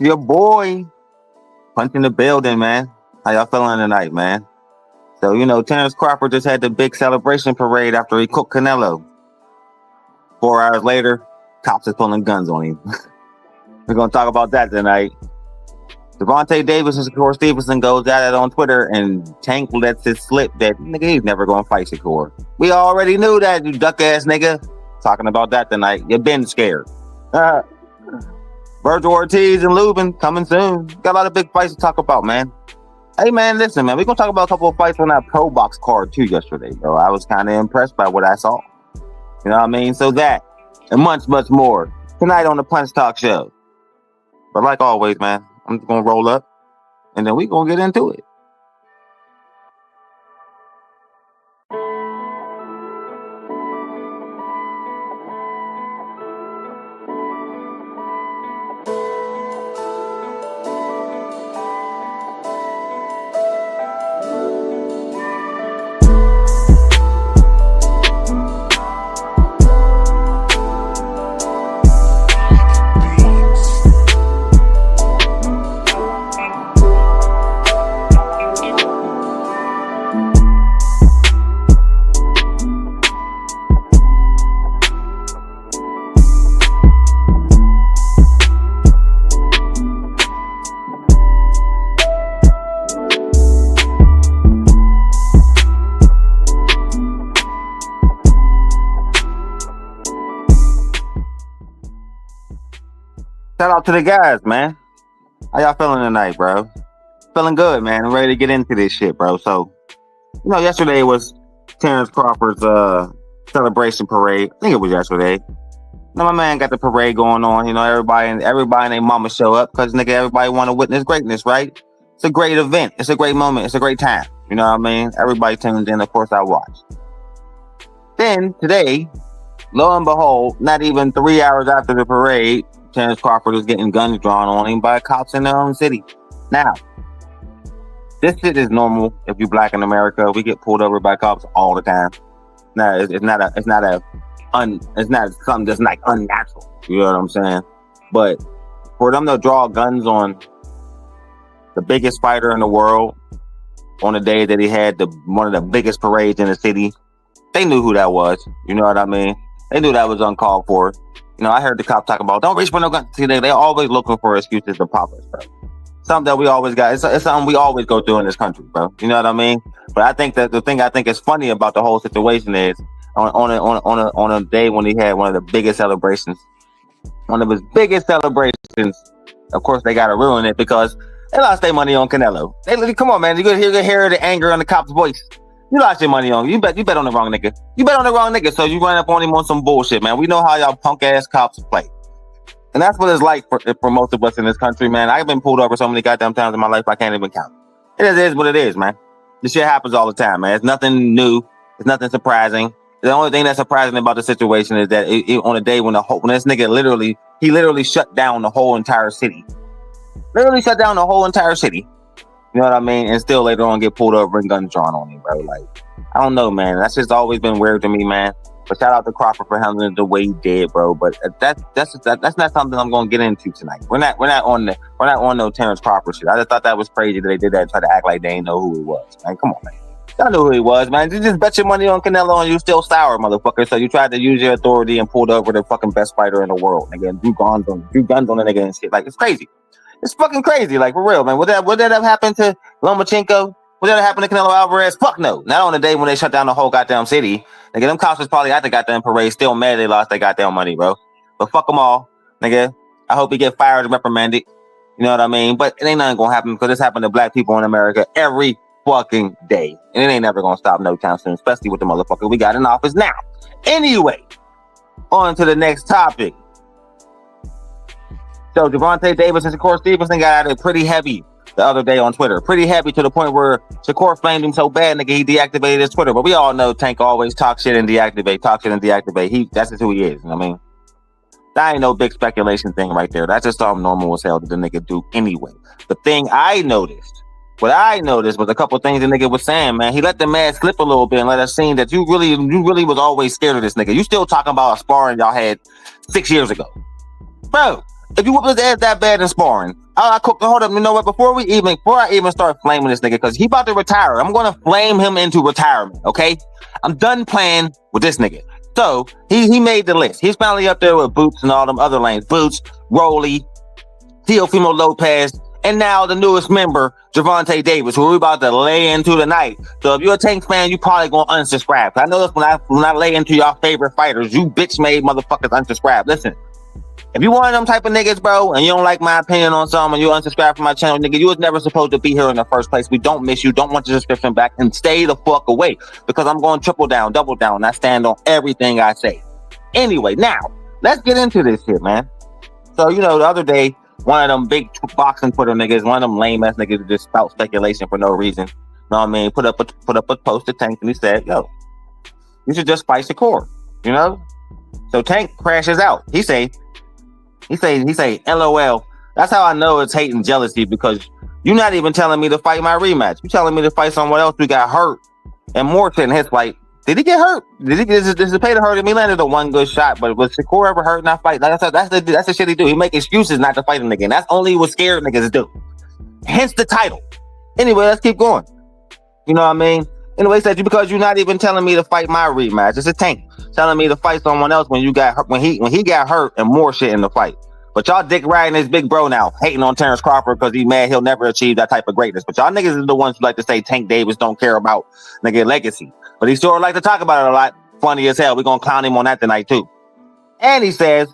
your boy. Punch in the building, man. How y'all feeling tonight, man? So, Terrence Crawford just had the big celebration parade after he cooked Canelo. 4 hours later, cops are pulling guns on him. We're going to talk about that tonight. Devontae Davis and Shakur Stevenson goes at it on Twitter, and Tank lets it slip that, nigga, he's never going to fight Shakur. We already knew that, you duck-ass nigga. Talking about that tonight. You've been scared. Virgil Ortiz and Lubin coming soon. Got a lot of big fights to talk about, man. Hey, man, listen, man. We're going to talk about a couple of fights on that Pro Box card, too, yesterday, bro. I was kind of impressed by what I saw. You know what I mean? So that and much, much more tonight on the Punch Talk Show. But like always, man, I'm just going to roll up, and then we're going to get into it. Shout out to the guys, man. How y'all feeling tonight, bro? Feeling good, man. I'm ready to get into this shit, bro. So, yesterday was Terrence Crawford's celebration parade. I think it was yesterday. My man got the parade going on. Everybody and their mama show up because, nigga, everybody want to witness greatness, right? It's a great event. It's a great moment. It's a great time. You know what I mean? Everybody tuned in. Of course, I watched. Then, today, lo and behold, not even 3 hours after the parade, Terrence Crawford is getting guns drawn on him by cops in their own city. Now, this shit is normal. If you're black in America, we get pulled over by cops all the time. Now, it's not something that's like unnatural. You know what I'm saying? But for them to draw guns on the biggest fighter in the world on the day that he had one of the biggest parades in the city, they knew who that was. You know what I mean? They knew that was uncalled for. I heard the cop talk about, don't reach for no gun. See, they're always looking for excuses to pop us, bro. Something that we always got. It's something we always go through in this country, bro. You know what I mean? But I think that the thing I think is funny about the whole situation is on a day when he had one of the biggest celebrations, one of his biggest celebrations. Of course, they got to ruin it because they lost their money on Canelo. Come on, man. You could hear the anger in the cop's voice. You lost your money on you bet on the wrong nigga. You bet on the wrong nigga, so you run up on him on some bullshit, man. We know how y'all punk ass cops play. And that's what it's like for most of us in this country, man. I've been pulled over so many goddamn times in my life I can't even count. It is what it is, man. This shit happens all the time, man. It's nothing new. It's nothing surprising. The only thing that's surprising about the situation is that on a day when this nigga literally shut down the whole entire city. Literally shut down the whole entire city. You know what I mean? And still later on get pulled over and guns drawn on him, bro. Like, I don't know, man. That's just always been weird to me, man. But shout out to Crawford for handling it the way he did, bro. But that's not something I'm gonna get into tonight. We're not on no Terrence Crawford shit. I just thought that was crazy that they did that and try to act like they didn't know who he was. Man, come on, man. Y'all knew who he was, man. You just bet your money on Canelo and you still sour, motherfucker. So you tried to use your authority and pulled over the fucking best fighter in the world, nigga. And drew guns on the nigga and shit. Like, it's crazy. It's fucking crazy, like, for real, man. Would that have happened to Lomachenko? Would that have happened to Canelo Alvarez? Fuck no. Not on the day when they shut down the whole goddamn city. Nigga, them cops was probably at the goddamn parade still mad they lost their goddamn money, bro. But fuck them all, nigga. I hope he get fired and reprimanded. You know what I mean? But it ain't nothing gonna happen because this happened to black people in America every fucking day. And it ain't never gonna stop no time soon, especially with the motherfucker we got in office now. Anyway, on to the next topic. So Devontae Davis and Shakur Stevenson got at it pretty heavy the other day on Twitter. Pretty heavy to the point where Shakur flamed him so bad, nigga, he deactivated his Twitter. But we all know Tank always talk shit and deactivate. That's just who he is, you know what I mean? That ain't no big speculation thing right there. That's just something normal as hell that the nigga do anyway. The thing what I noticed was a couple things the nigga was saying, man. He let the man slip a little bit and let us see that you really was always scared of this nigga. You still talking about a sparring y'all had 6 years ago. Bro, if you whooped his ass that bad in sparring, I cooked. Hold up. You know what? Before I even start flaming this nigga, because he about to retire. I'm gonna flame him into retirement. Okay. I'm done playing with this nigga. So he made the list. He's finally up there with Boots and all them other lanes. Boots, Rolly, Teofimo Lopez, and now the newest member, Gervonta Davis, who we're about to lay into tonight. So if you're a Tank fan, you probably gonna unsubscribe. I know this when I lay into y'all favorite fighters, you bitch made motherfuckers unsubscribe. Listen. If you one of them type of niggas, bro, and you don't like my opinion on something, and you unsubscribe from my channel, nigga, you was never supposed to be here in the first place. We don't miss you. Don't want your subscription back, and stay the fuck away, because I'm going triple down, double down, and I stand on everything I say. Anyway, now, let's get into this shit, man. So, the other day, one of them big boxing Twitter niggas, one of them lame-ass niggas that just spout speculation for no reason, you know what I mean, put up a post to Tank, and he said, yo, you should just fight Shakur, So Tank crashes out. He say, LOL. That's how I know it's hate and jealousy, because you're not even telling me to fight my rematch. You're telling me to fight someone else who got hurt and more shit in his fight. Did he get hurt? Did it pay to hurt him? He landed a one good shot, but was Shakur ever hurt in that fight? Like I said, that's the shit he do. He make excuses not to fight him again. That's only what scared niggas do. Hence the title. Anyway, let's keep going. You know what I mean? Anyway, he said, because you're not even telling me to fight my rematch. It's a Tank telling me to fight someone else when you got hurt, when he got hurt and more shit in the fight. But y'all dick riding his big bro now, hating on Terrence Crawford because he mad he'll never achieve that type of greatness. But y'all niggas is the ones who like to say Tank Davis don't care about nigga legacy. But he sure like to talk about it a lot. Funny as hell. We're gonna clown him on that tonight too. And he says,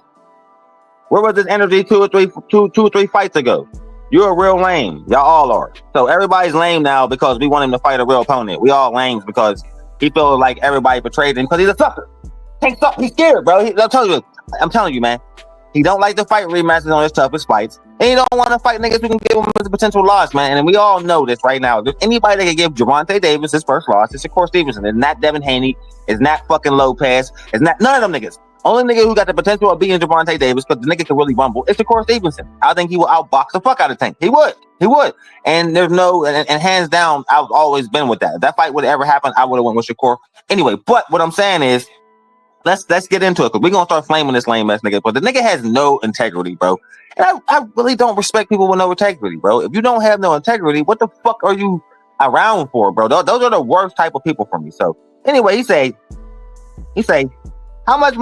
where was this energy two or three fights ago? You're a real lame. Y'all all are. So everybody's lame now because we want him to fight a real opponent. We all lames because he feels like everybody betrayed him because he's a sucker. Tank sucker. He's scared, bro. I'm telling you, man. He don't like to fight rematches on his toughest fights. And he don't want to fight niggas who can give him a potential loss, man. And we all know this right now. If there's anybody that can give Gervonta Davis his first loss, it's Shakur Stevenson. It's not Devin Haney. It's not fucking Lopez. It's not none of them niggas. Only nigga who got the potential of being Gervonta Davis, because the nigga can really rumble, it's Shakur Stevenson. I think he will outbox the fuck out of Tank. He would. And there's and hands down, I've always been with that. If that fight would have ever happened, I would have went with Shakur. Anyway, but what I'm saying is, let's get into it, because we're gonna start flaming this lame ass nigga. But the nigga has no integrity, bro. And I really don't respect people with no integrity, bro. If you don't have no integrity, what the fuck are you around for, bro? Those are the worst type of people for me. So anyway, he say, how much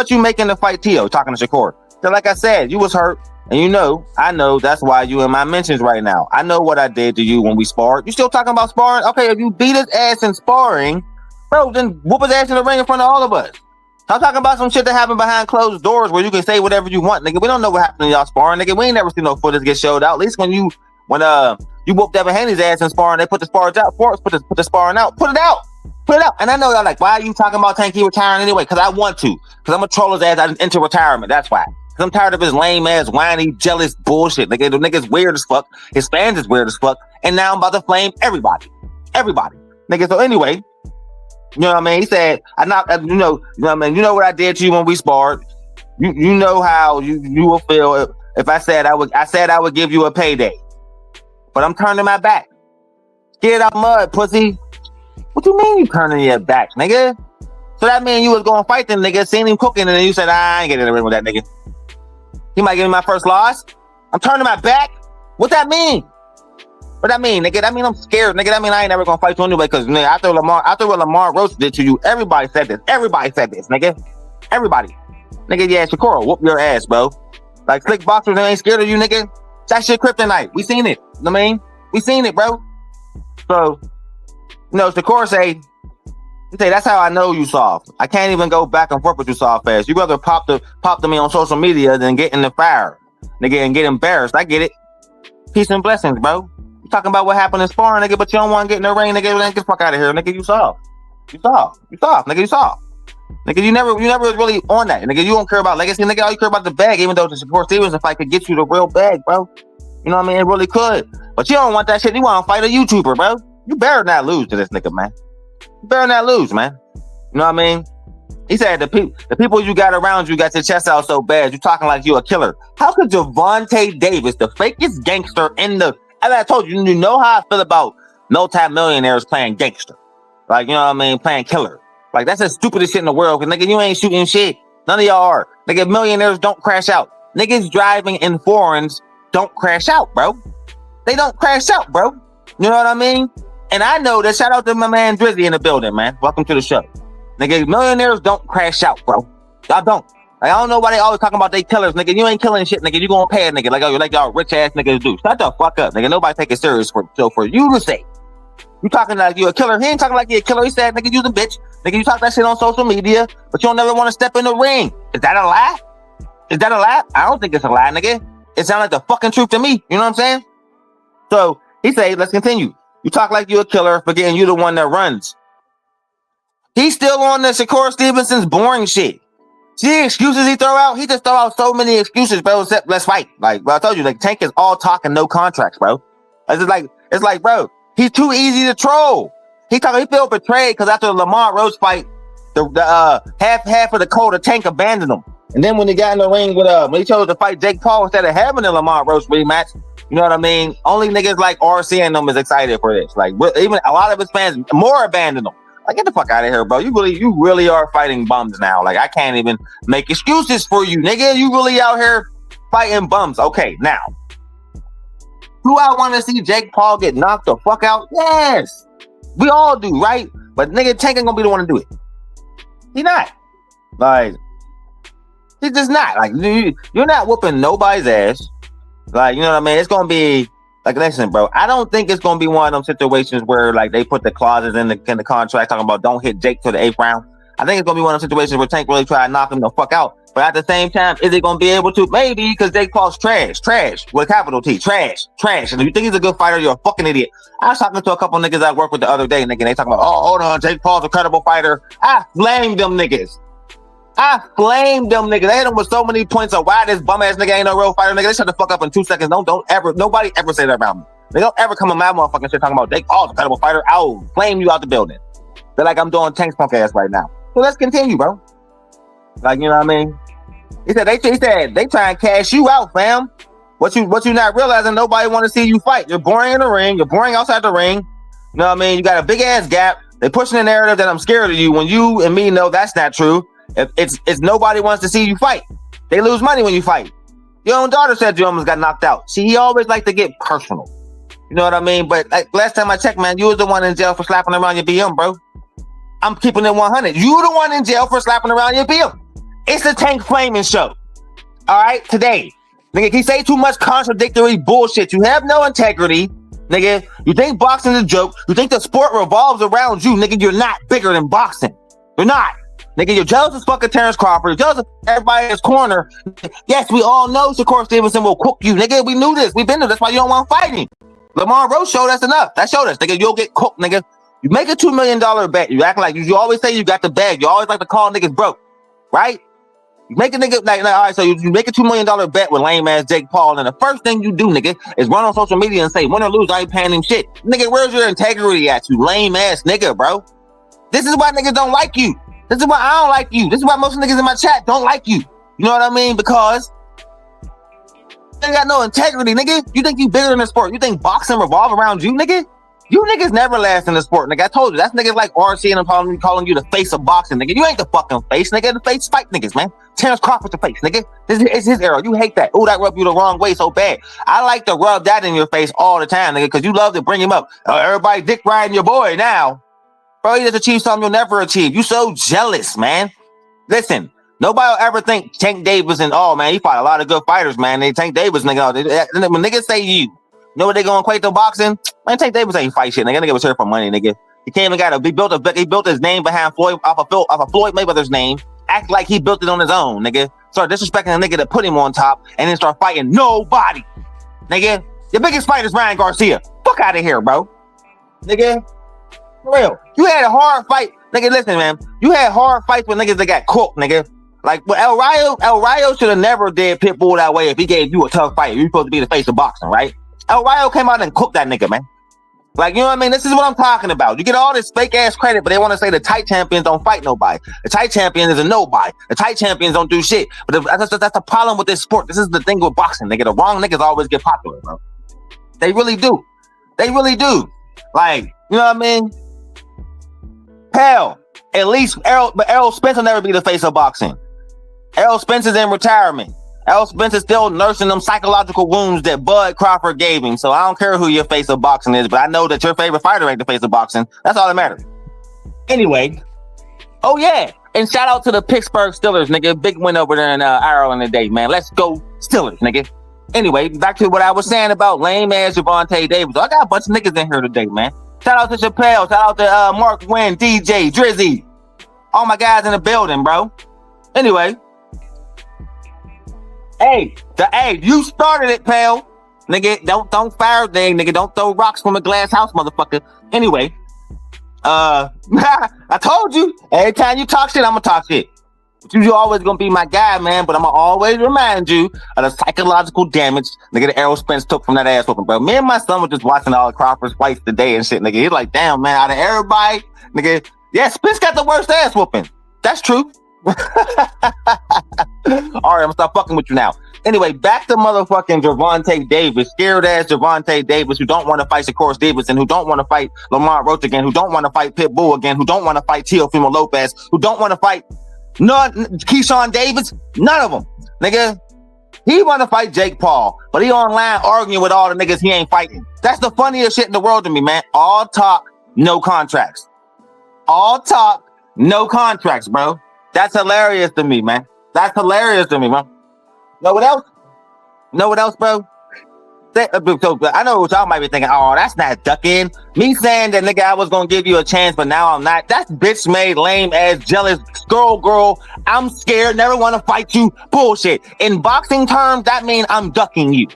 you making to fight Tio? Talking to Shakur. So like I said, you was hurt, and I know that's why you in my mentions right now. I know what I did to you when we sparred. You still talking about sparring? Okay, if you beat his ass in sparring, bro, then whoop his ass in the ring in front of all of us. I'm talking about some shit that happened behind closed doors where you can say whatever you want, nigga. We don't know what happened to y'all sparring, nigga. We ain't never seen no footage get showed out. At least when you whooped Devin Haney's ass in sparring, they put the sparring out for us. Put the sparring out. Put it out. And I know y'all like, why are you talking about Tanky retiring anyway? Because I want to. Because I'm gonna troll his ass into retirement. That's why. Because I'm tired of his lame ass, whiny, jealous bullshit. Nigga, the nigga's weird as fuck. His fans is weird as fuck. And now I'm about to flame everybody. Nigga, so anyway. You know what I mean? He said, you know what I mean? You know what I did to you when we sparred. You know how you will feel if I said I would give you a payday. But I'm turning my back. Scared out mud, pussy. What you mean you turning your back, nigga? So that mean you was going to fight them nigga, seen him cooking, and then you said, I ain't getting in the ring with that nigga. He might give me my first loss. I'm turning my back? What that mean? What that mean, nigga? That mean I'm scared, nigga. That mean I ain't never gonna fight you anyway, because after what Lamar Roach did to you, everybody said this, nigga. Everybody. Nigga, yeah, Shakur, whoop your ass, bro. Like, slick boxers ain't scared of you, nigga. That shit kryptonite. We seen it. You know what I mean? We seen it, bro. So, Shakur say, that's how I know you soft. I can't even go back and forth with you soft fast. You rather pop to me on social media than get in the fire, nigga, and get embarrassed. I get it. Peace and blessings, bro. Talking about what happened in sparring, nigga, but you don't want to get in the ring, nigga. Get the fuck out of here, nigga. You soft, nigga. You soft, nigga. You never really on that, nigga. You don't care about legacy, nigga. All you care about the bag, even though the Shakur Stevenson fight could get you the real bag, bro. You know what I mean? It really could, but you don't want that shit. You want to fight a YouTuber, bro. You better not lose to this nigga, man. You better not lose, man. You know what I mean? He said the people you got around you got your chest out so bad, you talking like you a killer. How could Gervonta Davis, the fakest gangster in the... As I told you, you know how I feel about multi-millionaires playing gangster. Like, you know what I mean? Playing killer. Like, that's the stupidest shit in the world. Because, nigga, you ain't shooting shit. None of y'all are. Nigga, millionaires don't crash out. Niggas driving in foreigns don't crash out, bro. They don't crash out, bro. You know what I mean? And I know that. Shout out to my man Drizzy in the building, man. Welcome to the show. Nigga, millionaires don't crash out, bro. Y'all don't. Like, I don't know why they always talking about they killers, nigga. You ain't killing shit, nigga. You gonna pay a nigga like y'all rich ass niggas do. Shut the fuck up, nigga. Nobody take it serious for you to say. You talking like you a killer. He ain't talking like you a killer. He said, nigga, you's a bitch. Nigga, you talk that shit on social media, but you don't never want to step in the ring. Is that a lie? Is that a lie? I don't think it's a lie, nigga. It sounds like the fucking truth to me. You know what I'm saying? So he say, let's continue. You talk like you a killer, forgetting you the one that runs. He's still on the Shakur Stevenson's boring shit. See excuses he throw out? He just throw out so many excuses, bro, except let's fight. Like, bro, I told you, like, Tank is all talk and no contracts, bro. It's like, bro, he's too easy to troll. He feel betrayed because after the Lamar Rose fight, the half of the code of Tank abandoned him. And then when he got in the ring with when he chose to fight Jake Paul instead of having the Lamar Rose rematch, you know what I mean? Only niggas like RC and them is excited for this. Like, even a lot of his fans more abandoned him. Like, get the fuck out of here, bro. You really are fighting bums now. Like, I can't even make excuses for you, nigga. You really out here fighting bums. Okay, now, do I want to see Jake Paul get knocked the fuck out? Yes. We all do, right? But nigga, Tank ain't gonna be the one to do it. He not. Like, he's just not. Like, you're not whooping nobody's ass. Like, you know what I mean? It's gonna be like, listen, bro. I don't think it's gonna be one of them situations where like they put the clauses in the contract talking about don't hit Jake till the 8th round. I think it's gonna be one of them situations where Tank really try to knock him the fuck out. But at the same time, is he gonna be able to? Maybe, because Jake Paul's trash with a capital T, trash. And if you think he's a good fighter, you're a fucking idiot. I was talking to a couple niggas I work with the other day, nigga, and they talking about, oh, hold on, Jake Paul's a credible fighter. I flamed them niggas. They hit him with so many points of why this bum ass nigga ain't no real fighter, nigga. They shut the fuck up in 2 seconds. Nobody ever say that about me. They don't ever come on my motherfucking shit talking about Jake Paul's a credible fighter. I'll flame you out the building. They're like I'm doing Tank's punk ass right now. So let's continue, bro. Like, you know what I mean? He said they try and cash you out, fam. What you not realizing? Nobody want to see you fight. You're boring in the ring. You're boring outside the ring. You know what I mean? You got a big ass gap. They pushing the narrative that I'm scared of you when you and me know that's not true. It's nobody wants to see you fight. They lose money when you fight. Your own daughter said you almost got knocked out. See, he always like to get personal. You know what I mean? But like last time I checked, man, you was the one in jail for slapping around your BM, bro. I'm keeping it 100. You the one in jail for slapping around your BM. It's the Tank Flaming show. All right, today. Nigga, he say too much contradictory bullshit. You have no integrity. Nigga, you think boxing is a joke. You think the sport revolves around you. Nigga, you're not bigger than boxing. You're not. Nigga, you're jealous as fucking Terrence Crawford. You're jealous of everybody in his corner. Yes, we all know Shakur Stevenson will cook you. Nigga, we knew this. We've been there. That's why you don't want to fight him. Lamar Rose showed us enough. That showed us. Nigga, you'll get cooked, nigga. You make a $2 million bet. You act like you always say you got the bag. You always like to call niggas broke. Right? You make a nigga like all right, so you make a $2 million bet with lame ass Jake Paul, and the first thing you do, nigga, is run on social media and say, win or lose, I ain't paying him shit. Nigga, where's your integrity at, you lame ass nigga, bro? This is why niggas don't like you. This is why I don't like you. This is why most niggas in my chat don't like you. You know what I mean? Because you ain't got no integrity, nigga. You think you bigger than the sport? You think boxing revolve around you, nigga? You niggas never last in the sport, nigga. I told you, that's niggas like RC and I'm calling you the face of boxing, nigga. You ain't the fucking face, nigga. The face fight niggas, man. Terrence Crawford's the face, nigga. This is his era. You hate that. Oh, that rubbed you the wrong way so bad. I like to rub that in your face all the time, nigga, because you love to bring him up. Everybody dick riding your boy now. Bro, he just achieved something you'll never achieve. You so jealous, man. Listen, nobody will ever think Tank Davis and, oh, man, he fought a lot of good fighters, man. Tank Davis, nigga. When niggas say you know what they gonna equate to boxing? Man, Tank Davis ain't fight shit, nigga. Nigga was here for money, nigga. He came and he built his name behind Floyd, off of Floyd Mayweather's name. Act like he built it on his own, nigga. Start disrespecting the nigga that put him on top and then start fighting nobody. Nigga, your biggest fight is Ryan Garcia. Fuck out of here, bro. Nigga. For real. You had a hard fight. Nigga, listen, man. You had hard fights with niggas that got cooked, nigga. Like, well, El Rayo should have never did Pitbull that way if he gave you a tough fight. You're supposed to be the face of boxing, right? El Rayo came out and cooked that nigga, man. Like, you know what I mean? This is what I'm talking about. You get all this fake ass credit, but they want to say the tight champions don't fight nobody. The tight champion is a nobody. The tight champions don't do shit. But that's the problem with this sport. This is the thing with boxing. Nigga, the wrong niggas always get popular, bro. They really do. They really do. Like, you know what I mean? Hell, at least Errol Spence will never be the face of boxing. Errol Spence is in retirement. Errol Spence is still nursing them psychological wounds that Bud Crawford gave him. So I don't care who your face of boxing is, but I know that your favorite fighter ain't the face of boxing. That's all that matters. Anyway, oh yeah, and shout out to the Pittsburgh Steelers, nigga. Big win over there in Ireland today, man. Let's go Steelers, nigga. Anyway, back to what I was saying about lame ass Gervonta Davis. I got a bunch of niggas in here today, man. Shout out to Chappelle. Shout out to Mark Wynn, DJ, Drizzy. All my guys in the building, bro. Anyway. Hey, you started it, pal. Nigga, don't fire thing, nigga. Don't throw rocks from a glass house, motherfucker. Anyway, I told you, every time you talk shit, I'm gonna talk shit. But you always gonna be my guy, man. But I'm gonna always remind you of the psychological damage, nigga, the Errol Spence took from that ass whooping, bro. Me and my son were just watching all the Crawford's fights today and shit, nigga. He's like, damn, man, out of everybody, nigga, yeah, Spence got the worst ass whooping. That's true. All right, I'm gonna stop fucking with you now. Anyway, back to motherfucking Gervonta Davis, scared ass Gervonta Davis, who don't want to fight Shakur Stevenson, who don't want to fight Lamar Roach again, who don't want to fight Pitbull again, who don't want to fight Teofimo Lopez, who don't want to fight Keyshawn Davis, none of them, nigga. He want to fight Jake Paul, but he online arguing with all the niggas he ain't fighting. That's the funniest shit in the world to me, man. All talk, no contracts. All talk, no contracts, bro. That's hilarious to me, man. That's hilarious to me, man. Know what else? Know what else, bro? So, I know what y'all might be thinking, oh, that's not ducking. Me saying that, nigga, I was gonna give you a chance, but now I'm not. That's bitch made, lame ass, jealous, girl. I'm scared, never want to fight you. Bullshit. In boxing terms, that means I'm ducking you.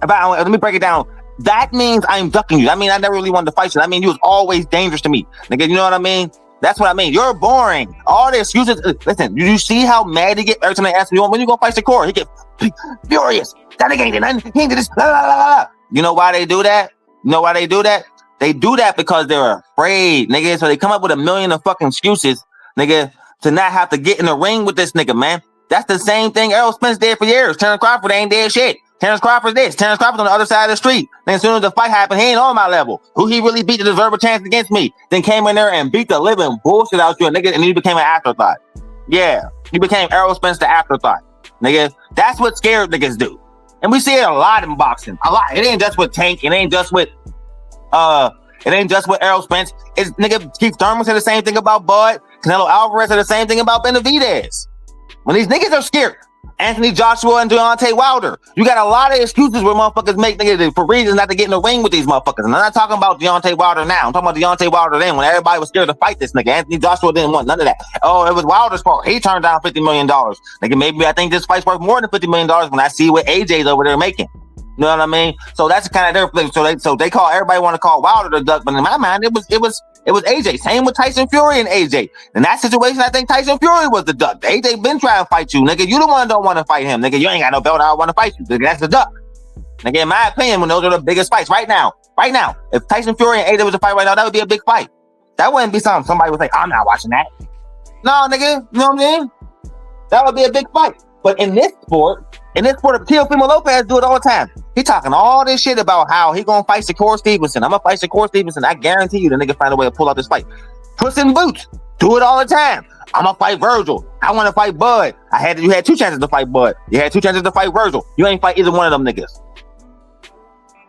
Let me break it down. That means I'm ducking you. I mean, I never really wanted to fight you. I mean, you was always dangerous to me. Nigga, you know what I mean? That's what I mean. You're boring. All the excuses. Listen, you see how mad he get every time they ask me, when you gonna fight Shakur? He get furious. That nigga ain't did nothing. He ain't did this. La, la, la, la. You know why they do that? You know why they do that? They do that because they're afraid, nigga. So they come up with a million of fucking excuses, nigga, to not have to get in the ring with this nigga, man. That's the same thing Errol Spence did for years. Terrence Crawford ain't did shit. Terrence Crawford's this. Terrence Crawford's on the other side of the street. Then as soon as the fight happened, he ain't on my level. Who he really beat to deserve a chance against me? Then came in there and beat the living bullshit out you, nigga, and you became an afterthought. Yeah, you became Errol Spence the afterthought, nigga. That's what scared niggas do. And we see it a lot in boxing. A lot. It ain't just with Tank. It ain't just with Errol Spence. It's nigga Keith Thurman said the same thing about Bud. Canelo Alvarez said the same thing about Benavidez. When these niggas are scared, Anthony Joshua and Deontay Wilder, you got a lot of excuses where motherfuckers make niggas for reasons not to get in the ring with these motherfuckers. And I'm not talking about Deontay Wilder now. I'm talking about Deontay Wilder then, when everybody was scared to fight this nigga. Anthony Joshua didn't want none of that. Oh, it was Wilder's fault. He turned down $50 million. Nigga, maybe I think this fight's worth more than $50 million when I see what AJ's over there making. You know what I mean? So that's kind of their thing. So they call, everybody want to call Wilder the duck, but in my mind, it was AJ. Same with Tyson Fury and AJ. In that situation, I think Tyson Fury was the duck. AJ been trying to fight you, nigga. You the one that don't want to fight him, nigga. You ain't got no belt. I want to fight you. Nigga, that's the duck. Nigga, in my opinion, when those are the biggest fights right now, if Tyson Fury and AJ was a fight right now, that would be a big fight. That wouldn't be something somebody would say, I'm not watching that. No, nigga, you know what I'm saying? That would be a big fight. But in this sport, Teofimo Lopez do it all the time. He talking all this shit about how he gonna fight Shakur Stevenson. I'm gonna fight Shakur Stevenson. I guarantee you the nigga find a way to pull out this fight. Puss in Boots do it all the time. I'm gonna fight Virgil. I want to fight Bud. You had two chances to fight Bud. You had two chances to fight Virgil. You ain't fight either one of them niggas.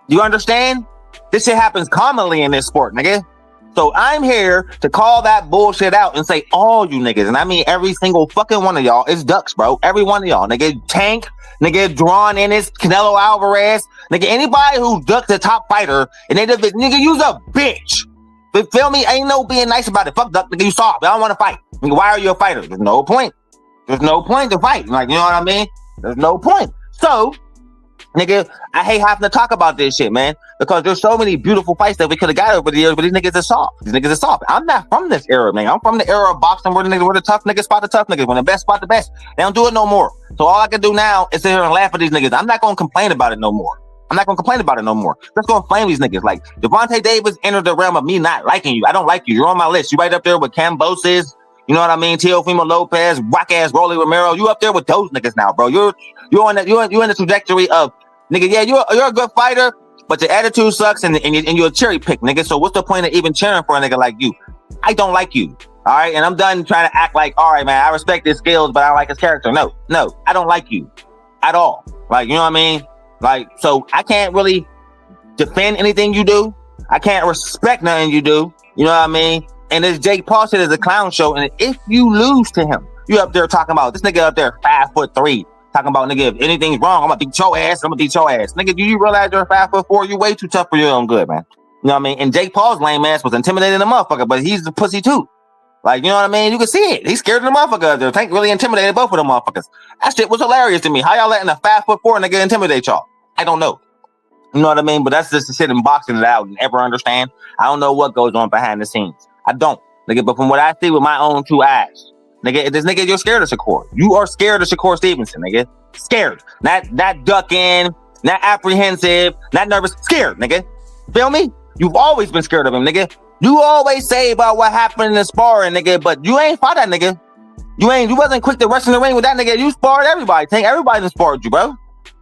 You understand? This shit happens commonly in this sport, nigga. So I'm here to call that bullshit out and say all you niggas, and I mean every single fucking one of y'all is ducks, bro. Every one of y'all, nigga. Tank, nigga, Drawn Ennis, Canelo Alvarez, nigga, anybody who ducks the top fighter, and they just, nigga, you's a bitch. But feel me? Ain't no being nice about it. Fuck duck, nigga, you soft. I don't want to fight. Nigga, why are you a fighter? There's no point. There's no point to fight. Like, you know what I mean? There's no point. So, nigga, I hate having to talk about this shit, man, because there's so many beautiful fights that we could have got over the years, but these niggas are soft. These niggas are soft. I'm not from this era, man. I'm from the era of boxing where the tough niggas spot the tough niggas. When the best spot the best. They don't do it no more. So all I can do now is sit here and laugh at these niggas. I'm not going to complain about it no more. Let's go and flame these niggas. Like, Gervonta Davis entered the realm of me not liking you. I don't like you. You're on my list. You right up there with Cambosis. You know what I mean? Teofimo Lopez, whack ass Rolly Romero. You up there with those niggas now, bro. You're in the trajectory of, nigga, yeah, you're a good fighter, but your attitude sucks and you're a cherry pick, nigga. So what's the point of even cheering for a nigga like you? I don't like you. All right. And I'm done trying to act like, all right, man, I respect his skills, but I don't like his character. No, I don't like you. at all. Like, you know what I mean? Like, so I can't really defend anything you do. I can't respect nothing you do. You know what I mean? And this Jake Paul shit is a clown show. And if you lose to him, you up there talking about this nigga up there 5'3", talking about nigga, if anything's wrong, I'm gonna beat your ass. Nigga, do you realize you're 5'4"? You way too tough for your own good, man. You know what I mean? And Jake Paul's lame ass was intimidating the motherfucker, but he's the pussy too. Like, you know what I mean? You can see it. He's scared of the motherfucker. The Tank really intimidated both of them motherfuckers. That shit was hilarious to me. How y'all letting a 5'4" nigga intimidate y'all? I don't know. You know what I mean? But that's just the shit in boxing it out and ever understand. I don't know what goes on behind the scenes. I don't, nigga. But from what I see with my own two eyes, nigga, this nigga, you're scared of Shakur. You are scared of Shakur Stevenson, nigga. Scared. Not ducking, not apprehensive, not nervous. Scared, nigga. Feel me? You've always been scared of him, nigga. You always say about what happened in the sparring, nigga, but you ain't fought that nigga. You wasn't quick to rush in the ring with that nigga. You sparred everybody. Think everybody done sparred you, bro.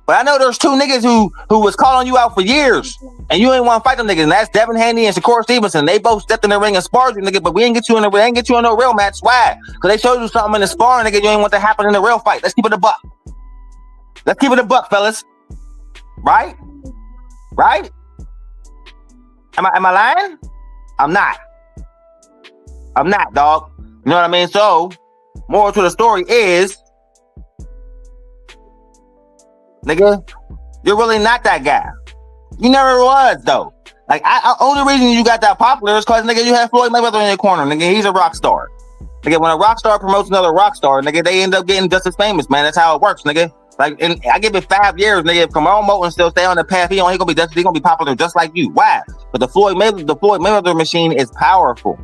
But I know there's two niggas who was calling you out for years, and you ain't want to fight them niggas. And that's Devin Haney and Shakur Stevenson. They both stepped in the ring and sparred you, nigga. But we ain't get you in no real match. Why? Because they showed you something in the sparring, nigga. You ain't want to happen in the real fight. Let's keep it a buck. Let's keep it a buck, fellas. Right? Right? Am I lying? I'm not, dog. You know what I mean? So, moral to the story is, nigga, you're really not that guy. You never was, though. Like, only reason you got that popular is because, nigga, you had Floyd Mayweather in your corner, nigga. He's a rock star. Nigga, when a rock star promotes another rock star, nigga, they end up getting just as famous, man. That's how it works, nigga. Like, and I give it 5 years, nigga. If Kamal Moten still stay on the path, he gonna be popular just like you. Why? But the Floyd Mayweather machine is powerful.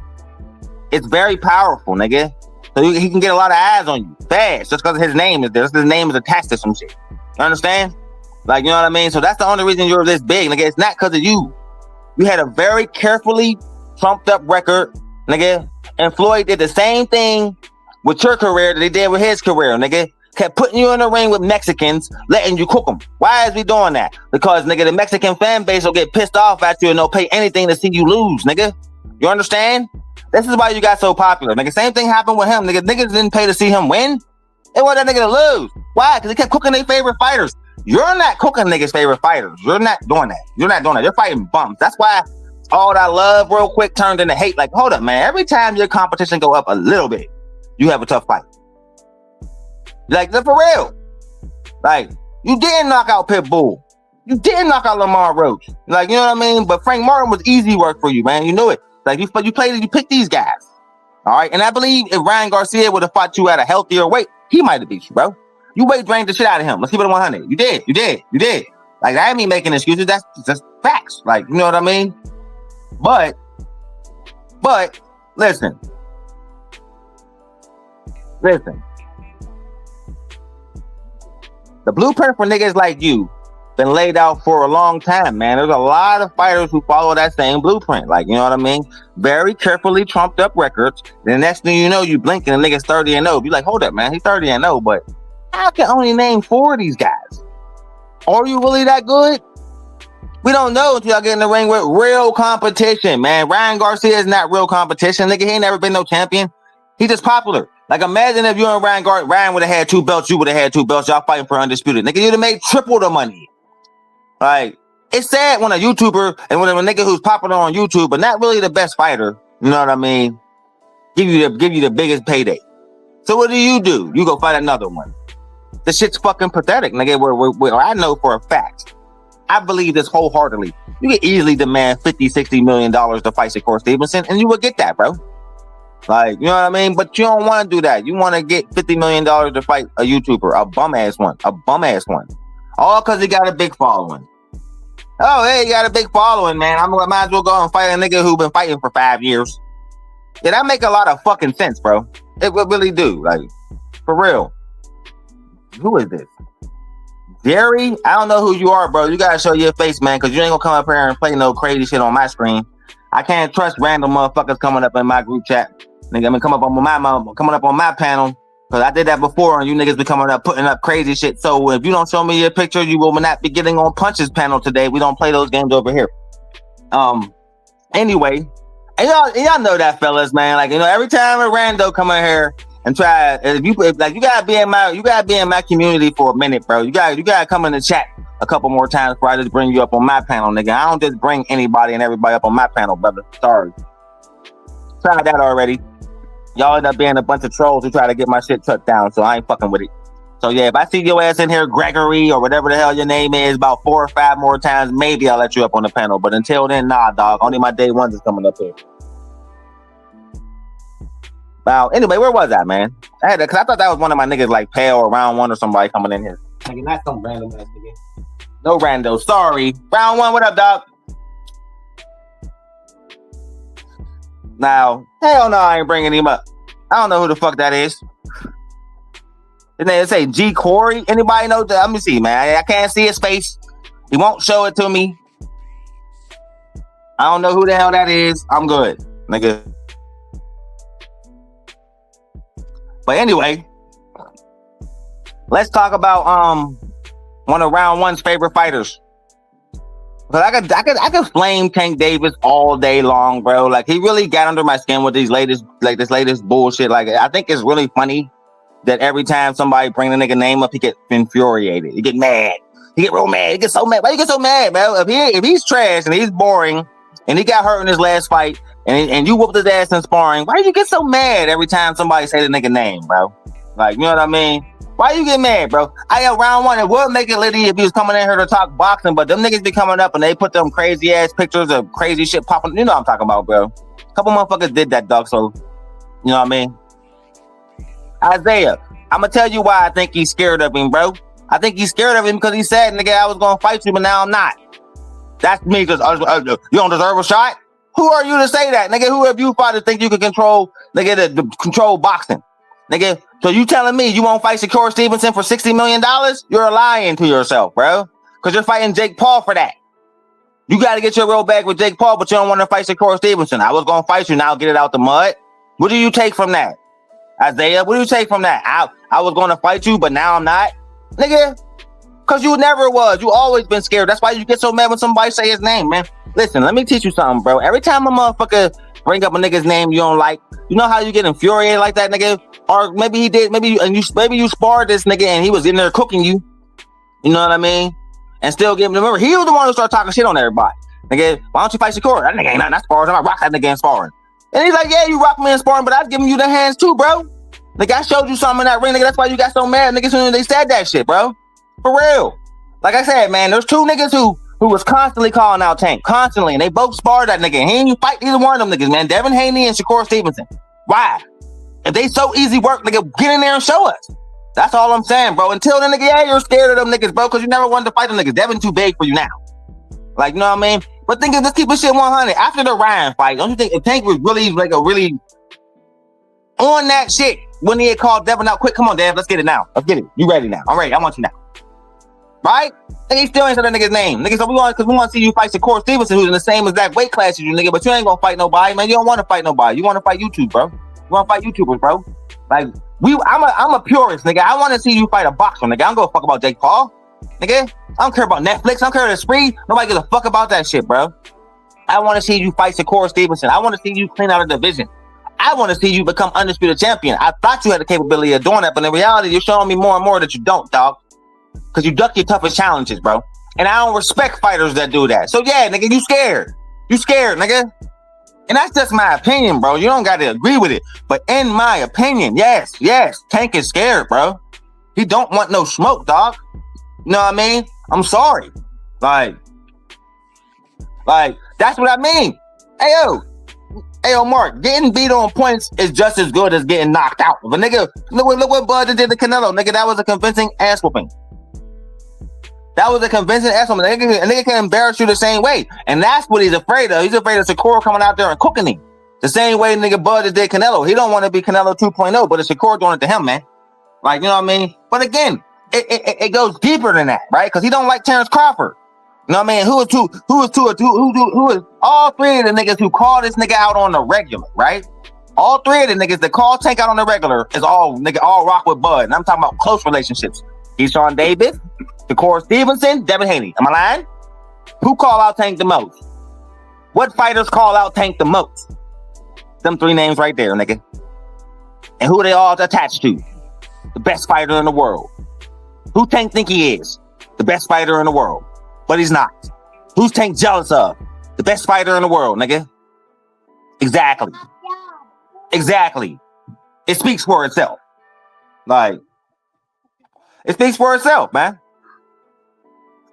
It's very powerful, nigga. So he can get a lot of eyes on you fast just because his name is there. His name is attached to some shit. You understand? Like, you know what I mean? So that's the only reason you're this big, nigga. It's not because of you. You had a very carefully trumped up record, nigga. And Floyd did the same thing with your career that he did with his career, nigga. Kept putting you in the ring with Mexicans, letting you cook them. Why is we doing that? Because, nigga, the Mexican fan base will get pissed off at you and they'll pay anything to see you lose, nigga. You understand? This is why you got so popular, nigga. Same thing happened with him, nigga. Niggas didn't pay to see him win. They want that nigga to lose. Why? Because he kept cooking their favorite fighters. You're not cooking niggas' favorite fighters. You're not doing that. You're fighting bums. That's why all that love real quick turned into hate. Like, hold up, man. Every time your competition go up a little bit, you have a tough fight. Like, for real. Like, you didn't knock out Pitbull. You didn't knock out Lamar Roach. Like, you know what I mean? But Frank Martin was easy work for you, man. You knew it. Like, you picked these guys. All right? And I believe if Ryan Garcia would have fought you at a healthier weight, he might have beat you, bro. You weight drained the shit out of him. Let's keep it at 100. You did. Like, I ain't me making excuses. That's just facts. Like, you know what I mean? But, listen. The blueprint for niggas like you been laid out for a long time, man. There's a lot of fighters who follow that same blueprint. Like, you know what I mean? Very carefully trumped up records. The next thing you know, you blink and the nigga's 30-0. Be like, hold up, man. He's 30-0, but I can only name 4 of these guys. Are you really that good? We don't know until y'all get in the ring with real competition, man. Ryan Garcia is not real competition. Nigga, he ain't never been no champion. He just popular. Like, imagine if you and Ryan would have had 2 belts, you would have had 2 belts, y'all fighting for undisputed. Nigga, you'd have made triple the money. Like, it's sad when a YouTuber and when a nigga who's popular on YouTube, but not really the best fighter, you know what I mean, give you the biggest payday. So what do? You go fight another one. This shit's fucking pathetic, nigga. Where I know for a fact, I believe this wholeheartedly. You could easily demand $50-60 million to fight Shakur Stevenson, and you would get that, bro. Like, you know what I mean? But you don't want to do that. You want to get $50 million to fight a YouTuber, a bum ass one. All because he got a big following. Oh, hey, you got a big following, man. I might as well go and fight a nigga who been fighting for 5 years. Yeah, that make a lot of fucking sense, bro. It would really do. Like, for real. Who is this? Jerry? I don't know who you are, bro. You gotta show your face, man, because you ain't gonna come up here and play no crazy shit on my screen. I can't trust random motherfuckers coming up in my group chat. Nigga, coming up on my panel. Because I did that before, and you niggas be coming up, putting up crazy shit. So if you don't show me your picture, you will not be getting on Punch's panel today. We don't play those games over here. Anyway, and y'all know that, fellas, man. Like, you know, every time a rando come in here and try. If you gotta be in my community for a minute, bro. You gotta come in the chat a couple more times before I just bring you up on my panel, nigga. I don't just bring anybody and everybody up on my panel, brother. Sorry. Tried that already. Y'all end up being a bunch of trolls who try to get my shit shut down, so I ain't fucking with it. So yeah, if I see your ass in here, Gregory, or whatever the hell your name is, about 4 or 5 more times, maybe I'll let you up on the panel. But until then, nah, dog. Only my day ones is coming up here. Wow. Anyway, where was I, man? Cause I thought that was one of my niggas like Pale or Round One or somebody coming in here. Nigga, not some random ass nigga. No rando. Sorry. Round One, what up, dog? Now, hell no, I ain't bringing him up. I don't know who the fuck that is. Then they say G Corey. Anybody know that? Let me see, man. I can't see his face. He won't show it to me. I don't know who the hell that is. I'm good, nigga. But anyway, let's talk about one of Round One's favorite fighters. But I could flame Tank Davis all day long, bro. Like, he really got under my skin with this latest bullshit. Like, I think it's really funny that every time somebody bring the nigga name up, he get infuriated. He get mad. He get real mad. He get so mad. Why you get so mad, bro? If he's trash and he's boring and he got hurt in his last fight and you whooped his ass in sparring, why do you get so mad every time somebody say the nigga name, bro? Like, you know what I mean? Why you get mad, bro? Round one, it would make it litty if he was coming in here to talk boxing, but them niggas be coming up and they put them crazy ass pictures of crazy shit popping. You know what I'm talking about, bro. A couple motherfuckers did that, dog, so you know what I mean? Isaiah, I'm gonna tell you why I think he's scared of him, bro. I think he's scared of him because he said, nigga, I was gonna fight you, but now I'm not. That's me just, you don't deserve a shot? Who are you to say that, nigga? Who have you fought to think you can control, nigga, to control boxing? Nigga, so you telling me you won't fight Shakur Stevenson for $60 million? You're lying to yourself, bro. Because you're fighting Jake Paul for that. You got to get your real bag with Jake Paul, but you don't want to fight Shakur Stevenson. I was going to fight you, now get it out the mud. What do you take from that? Isaiah, what do you take from that? I was going to fight you, but now I'm not? Nigga, because you never was. You always been scared. That's why you get so mad when somebody say his name, man. Listen, let me teach you something, bro. Every time a motherfucker bring up a nigga's name you don't like, you know how you get infuriated like that, nigga? Or maybe he did, maybe you sparred this nigga and he was in there cooking you. You know what I mean? And still give him, remember, he was the one who started talking shit on everybody. Nigga, why don't you fight Shakur? That nigga ain't nothing. That's sparring. I rock that nigga in sparring. And he's like, yeah, you rock me in sparring, but I was giving you the hands too, bro. Nigga, I showed you something in that ring, nigga. That's why you got so mad, nigga, soon as they said that shit, bro. For real. Like I said, man, there's two niggas who was constantly calling out Tank. Constantly. And they both sparred that nigga. And he ain't fight either one of them niggas, man. Devin Haney and Shakur Stevenson. Why? If they so easy work, nigga, get in there and show us. That's all I'm saying, bro. Until then, nigga, yeah, you're scared of them niggas, bro, because you never wanted to fight them niggas. Devin too big for you now. Like, you know what I mean? But think of, let's keep this shit 100. After the Ryan fight, don't you think if Tank was really, like, really on that shit when he had called Devin out, quick, come on, Dev, let's get it now. Let's get it. You ready now? I'm ready. I want you now. Right? Nigga, he still ain't said that nigga's name. Nigga, so we want to see you fight Shakur Stevenson, who's in the same exact weight class as you, nigga, but you ain't gonna fight nobody, man. You don't want to fight nobody. You want to fight YouTube, bro. You want to fight YouTubers, bro. Like, I'm a purist, nigga. I want to see you fight a boxer, nigga. I don't give a fuck about Jake Paul, nigga. I don't care about Netflix. I don't care about the spree. Nobody gives a fuck about that shit, bro. I want to see you fight Shakur Stevenson. I want to see you clean out a division. I want to see you become undisputed champion. I thought you had the capability of doing that, but in reality, you're showing me more and more that you don't, dog. Because you duck your toughest challenges, bro. And I don't respect fighters that do that. So yeah, nigga, you scared. You scared, nigga. And that's just my opinion, bro. You don't got to agree with it. But in my opinion, yes, Tank is scared, bro. He don't want no smoke, dog. You know what I mean? I'm sorry. Like, that's what I mean. Hey, yo, Mark, getting beat on points is just as good as getting knocked out. But nigga, look what Bud did to Canelo. Nigga, that was a convincing ass whooping. That was a convincing ass whooping. A nigga can embarrass you the same way. And that's what he's afraid of. He's afraid of Shakur coming out there and cooking him. The same way nigga Bud did Canelo. He don't want to be Canelo 2.0, but it's Shakur doing it to him, man. Like, you know what I mean? But again, it goes deeper than that, right? Because he don't like Terrence Crawford. You know what I mean? Who is all three of the niggas who call this nigga out on the regular, right? All three of the niggas that call Tank out on the regular is all rock with Bud. And I'm talking about close relationships. Keyshawn Davis, Shakur Stevenson, Devin Haney. Am I lying? Who call out Tank the most? What fighters call out Tank the most? Them three names right there, nigga. And who they all attached to? The best fighter in the world. Who Tank think he is? The best fighter in the world. But he's not. Who's Tank jealous of? The best fighter in the world, nigga. Exactly. Exactly. It speaks for itself. Like, it speaks for itself, man.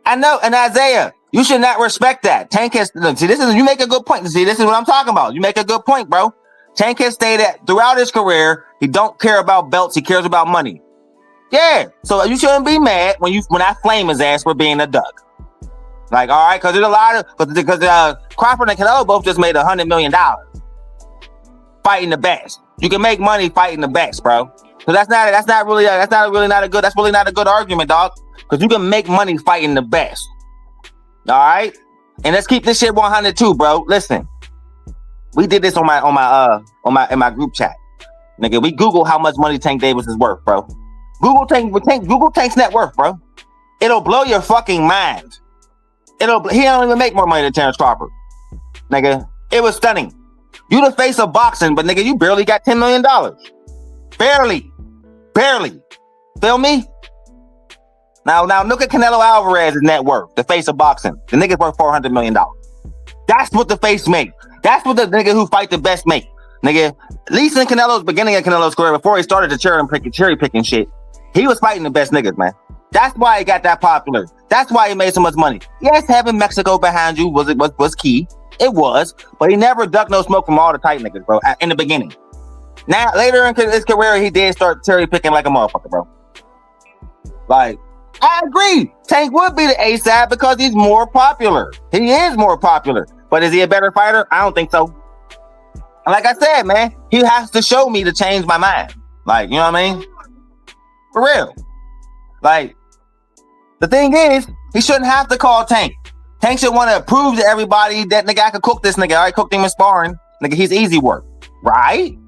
I know, and Isaiah, you should not respect that. Tank has, see, you make a good point. See, this is what I'm talking about. You make a good point, bro. Tank has stated that throughout his career, he don't care about belts, he cares about money. Yeah, so you shouldn't be mad when I flame his ass for being a duck. Like, all right, because there's a lot of, because Crawford and Canelo both just made $100 million fighting the best. You can make money fighting the best, bro. So that's really not a good argument, dog. Because you can make money fighting the best. All right, and let's keep this shit 100 too, bro. Listen, we did this in my group chat, nigga. We Google how much money Tank Davis is worth, bro. Google Tank's net worth, bro. It'll blow your fucking mind. He don't even make more money than Terrence Crawford, nigga. It was stunning. You the face of boxing, but nigga, you barely got $10 million. Barely. Feel me? Now look at Canelo Alvarez's net worth, the face of boxing. The nigga's worth $400 million. That's what the face make. That's what the nigga who fight the best make. Nigga, at least in Canelo's beginning of Canelo's career, before he started the cherry picking shit, he was fighting the best niggas, man. That's why he got that popular. That's why he made so much money. Yes, having Mexico behind you was key. It was, but he never ducked no smoke from all the tight niggas, bro, in the beginning. Now, later in his career, he did start cherry picking like a motherfucker, bro. Like, I agree. Tank would be the A side because he's more popular. He is more popular. But is he a better fighter? I don't think so. And like I said, man, he has to show me to change my mind. Like, you know what I mean? For real. Like, the thing is, he shouldn't have to call Tank. Tank should want to prove to everybody that nigga, I could cook this nigga. I already cooked him in sparring. Nigga, he's easy work. Right?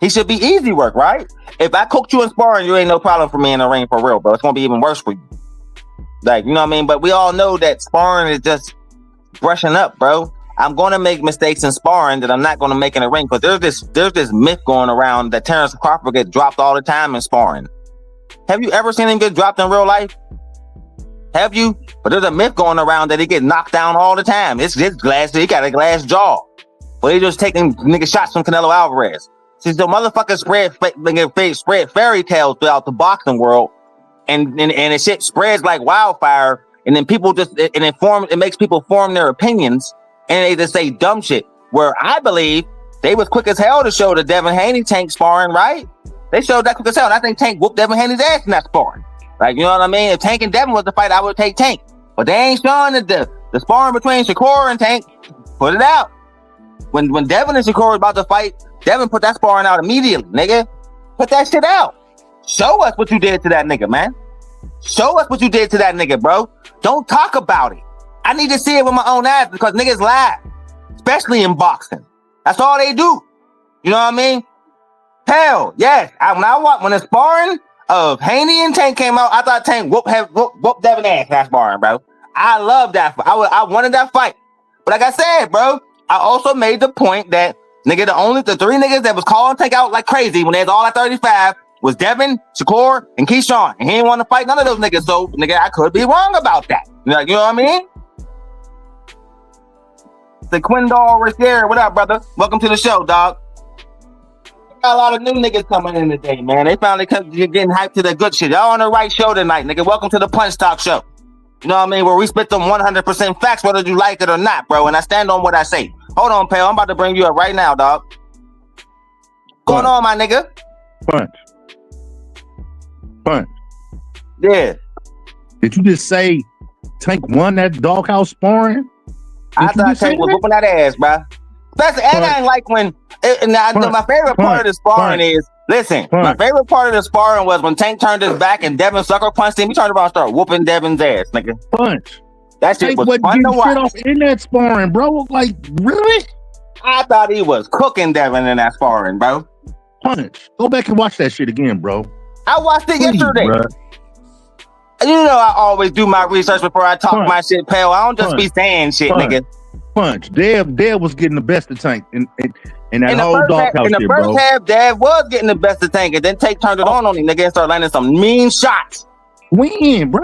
He should be easy work, right? If I cooked you in sparring, you ain't no problem for me in the ring for real, bro. It's going to be even worse for you. Like, you know what I mean? But we all know that sparring is just brushing up, bro. I'm going to make mistakes in sparring that I'm not going to make in the ring, because there's this myth going around that Terrence Crawford gets dropped all the time in sparring. Have you ever seen him get dropped in real life? Have you? But there's a myth going around that he get knocked down all the time. He got a glass jaw. But he just taking nigga shots from Canelo Alvarez. See, the motherfuckers spread fairy tales throughout the boxing world, and the shit spreads like wildfire, and then people it makes people form their opinions, and they just say dumb shit. Where I believe they was quick as hell to show the Devin Haney Tank sparring, right? They showed that quick as hell, and I think Tank whooped Devin Haney's ass in that sparring. Like, you know what I mean? If Tank and Devin was the fight, I would take Tank. But they ain't showing the sparring between Shakur and Tank. Put it out. When Devin and Shakur was about to fight, Devin put that sparring out immediately, nigga. Put that shit out. Show us what you did to that nigga, man. Show us what you did to that nigga, bro. Don't talk about it. I need to see it with my own eyes, because niggas lie. Especially in boxing. That's all they do. You know what I mean? Hell, yes. When the sparring of Haney and Tank came out, I thought Tank whooped Devin ass that sparring, bro. I love that. I wanted that fight. But like I said, bro, I also made the point that nigga, the three niggas that was calling Tank out like crazy when they was all at 35 was Devin, Shakur, and Keyshawn. And he didn't want to fight none of those niggas. So, nigga, I could be wrong about that. You know what I mean? The Quindall Riskier, what up, brother? Welcome to the show, dog. Got a lot of new niggas coming in today, man. They finally getting hyped to the good shit. Y'all on the right show tonight, nigga. Welcome to the Punch Talk Show. You know what I mean? Where we spit them 100% facts, whether you like it or not, bro. And I stand on what I say. Hold on, pal. I'm about to bring you up right now, dog. What's going on, my nigga? Punch. Yeah. Did you just say Tank won that doghouse sparring? I thought Tank was whooping that ass, bro. Especially, and I ain't like when. My favorite part of the sparring is, listen, my favorite part of the sparring was when Tank turned his back and Devin sucker punched him. He turned around and started whooping Devin's ass, nigga. Punch. That shit was fun to watch. Off in that sparring, bro. Like, really? I thought he was cooking Devin in that sparring, bro. Punch. Go back and watch that shit again, bro. I watched it yesterday. Bro. You know I always do my research before I talk my shit, pal. I don't just be saying shit, nigga. Punch. Dev was getting the best of Tank in that whole doghouse shit, bro. In the first half, Dev was getting the best of Tank, and then Tank turned it on him, nigga, and started landing some mean shots. When, bro?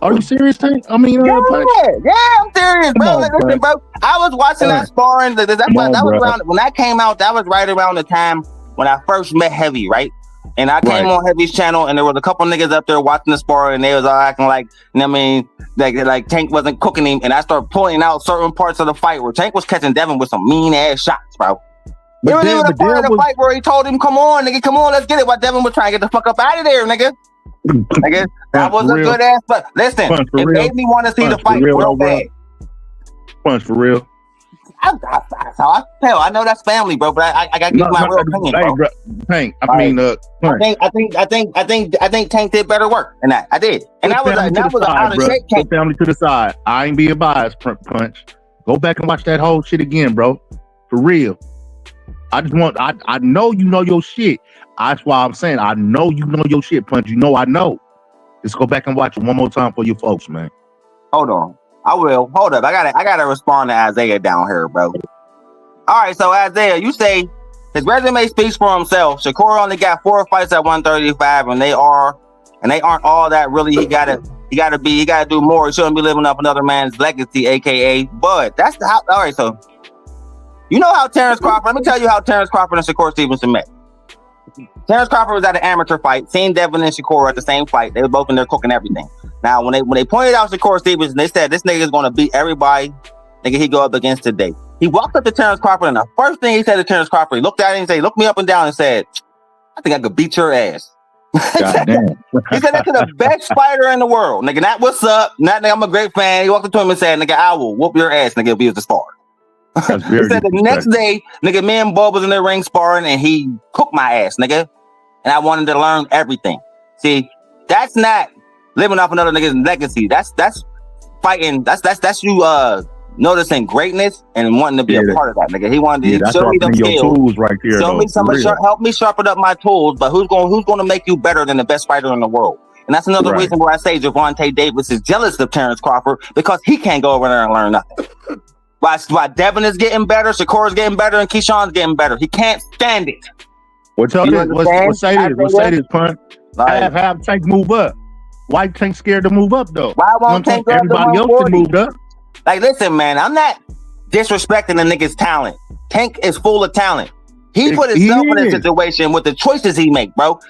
Are you serious, Tank? I mean, yeah, I'm serious, bro. Listen, bro. I was watching that sparring. That was around when that came out. That was right around the time when I first met Heavy, right? And I came on Heavy's channel, and there was a couple niggas up there watching the sparring, and they was all acting like, you know what I mean, like Tank wasn't cooking him. And I started pointing out certain parts of the fight where Tank was catching Devin with some mean ass shots, bro. There was even a part of the fight where he told him, "Come on, nigga, come on, let's get it." While Devin was trying to get the fuck up out of there, nigga. Nigga, that was a good ass. But listen, it made me want to see the fight real bad. Punch for real. That's how I feel. I know that's family, bro, but I gotta give my real opinion, bro. Tank, I think Tank did better work than that. I did, and that was an out of shape Tank. Family to the side. I ain't being biased, Punch. Go back and watch that whole shit again, bro. For real. I know you know your shit. That's why I'm saying I know you know your shit, Punch. You know I know. Let's go back and watch it one more time for you folks, man. Hold on. I will. Hold up. I gotta respond to Isaiah down here, bro. All right, so Isaiah, you say his resume speaks for himself. Shakur only got 4 fights at 135, and they aren't all that really. He gotta do more. He shouldn't be living up another man's legacy, aka. But that's the how. All right, so you know how Terrence Crawford. Let me tell you how Terrence Crawford and Shakur Stevenson met. Terrence Crawford was at an amateur fight, seen Devin and Shakur at the same fight. They were both in there cooking everything. Now, when they pointed out Shakur Stevenson, they said this nigga is going to beat everybody nigga he go up against today. He walked up to Terrence Crawford, and the first thing he said to Terrence Crawford, he looked at him and said, looked me up and down and said, I think I could beat your ass. He said that to the best fighter in the world. Nigga, that what's up. Not nigga, I'm a great fan. He walked up to him and said, nigga, I will whoop your ass, nigga, if he was to spar. He said the next day, nigga, me and Bob was in the ring sparring, and he cooked my ass, nigga. And I wanted to learn everything. See, that's not living off another nigga's legacy. That's fighting. That's you noticing greatness and wanting to be a part of that, nigga. He wanted to show me them skills right there. Show me some, help me sharpen up my tools. But who's going to make you better than the best fighter in the world? And that's another reason where I say Gervonta Davis is jealous of Terrence Crawford, because he can't go over there and learn nothing. Why Devin is getting better, Shakur is getting better, and Keyshawn's getting better. He can't stand it. Let's say this, Pun. Have Tank move up. Why Tank scared to move up, though? Why won't Tank go everybody else to move up? Like, listen, man, I'm not disrespecting the nigga's talent. Tank is full of talent. He put himself in a situation with the choices he make, bro.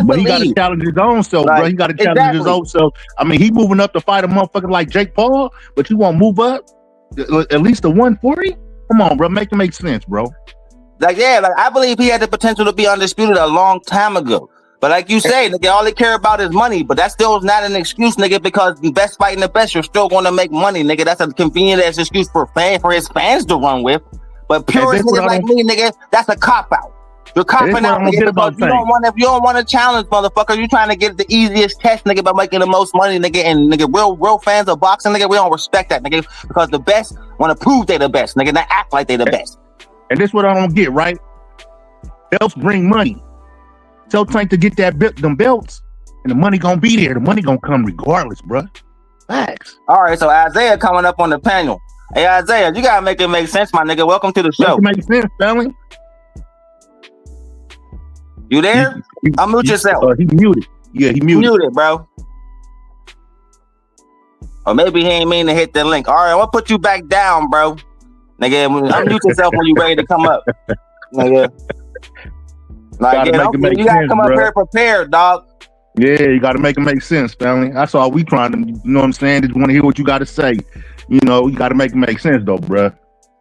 But he got to challenge his own self, bro. He got to challenge his own self. I mean, he moving up to fight a motherfucker like Jake Paul, but you won't move up at least to 140? Come on, bro. Make it make sense, bro. I believe he had the potential to be undisputed a long time ago. But like you say, nigga, all they care about is money. But that still is not an excuse, nigga, because the best fighting the best, you're still going to make money, nigga. That's a convenient ass excuse for his fans to run with. But purist niggas like me, nigga, that's a cop-out. You're copping out, nigga, because you don't want to challenge, motherfucker. You're trying to get the easiest test, nigga, by making the most money, nigga. And nigga, real fans of boxing, nigga, we don't respect that, nigga, because the best want to prove they the best, nigga, not act like they the best. And this is what I don't get, right? Belts bring money. Tell Tank to get them belts, and the money gonna be there. The money gonna come regardless, bro. Facts. All right, so Isaiah coming up on the panel. Hey, Isaiah, you gotta make it make sense, my nigga. Welcome to the show. Make it make sense, family. You there? Unmute yourself. He muted. Yeah, he muted. Muted, bro. Or maybe he ain't mean to hit the link. All right, I'm gonna put you back down, bro. Nigga, unmute yourself when you ready to come up. Nigga. Like, you gotta come up here prepared, dog. Yeah, you gotta make it make sense, family. That's all we trying to, you know what I'm saying? Just want to hear what you gotta say. You know, you gotta make it make sense, though, bro.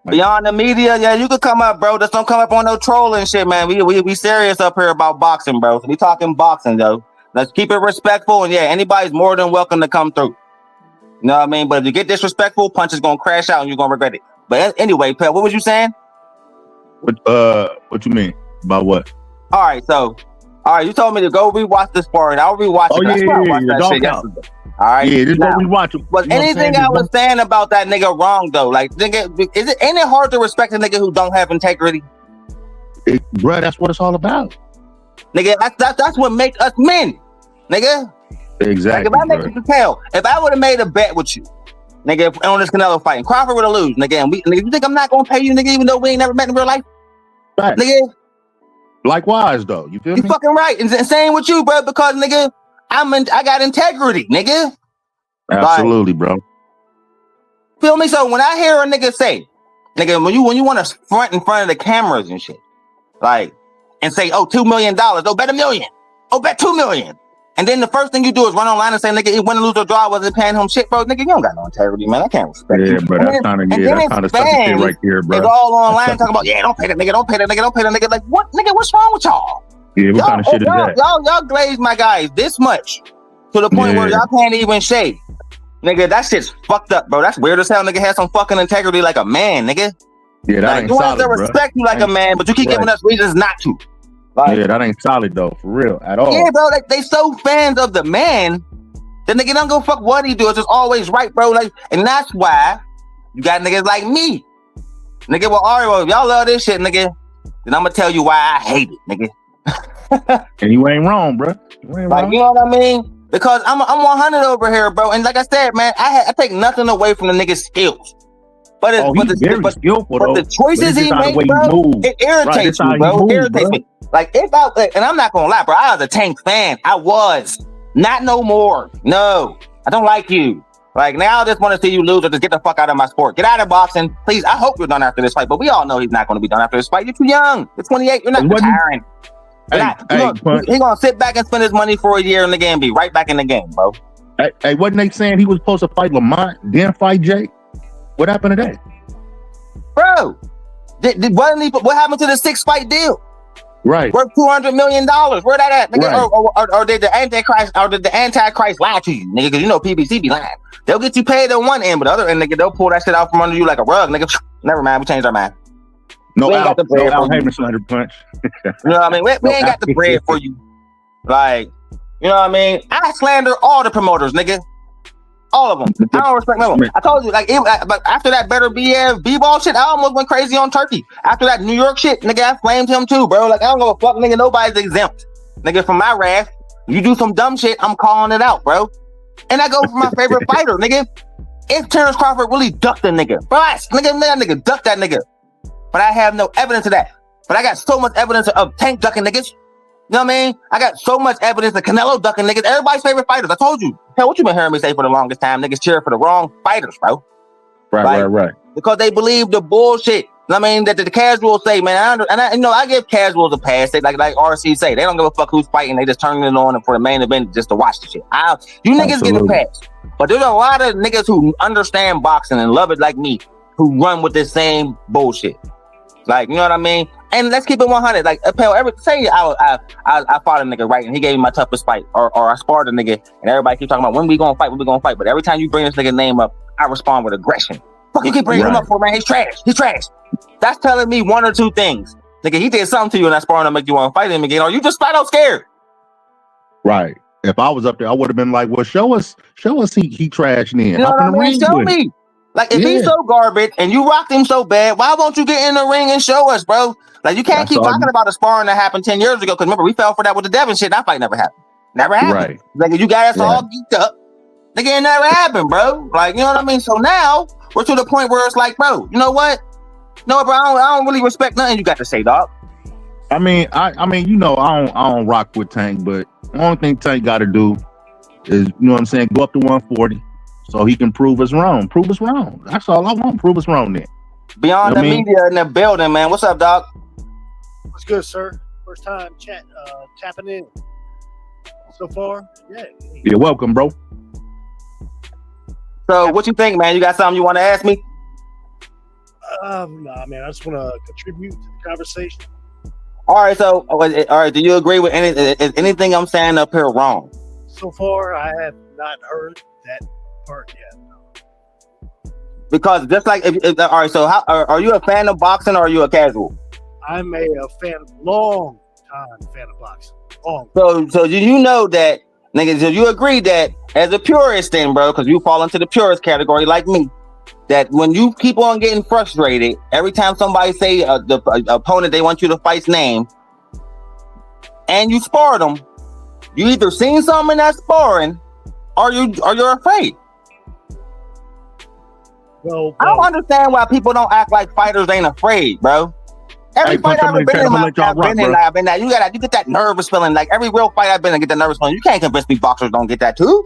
Beyond the media, yeah, you could come up, bro. Just don't come up on no trolling shit, man. We serious up here about boxing, bro. So we talking boxing, though. Let's keep it respectful, and yeah, anybody's more than welcome to come through. You know what I mean? But if you get disrespectful, punch is gonna crash out, and you're gonna regret it. But anyway, Pep, what was you saying? What you mean? About what? All right, you told me to go rewatch this part, and I'll rewatch it. That shit yesterday. All right. Yeah, this is what we watching. Was anything I was saying about that nigga wrong though? Like, nigga, ain't it hard to respect a nigga who don't have integrity? Bro, that's what it's all about. Nigga, that's what makes us men, nigga. Exactly. Like, if I make you tell, if I would have made a bet with you, nigga, on this Canelo fight. And Crawford would have lose, nigga. And nigga, you think I'm not gonna pay you, nigga, even though we ain't never met in real life? Right. Nigga. Likewise, though. You feel me? You fucking right. And same with you, bro, because nigga, I got integrity, nigga. Absolutely, bro. Feel me? So when I hear a nigga say, nigga, when you want to front in front of the cameras and shit, like, and say, oh, $2 million, oh, bet $1 million, oh, bet $2 million. And then the first thing you do is run online and say, nigga, he win or lose or draw, I wasn't paying him shit, bro. Nigga, you don't got no integrity, man. I can't respect you. Yeah, bro, that's kind of such shit right there, bro. It's all online talking about, yeah, don't pay that nigga, don't pay that nigga, don't pay that nigga. Like, what, nigga, what's wrong with y'all? Yeah, what kind of shit is that? Y'all glaze my guys this much to the point where y'all can't even shave. Nigga, that shit's fucked up, bro. That's weird as hell. Nigga has some fucking integrity like a man, nigga. Yeah, that like, ain't you solid, want to respect you like a man, but you keep giving us reasons not to. Like, yeah, that ain't solid though, for real, at all. Yeah, bro, they so fans of the man, the nigga don't go fuck what he do. It's just always right, bro. Like, and that's why you got niggas like me. Nigga, well, Ario, if y'all love this shit, nigga, then I'm gonna tell you why I hate it, nigga. And you ain't wrong, bro. You ain't like, wrong. you know what I mean? Because I'm 100 over here, bro. And like I said, man, I take nothing away from the nigga's skills. But he's skillful, but the choices he makes, bro, it irritates me, bro. It irritates me. Like, and I'm not gonna lie, bro, I was a Tank fan. I was. Not no more. No. I don't like you. Like, now I just want to see you lose or just get the fuck out of my sport. Get out of boxing. Please, I hope you're done after this fight. But we all know he's not going to be done after this fight. You're too young. You're 28. You're not retiring. He's going to sit back and spend his money for a year in the game and be right back in the game, bro. Hey, wasn't they saying he was supposed to fight Lamont, then fight Jake? What happened to that? Bro, what happened to the 6-fight deal? Right. Worth $200 million. Where that at? Nigga? Right. Or did the Antichrist lie to you, nigga? Because you know PBC be lying. They'll get you paid on one end, but the other end, nigga, they'll pull that shit out from under you like a rug, nigga. Never mind, we changed our mind. No Al Heyman slender punch. You know what I mean? We ain't got the bread for you. Like, you know what I mean? I slander all the promoters, nigga. All of them. I don't respect none of them. I told you, but after that Better BF B-ball shit, I almost went crazy on Turkey. After that New York shit, nigga, I flamed him too, bro. Like, I don't give a fuck, nigga. Nobody's exempt. Nigga, from my wrath, you do some dumb shit, I'm calling it out, bro. And I go for my favorite fighter, nigga. If Terrence Crawford really ducked the nigga, bro, that nigga ducked that nigga. But I have no evidence of that. But I got so much evidence of Tank ducking niggas. You know what I mean? I got so much evidence of Canelo ducking niggas. Everybody's favorite fighters. I told you. Hell, what you been hearing me say for the longest time? Niggas cheer for the wrong fighters, bro. Right. Because they believe the bullshit. I mean, that the casuals say, man, I give casuals a pass. They like RC say, they don't give a fuck who's fighting. They just turn it on for the main event just to watch the shit. You niggas get a pass. But there's a lot of niggas who understand boxing and love it like me, who run with the same bullshit. Like, you know what I mean? And let's keep it 100. Like, say I fought a nigga, right? And he gave me my toughest fight. Or I sparred a nigga. And everybody keep talking about when we gonna fight. But every time you bring this nigga name up, I respond with aggression. Fuck you keep bringing him up for, man. He's trash. That's telling me one or two things. Nigga, he did something to you in that sparring to make you want to fight him again. Or you just flat out scared. Right. If I was up there, I would have been like, well, show us he trashed in. You know what I mean? Show me. Like, if he's so garbage and you rocked him so bad, why won't you get in the ring and show us, bro? Like, you can't keep talking about a sparring that happened 10 years ago. Because remember, we fell for that with the Devin shit. That fight never happened. Never happened. Right. Like, you got us all geeked up. Nigga, it never happened, bro. Like, you know what I mean? So now we're to the point where it's like, bro, you know what? No, bro, I don't really respect nothing you got to say, dog. I mean, you know, I don't rock with Tank, but the only thing Tank got to do is, you know what I'm saying, go up to 140 so he can prove us wrong. Prove us wrong. That's all I want. Prove us wrong then. Beyond the media in the building, man. What's up, dog? What's good, sir? First time tapping in so far. Yeah. You're welcome, bro. So, what you think, man? You got something you want to ask me? Nah, man. I just want to contribute to the conversation. All right. So, all right. Do you agree with anything I'm saying up here wrong? So far, I have not heard that part yet. No. Because just like, all right. So, are you a fan of boxing or are you a casual? I'm a long time fan of boxing. So do you know that, niggas? Do you agree that as a purist, then, bro? Because you fall into the purist category like me. That when you keep on getting frustrated every time somebody say the opponent they want you to fight's name, and you spar them, you either seen something in that sparring, or you're afraid. I don't understand why people don't act like fighters ain't afraid, bro. Every Hey, fight Punch, I've I'm ever gonna been in, let y'all rock, bro. I've been that. You get that nervous feeling. Like every real fight I've been in, get that nervous feeling. You can't convince me boxers don't get that too.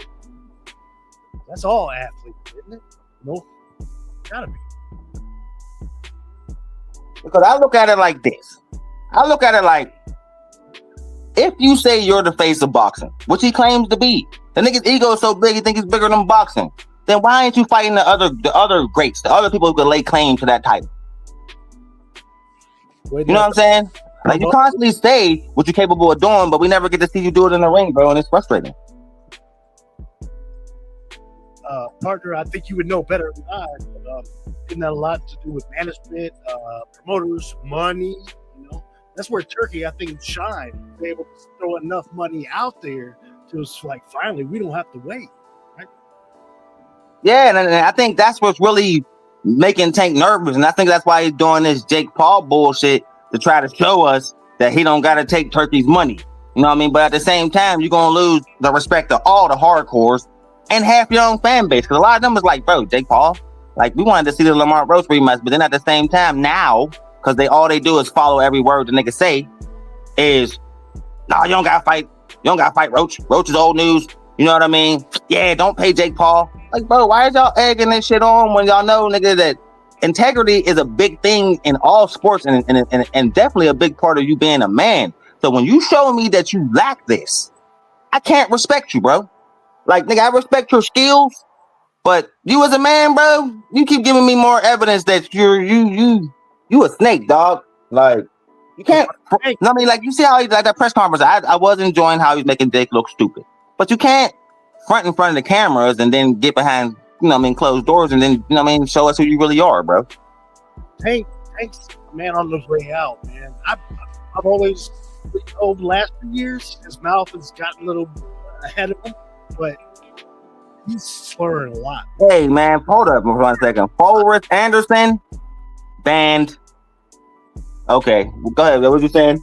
That's all athletes, isn't it? No, gotta be. Because I look at it like this. I look at it like, if you say you're the face of boxing, which he claims to be, the nigga's ego is so big he thinks he's bigger than boxing. Then why ain't you fighting the other greats, the other people who could lay claim to that title? You know what I'm saying? Like, you constantly say what you're capable of doing, but we never get to see you do it in the ring, bro, and it's frustrating. Partner, I think you would know better than I. But, isn't that a lot to do with management, promoters, money? You know, that's where Turkey, I think, shine. They're able to throw enough money out there to us, like, finally, we don't have to wait. Right? Yeah, and I think that's what's really making Tank nervous, and I think that's why he's doing this Jake Paul bullshit to try to show us that he don't got to take Turkey's money. You know what I mean? But at the same time, you're gonna lose the respect of all the hardcores and half your own fan base, because a lot of them was like, bro, Jake Paul, like, we wanted to see the Lamar Roach rematch, but then at the same time now, because all they do is follow every word the nigga say, is, nah, you don't gotta fight Roach. Roach is old news. You know what I mean? Yeah, don't pay Jake Paul. Like, bro, why is y'all egging this shit on when y'all know, nigga, that integrity is a big thing in all sports and definitely a big part of you being a man. So when you show me that you lack this, I can't respect you, bro. Like, nigga, I respect your skills, but you as a man, bro, you keep giving me more evidence that you a snake, dog. Like, you can't. I mean, like, you see how he, like, that press conference, I was enjoying how he's making Jake look stupid, but you can't front in front of the cameras and then get behind, you know what I mean, closed doors and then, you know what I mean, show us who you really are, bro. Tank's man on the way out, man. I've always, over the last 2 years, his mouth has gotten a little ahead of him, but he's slurring a lot. Hey, man, hold up for 1 second. Forrest Anderson banned. Okay, go ahead. What was you saying?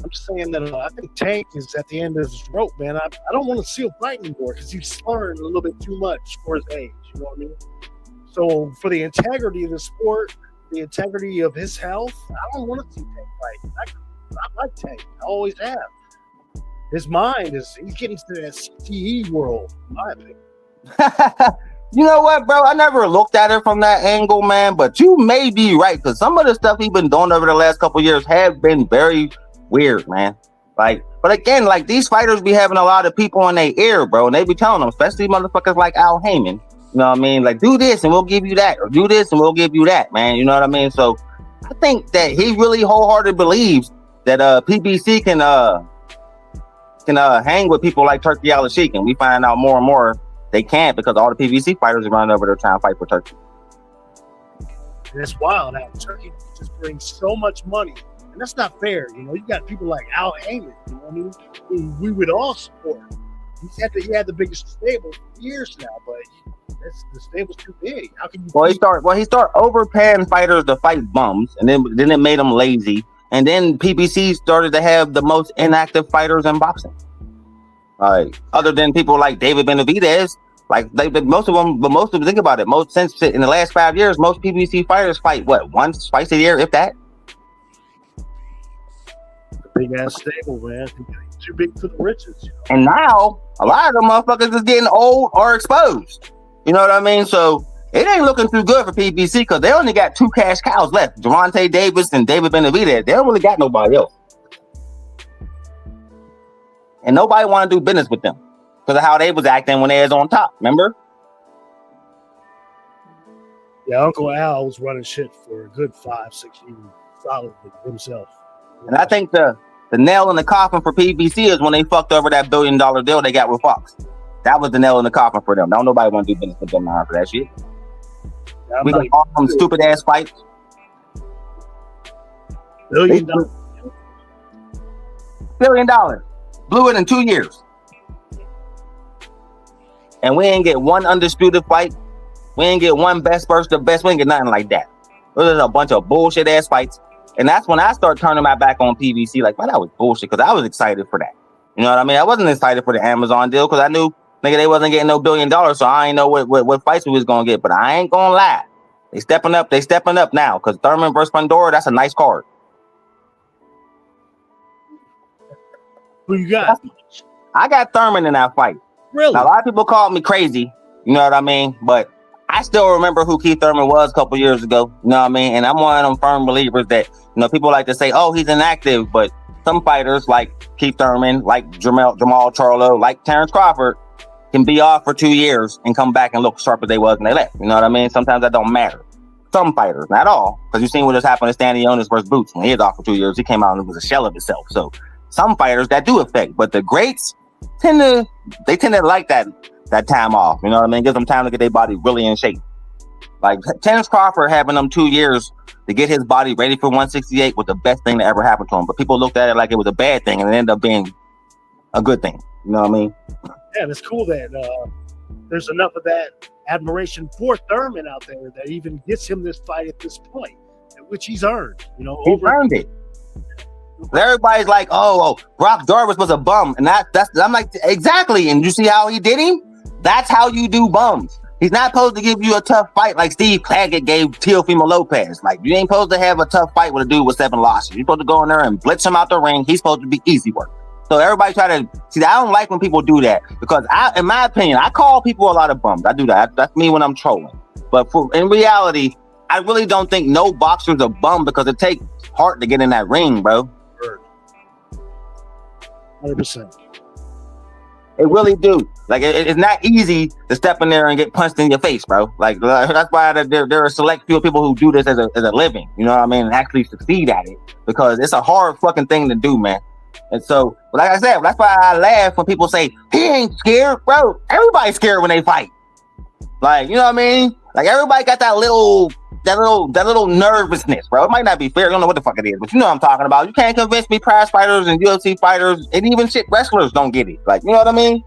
I'm just saying that I think Tank is at the end of his rope, man. I don't want to see him fight anymore because he's slurring a little bit too much for his age. You know what I mean? So for the integrity of the sport, the integrity of his health, I don't want to see Tank fight. I like Tank. I always have. His mind he's getting to that CTE world, in my opinion. You know what, bro? I never looked at it from that angle, man, but you may be right, because some of the stuff he's been doing over the last couple of years have been very weird, man. Like, but again, like, these fighters be having a lot of people in their ear, bro, and they be telling them, especially motherfuckers like Al Heyman, you know what I mean? Like, do this and we'll give you that, or do this and we'll give you that, man. You know what I mean? So I think that he really wholeheartedly believes that PBC can hang with people like Turkey Al-Sheikh, and we find out more and more they can't, because all the PBC fighters are running over there trying to fight for Turkey. And it's wild how Turkey just brings so much money. And that's not fair. You know, you got people like Al Heyman, you know what I mean, who we would all support. He had the biggest stable for years now, but the stable's too big. How can you? He start overpaying fighters to fight bums, and then it made them lazy. And then PBC started to have the most inactive fighters in boxing. Like, other than people like David Benavidez, like, most of them, think about it. Since in the last 5 years, most PBC fighters fight twice a year, if that. Big ass stable, man. Too big for the riches. You know? And now a lot of them motherfuckers is getting old or exposed. You know what I mean? So it ain't looking too good for PBC, because they only got 2 cash cows left: Gervonta Davis and David Benavidez. They don't really got nobody else. And nobody want to do business with them because of how they was acting when they was on top. Remember? Yeah, Uncle Al was running shit for a good 5-6 years solidly himself. And I think the nail in the coffin for PBC is when they fucked over that $1 billion deal they got with Fox. That was the nail in the coffin for them. Don't nobody want to do business with them now for that shit. Yeah, we got all some stupid ass fights. $1 billion. Blew it in 2 years. And we ain't get one undisputed fight. We ain't get one best versus the best. We ain't get nothing like that. It was a bunch of bullshit ass fights. And that's when I started turning my back on PBC. Like, man, that was bullshit, because I was excited for that. You know what I mean? I wasn't excited for the Amazon deal, because I knew Nigga, they wasn't getting no $1 billion, so I ain't know what fights we was gonna get. But I ain't gonna lie, they stepping up now. Because Thurman versus Pandora, that's a nice card. Who you got? I got Thurman in that fight. Really? Now, a lot of people called me crazy, you know what I mean? But I still remember who Keith Thurman was a couple years ago, you know what I mean? And I'm one of them firm believers that, you know, people like to say, oh, he's inactive, but some fighters like Keith Thurman, like Jamal Charlo, like Terrence Crawford, can be off for 2 years and come back and look sharp as they was when they left. You know what I mean? Sometimes that don't matter. Some fighters, not all, because you've seen what has happened to Stanley Jonas versus Boots. When he was off for 2 years, he came out and was a shell of himself. So some fighters that do affect, but the greats tend to like that time off. You know what I mean? Gives them time to get their body really in shape. Like Terrence Crawford having them 2 years to get his body ready for 168 was the best thing that ever happened to him. But people looked at it like it was a bad thing, and it ended up being a good thing. You know what I mean? Yeah, it's cool that there's enough of that admiration for Thurman out there that even gets him this fight at this point, which he's earned. You know, he's earned it. Everybody's like, oh, Brock Darvis was a bum, and that's I'm like, exactly. And you see how he did him? That's how you do bums. He's not supposed to give you a tough fight like Steve Claggett gave Teofimo Lopez. Like, you ain't supposed to have a tough fight with a dude with 7 losses. You're supposed to go in there and blitz him out the ring. He's supposed to be easy work. So everybody try to see that. I don't like when people do that because in my opinion, I call people a lot of bums. I do that. That's me when I'm trolling. But in reality, I really don't think no boxer's a bum because it takes heart to get in that ring, bro. 100%. It really do. Like it's not easy to step in there and get punched in your face, bro. Like that's why there are a select few people who do this as a living. You know what I mean? And actually succeed at it because it's a hard fucking thing to do, man. And so, like I said, that's why I laugh when people say he ain't scared, bro. Everybody's scared when they fight. Like, you know what I mean? Like everybody got that little nervousness, bro. It might not be fair. I don't know what the fuck it is, but you know what I'm talking about. You can't convince me prize fighters and UFC fighters and even shit wrestlers don't get it. Like, you know what I mean?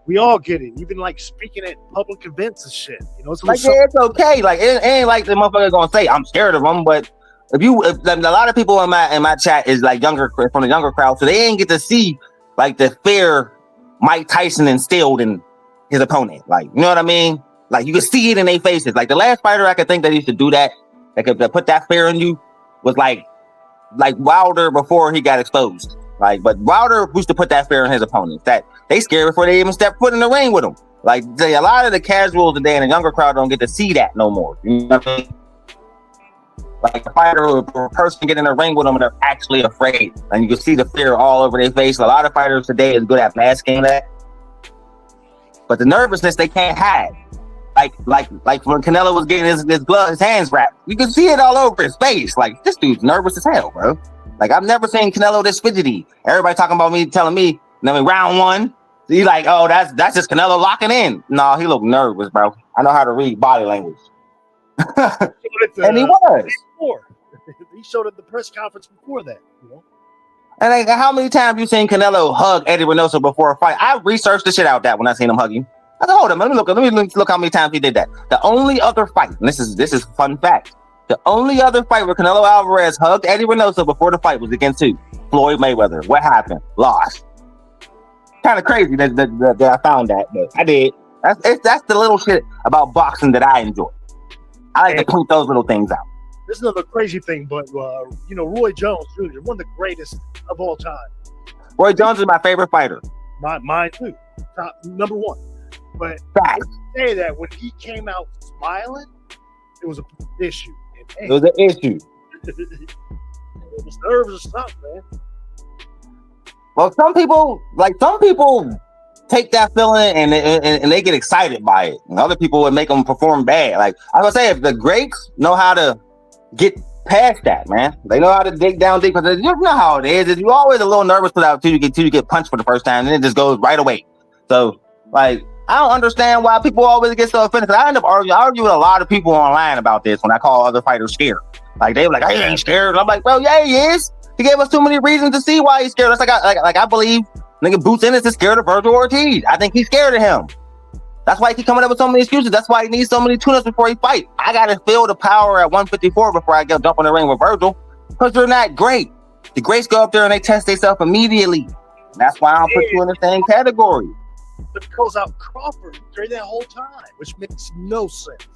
We all get it. Even like speaking at public events and shit. You know, it's like, yeah, it's okay. Like, it ain't like the motherfucker gonna say I'm scared of them, but if a lot of people in my chat is like from the younger crowd, so they ain't get to see like the fear Mike Tyson instilled in his opponent. Like, you know what I mean? Like you can see it in their faces. Like the last fighter I could think that used to do that could put that fear in you was like Wilder before he got exposed. Like, but Wilder used to put that fear in his opponents. That they scared before they even step foot in the ring with him. Like a lot of the casuals today in the younger crowd don't get to see that no more. You know what I mean? Like a fighter or a person get in the ring with them and they're actually afraid. And you can see the fear all over their face. A lot of fighters today is good at masking that. But the nervousness they can't hide. Like when Canelo was getting his hands wrapped, you can see it all over his face. Like, this dude's nervous as hell, bro. Like, I've never seen Canelo this fidgety. Everybody talking about me, telling me, round one, he's like, oh, that's just Canelo locking in. No, he looked nervous, bro. I know how to read body language. And he was. He showed at the press conference before that, you know. And like, how many times you seen Canelo hug Eddie Reynoso before a fight? I researched the shit out that when I seen him hug him. I said, hold on, let me look how many times he did that. The only other fight, and this is fun fact. The only other fight where Canelo Alvarez hugged Eddie Reynoso before the fight was against who? Floyd Mayweather. What happened? Lost. Kind of crazy that I found that, but I did. That's the little shit about boxing that I enjoy. I like to point those little things out. This is another crazy thing, but Roy Jones Jr., one of the greatest of all time. Roy Jones is my favorite fighter. Mine too. Top number one. But I say that when he came out smiling, it was an issue. It was an issue. It was nerves or something, man. Well, some people take that feeling and they get excited by it. And other people would make them perform bad. Like I would say, if the greats know how to get past that, man, they know how to dig down deep. Because you know how it is. You're always a little nervous until you get punched for the first time, and then it just goes right away. So, like, I don't understand why people always get so offended. Because I end up arguing with a lot of people online about this when I call other fighters scared. Like they were like, I ain't scared. And I'm like, bro, yeah, he is. He gave us too many reasons to see why he's scared. That's like I believe nigga Boots Ennis is scared of Virgil Ortiz. I think he's scared of him. That's why he keep coming up with so many excuses. That's why he needs so many tune-ups before he fight. I gotta feel the power at 154 before I jump in the ring with Virgil. Because they're not great. The greats go up there and they test themselves immediately. And that's why I don't put you in the same category. but calls out Crawford during that whole time, which makes no sense,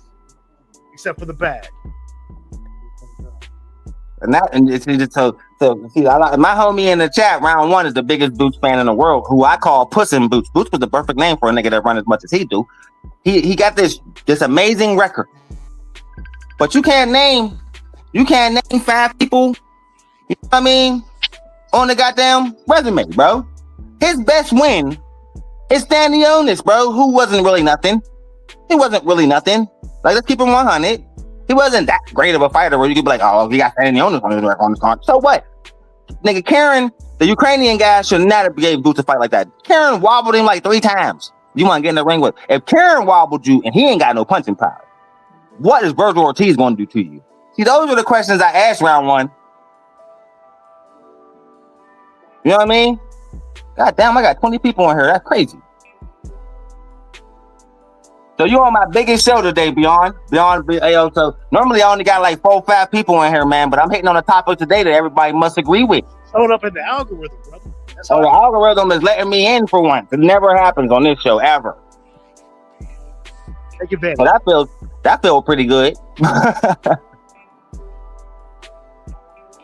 except for the bag. And it's just so see, my homie in the chat, round one, is the biggest Boots fan in the world, who I call Puss in Boots. Boots was the perfect name for a nigga that run as much as he do. He got this amazing record, but you can't name 5 people. You know what I mean? On the goddamn resume, bro. His best win is Stanionis, bro, who wasn't really nothing. He wasn't really nothing. Like, let's keep him 100. He wasn't that great of a fighter where you could be like, oh, he got Stanionis on his record on the card. So what? Nigga, Karen, the Ukrainian guy, should not have gave Boots a fight like that. Karen wobbled him like 3 times. You want to get in the ring with? If Karen wobbled you and he ain't got no punching power, what is Virgil Ortiz going to do to you? See, those are the questions I asked round one. You know what I mean? God damn, I got 20 people in here. That's crazy. So you on my biggest show today, Beyond. So normally I only got like 4 or 5 people in here, man. But I'm hitting on a topic today that everybody must agree with. Showing up in the algorithm, brother. So the algorithm is letting me in for once. It never happens on this show ever. Take advantage. So that feels pretty good.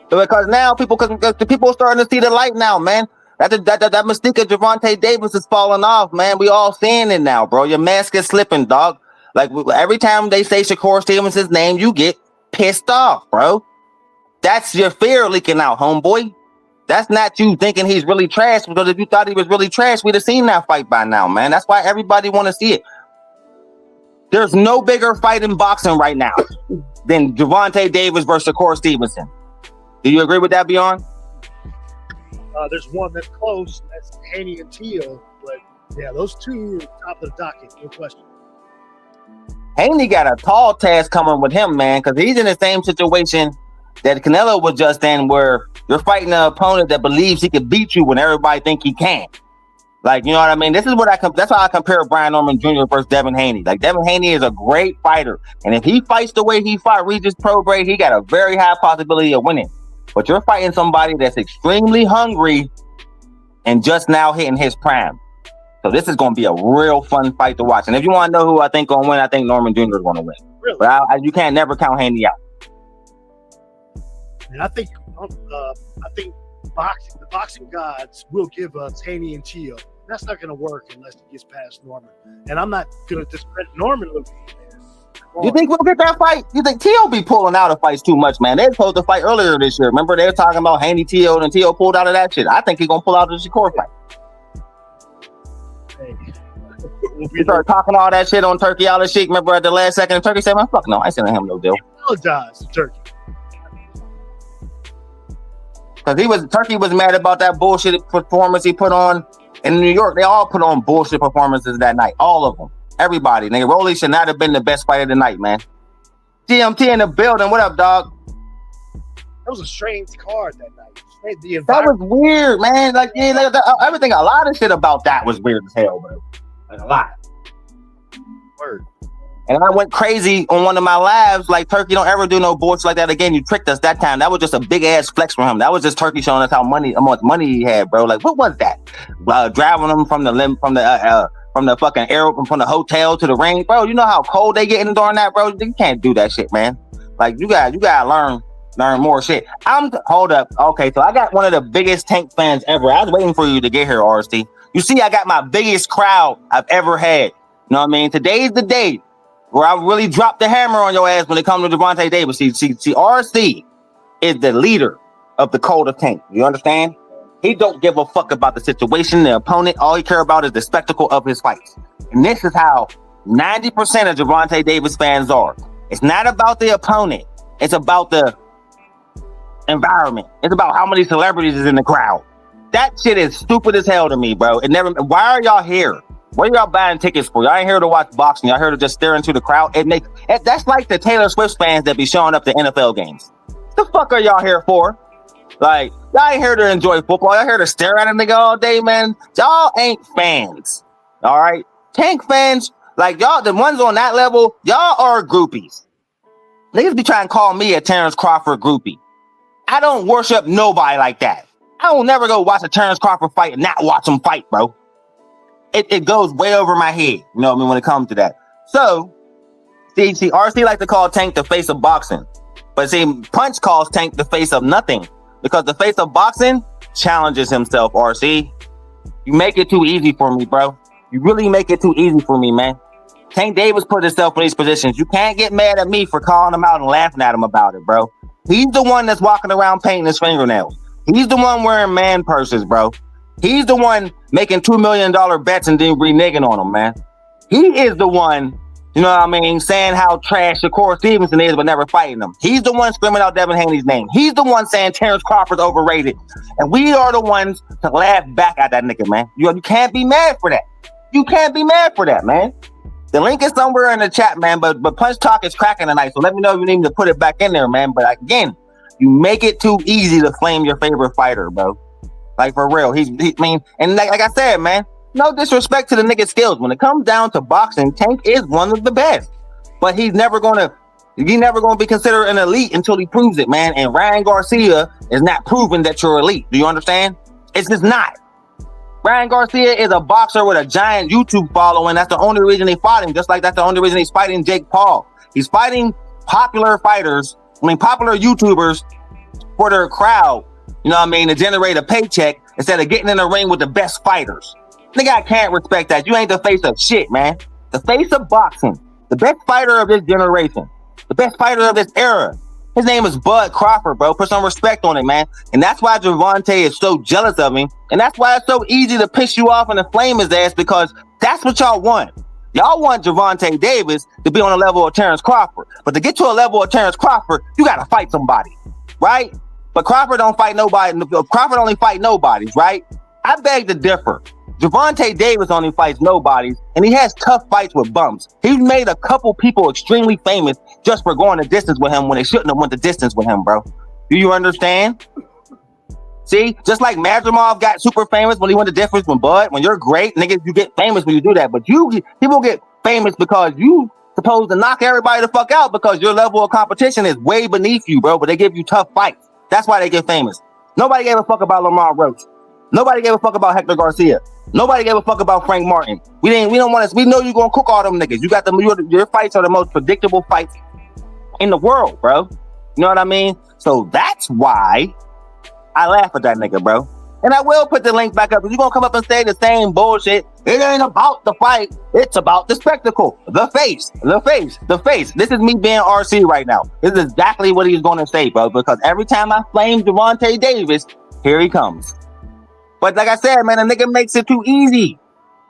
Because now people are starting to see the light now, man. That mystique of Gervonta Davis is falling off, man. We all seeing it now, bro. Your mask is slipping, dog. Like, every time they say Shakur Stevenson's name, you get pissed off, bro. That's your fear leaking out, homeboy. That's not you thinking he's really trash, because if you thought he was really trash, we'd have seen that fight by now, man. That's why everybody want to see it. There's no bigger fight in boxing right now than Gervonta Davis versus Shakur Stevenson. Do you agree with that, Beyond? There's one that's close. That's Haney and Teal. But yeah, those two are top of the docket, no question. Haney got a tall task coming with him, man, because he's in the same situation that Canelo was just in, where you're fighting an opponent that believes he can beat you when everybody think he can. Like, you know what I mean? This is what that's how I compare Brian Norman Jr. versus Devin Haney. Like, Devin Haney is a great fighter, and if he fights the way he fought Regis Prograis, he got a very high possibility of winning. But you're fighting somebody that's extremely hungry and just now hitting his prime. So this is going to be a real fun fight to watch. And if you want to know who I think going to win, I think Norman Jr. is going to win. Really? But you can't never count Haney out. And I think the boxing gods will give us Haney and Teal. That's not going to work unless he gets past Norman. And I'm not going to discredit Norman. You think we'll get that fight? You think Teal be pulling out of fights too much, man? They were supposed to fight earlier this year. Remember, they were talking about Haney Teal, and Teal pulled out of that shit. I think he's going to pull out of the Shakur fight. Hey. We started talking all that shit on Turkey all the shit. Remember at the last second, Turkey said, man, fuck no, I ain't sending him no deal. Apologize to Turkey. Because Turkey was mad about that bullshit performance he put on in New York. They all put on bullshit performances that night. All of them. Everybody. Nigga, Rolly should not have been the best fight of the night, man. GMT in the building. What up, dog? That was a strange card that night. That was weird, man. Like, yeah, everything, a lot of shit about that was weird as hell, bro. Like, a lot. Word. And I went crazy on one of my lives. Like, Turkey don't ever do no bullshit like that again. You tricked us that time. That was just a big ass flex for him. That was just Turkey showing us how much money he had, bro. Like, what was that? Driving him from the fucking air, from the hotel to the ring, bro. You know how cold they getting during that, bro. You can't do that shit, man. Like, you gotta learn more shit. Hold up. Okay, so I got one of the biggest Tank fans ever. I was waiting for you to get here, RST. You see, I got my biggest crowd I've ever had. You know what I mean? Today's the day where I really dropped the hammer on your ass when it comes to Gervonta Davis. See, RST is the leader of the code of Tank. You understand? He don't give a fuck about the situation, the opponent. All he care about is the spectacle of his fights. And this is how 90% of Gervonta Davis fans are. It's not about the opponent. It's about the environment. It's about how many celebrities is in the crowd. That shit is stupid as hell to me, bro. Why are y'all here? What are y'all buying tickets for? Y'all ain't here to watch boxing. Y'all here to just stare into the crowd. That's like the Taylor Swift fans that be showing up to NFL games. The fuck are y'all here for? Like, y'all ain't here to enjoy football. Y'all here to stare at a nigga all day, man. Y'all ain't fans. All right? Tank fans, like y'all, the ones on that level, y'all are groupies. Niggas be trying to call me a Terrence Crawford groupie. I don't worship nobody like that. I will never go watch a Terrence Crawford fight and not watch him fight, bro. it goes way over my head. You know what I mean when it comes to that. So, see, RC like to call Tank the face of boxing, but see, Punch calls Tank the face of nothing because the face of boxing challenges himself. RC, you make it too easy for me, bro. You really make it too easy for me, man. Tank Davis put himself in these positions. You can't get mad at me for calling him out and laughing at him about it, bro. He's the one that's walking around painting his fingernails. He's the one wearing man purses, bro. He's the one making $2 million bets and then reneging on them, man. He is the one, you know what I mean, saying how trash Shakur Stevenson is, but never fighting him. He's the one screaming out Devin Haney's name. He's the one saying Terrence Crawford's overrated. And we are the ones to laugh back at that nigga, man. You can't be mad for that. You can't be mad for that, man. The link is somewhere in the chat, man, but Punch Talk is cracking tonight, so let me know if you need me to put it back in there, man. But again, you make it too easy to flame your favorite fighter, bro. Like, for real. And like I said, man, no disrespect to the nigga's skills. When it comes down to boxing, Tank is one of the best. But he's never gonna be considered an elite until he proves it, man. And Ryan Garcia is not proving that you're elite. Do you understand? It's just not. Ryan Garcia is a boxer with a giant YouTube following. That's the only reason he fought him. Just like that's the only reason he's fighting Jake Paul. He's fighting popular YouTubers for their crowd, you know what I mean, to generate a paycheck instead of getting in the ring with the best fighters. Nigga, I can't respect that. You ain't the face of shit, man. The face of boxing. The best fighter of this generation. The best fighter of this era. His name is Bud Crawford, bro. Put some respect on it, man. And that's why Gervonta is so jealous of him. And that's why it's so easy to piss you off and to flame his ass, because that's what y'all want. Y'all want Gervonta Davis to be on the level of Terrence Crawford. But to get to a level of Terrence Crawford, you got to fight somebody, right? But Crawford don't fight nobody. Crawford only fight nobodies, right? I beg to differ. Gervonta Davis only fights nobodies, and he has tough fights with bumps. He's made a couple people extremely famous just for going the distance with him when they shouldn't have went the distance with him, bro. Do you understand? See, just like Madrimov got super famous when he went the distance with Bud. When you're great, niggas, you get famous when you do that. But people get famous because you supposed to knock everybody the fuck out because your level of competition is way beneath you, bro. But they give you tough fights. That's why they get famous. Nobody gave a fuck about Lamar Roach. Nobody gave a fuck about Hector Garcia. Nobody gave a fuck about Frank Martin. We don't want to. We know you're gonna cook all them niggas. You got your fights are the most predictable fights in the world, bro. You know what I mean? So that's why I laugh at that nigga, bro. And I will put the link back up. If you're gonna come up and say the same bullshit, it ain't about the fight. It's about the spectacle. The face. This is me being RC right now. This is exactly what he's gonna say, bro. Because every time I flame Gervonta Davis, here he comes. But like I said, man, a nigga makes it too easy.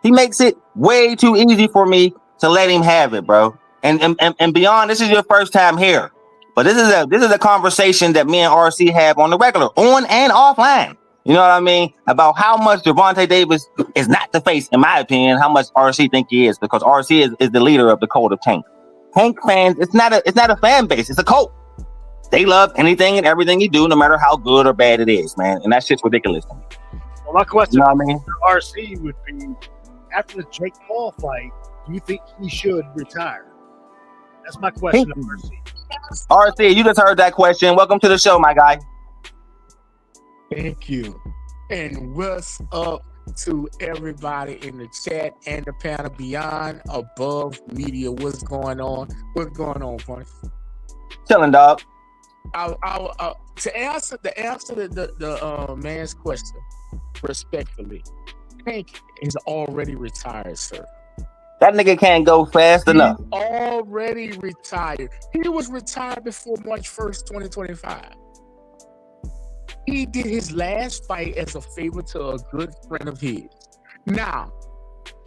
He makes it way too easy for me to let him have it, bro. And beyond, this is your first time here. But this is a conversation that me and RC have on the regular, on and offline. You know what I mean? About how much Gervonta Davis is not the face, in my opinion, how much RC think he is, because RC is the leader of the cult of Tank. Tank fans, it's not a fan base, it's a cult. They love anything and everything he do, no matter how good or bad it is, man. And that shit's ridiculous to me. Well, my question, you know what I mean? to RC would be, after the Jake Paul fight, do you think he should retire? That's my question to RC. RC, you just heard that question. Welcome to the show, my guy. Thank you. And what's up to everybody in the chat and the panel beyond, above media? What's going on? What's going on, Punch? Chilling, dog. To answer the man's question, respectfully, Tank is already retired, sir. That nigga can't go fast enough. Already retired. He was retired before March 1st, 2025. He did his last fight as a favor to a good friend of his. Now,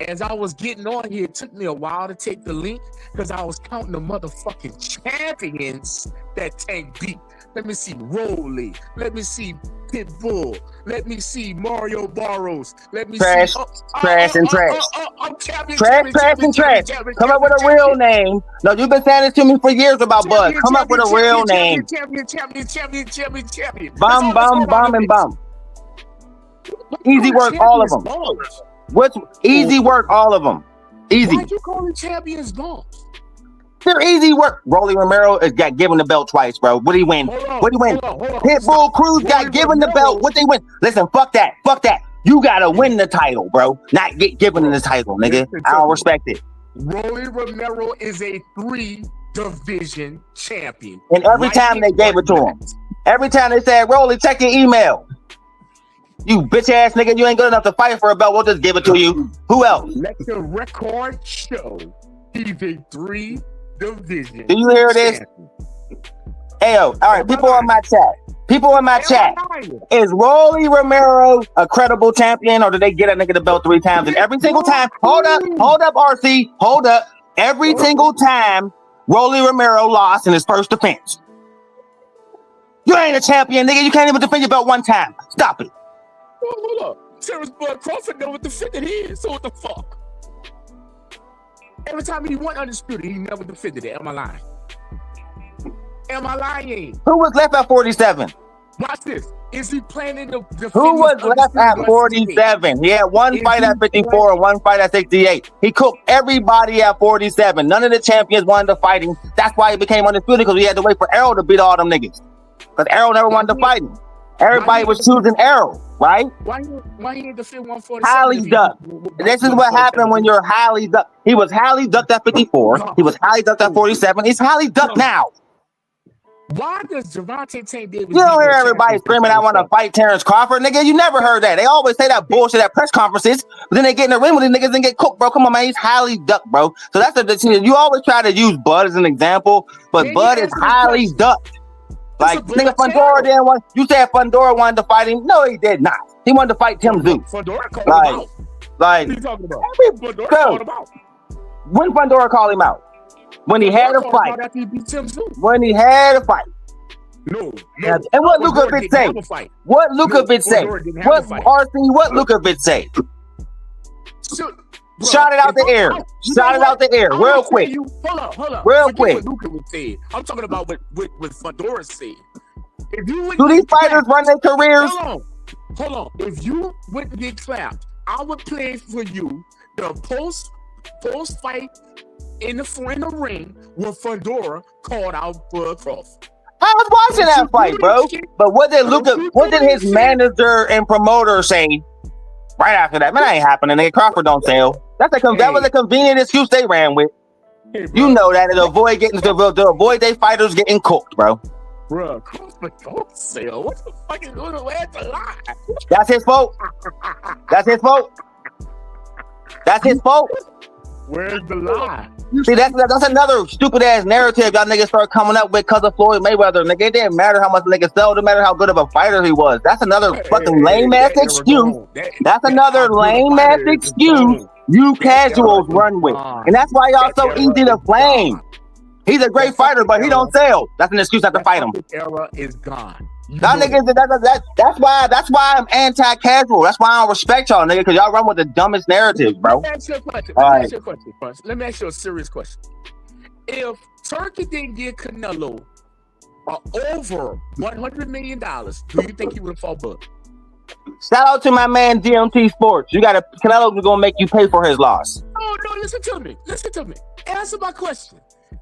as I was getting on here, it took me a while to take the link because I was counting the motherfucking champions that Tank beat. Let me see Rolly. Let me see Pitbull. Let me see Mario Barros. Let me trash, see trash. I'm champion. Trash. Come up with a real name. No, you've been saying this to me for years about Bud. Come up with a real name. Champion. Bum. Easy work, all of them. What's easy work, all of them. Easy. Why'd you call the champions bombs? They're easy work. Rolly Romero got given the belt twice, bro. What did he win? Pitbull Cruz got given the belt. What they win? Listen, fuck that. You gotta win the title, bro. Not get given the title, nigga. I don't respect it. Rolly Romero is a 3-division champion. And every time they gave it to him, every time they said, Rolly, check your email. You bitch ass nigga, you ain't good enough to fight for a belt. We'll just give it to you. Who else? Let the record show he's a 3-division. Do you hear this? Ayo, all right, people in my chat. People in my chat. Is Rolly Romero a credible champion, or did they get a nigga the belt 3 times? And every single time, hold up, RC, hold up. Every single time Rolly Romero lost in his first defense. You ain't a champion, nigga. You can't even defend your belt 1 time. Stop it. Hold up. Terrence Bud Crawford never defended his, so what the fuck? Every time he won undisputed, he never defended it. Am I lying? Am I lying? Who was left at 47? Watch this. Is he planning to defend? Who was left at 47? He had one fight at 54 and one fight at 68. He cooked everybody at 47. None of the champions wanted to fight him. That's why he became undisputed, because we had to wait for Errol to beat all them niggas. Because Errol never wanted to fight him. Everybody was choosing Errol, right? Why he didn't defend 147? Highly ducked. This is what happened when you're highly ducked. He was highly ducked at 54. He was highly ducked at 47. He's highly ducked now. Why does Gervonta Tank Davis? You don't hear everybody screaming, I want to fight Terrence Crawford, nigga. You never heard that. They always say that bullshit at press conferences, but then they get in the ring with these niggas and get cooked, bro. Come on, man. He's highly ducked, bro. So that's the you always try to use Bud as an example, but Bud is highly ducked. Like, nigga, Fundora didn't want. You said Fundora wanted to fight him. No, he did not. He wanted to fight Tim Zeus. Fundora called him out. Like, what are you talking about? Fundora called him out. When Fundora called him out? When he had a fight. When he had a fight. No. And what Lukovich say? What Lukovich say? What RC? What Lukovich say? Shot it out the air. Shot it out the air, real quick. Hold up. Real quick. I'm talking about what Fundora said. Do these fighters run their careers? Hold on. If you wouldn't get clapped, I would play for you the post fight in the ring when Fundora called out Bud Crawford. I was watching that fight, bro. But what did his manager and promoter say right after that? Man, that ain't happening. Nigga, Crawford don't sell. That was a convenient excuse they ran with. Hey, you know that to avoid their fighters getting cooked, bro. Bro, Crawford don't sell. What the fuck is going on? That's a lie. That's his fault. That's his fault. That's his fault. Where's the lie? See, that's another stupid ass narrative y'all niggas start coming up with because of Floyd Mayweather. Nigga, it didn't matter how much the nigga sold. It didn't matter how good of a fighter he was. That's another fucking lame ass excuse. That's another lame ass excuse you casuals run with, and that's why y'all so easy to flame. He's a great fighter, but he don't sell. That's an excuse not to fight him. Era is gone. Y'all niggas, that's why I'm anti-casual. That's why I don't respect y'all, nigga, because y'all run with the dumbest narratives, bro. Let me ask you a question. Let me ask you a serious question. If Turkey didn't give Canelo over $100 million, do you think he would have fought Bud? Shout out to my man DMT Sports. Canelo's gonna make you pay for his loss. No, listen to me. Answer my question.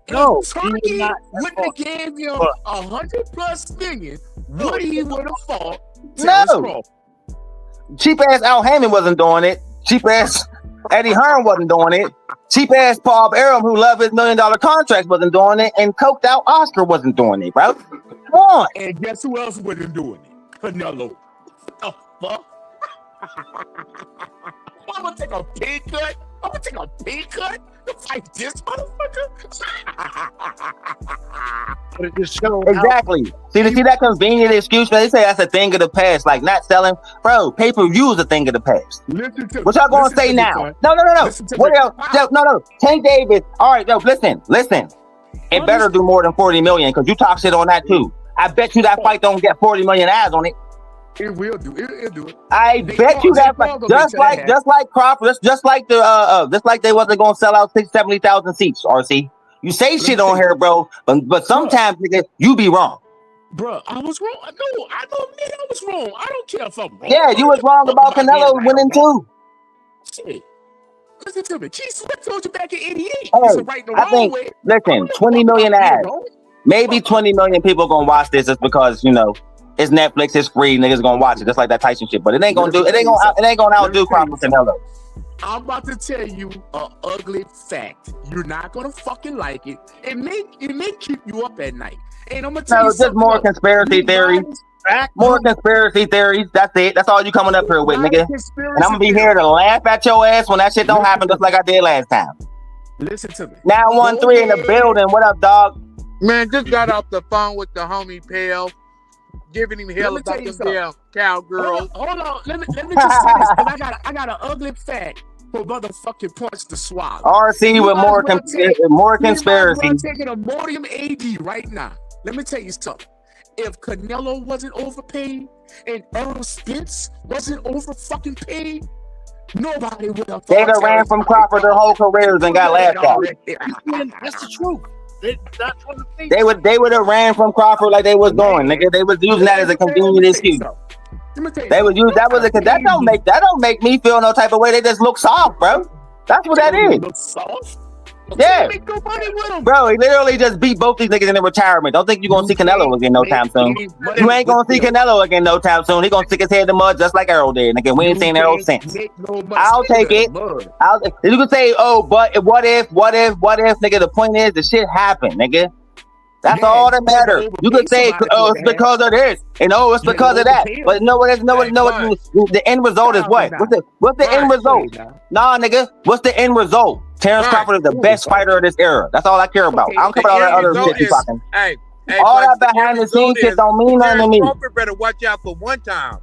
No, if Turkey would have gave him $100+ million, would he would have fought? No. Cheap ass Al Heyman wasn't doing it. Cheap ass Eddie Hearn wasn't doing it. Cheap ass Paul Arum, who loved his $1 million contract, wasn't doing it. And coked out Oscar wasn't doing it, bro. Come on. And guess who else wasn't doing it? Canelo. The fuck? I'm gonna take a pay cut to fight this motherfucker. But it just shows exactly. See that convenient excuse? They say that's a thing of the past, like not selling. Bro, pay-per-view is a thing of the past. What y'all gonna say now? No. What else? No. Tank Davis. All right, no. Listen. It better do more than 40 million because you talk shit on that too. I bet you that fight don't get 40 million ads on it. It will do. It'll do it. I bet you that just like Crawford, just like they wasn't gonna sell out 70,000 seats. RC, you say shit on here, bro, but sometimes nigga, you be wrong. Bro, I was wrong. No, I don't admit I was wrong. I don't care if I'm wrong. Yeah, you was wrong about Canelo winning too. Shit. Listen to me. Keith Sweat told you back in '88. Listen, 20 million ads. Maybe 20 million people gonna watch this just because, It's Netflix. It's free. Niggas gonna watch it just like that Tyson shit. But it ain't gonna outdo Crawford Canelo. I'm about to tell you an ugly fact. You're not gonna fucking like it. It may keep you up at night. And I'm gonna tell you just more conspiracy theories. More conspiracy theories. That's it. That's all you coming up here with, nigga. And I'm gonna be here to laugh at your ass when that shit don't happen, just like I did last time. Listen to me. Now 1-3 in the building. What up, dog? Man, just got off the phone with the homie Pale, giving him hell about them damn cowgirls. Hold on. Let me just say this, because I got an ugly fact for motherfucking Punch to swallow. RC with more conspiracy. I'm taking a Modium AD right now. Let me tell you something. If Canelo wasn't overpaid and Errol Spence wasn't over fucking paid, nobody would have. They done ran from Crawford their whole careers and got laughed at. That's the truth. They would have ran from Crawford like they was going, nigga. They was using that as a convenient excuse. They would use that was that don't make me feel no type of way. They just look soft, bro. That's what that is. Look soft? Yeah, bro. He literally just beat both these niggas in the retirement. Don't think you gonna see Canelo again no time soon. You ain't gonna see Canelo again no time soon. He gonna stick his head in the mud just like Errol did, nigga. We ain't seen Errol since. I'll take it. You can say, oh, but what if, nigga? The point is, the shit happened, nigga. That's all that matters. You could say, oh, it's because of this, and oh, it's because of that. But the end result is what? What's the end result? Nah, nigga. What's the end result? Terrence Crawford is the best fighter of this era. That's all I care about. I don't care about all that other shit you talking. Hey, all that behind the scenes shit don't mean nothing to me. Crawford better watch out for one time.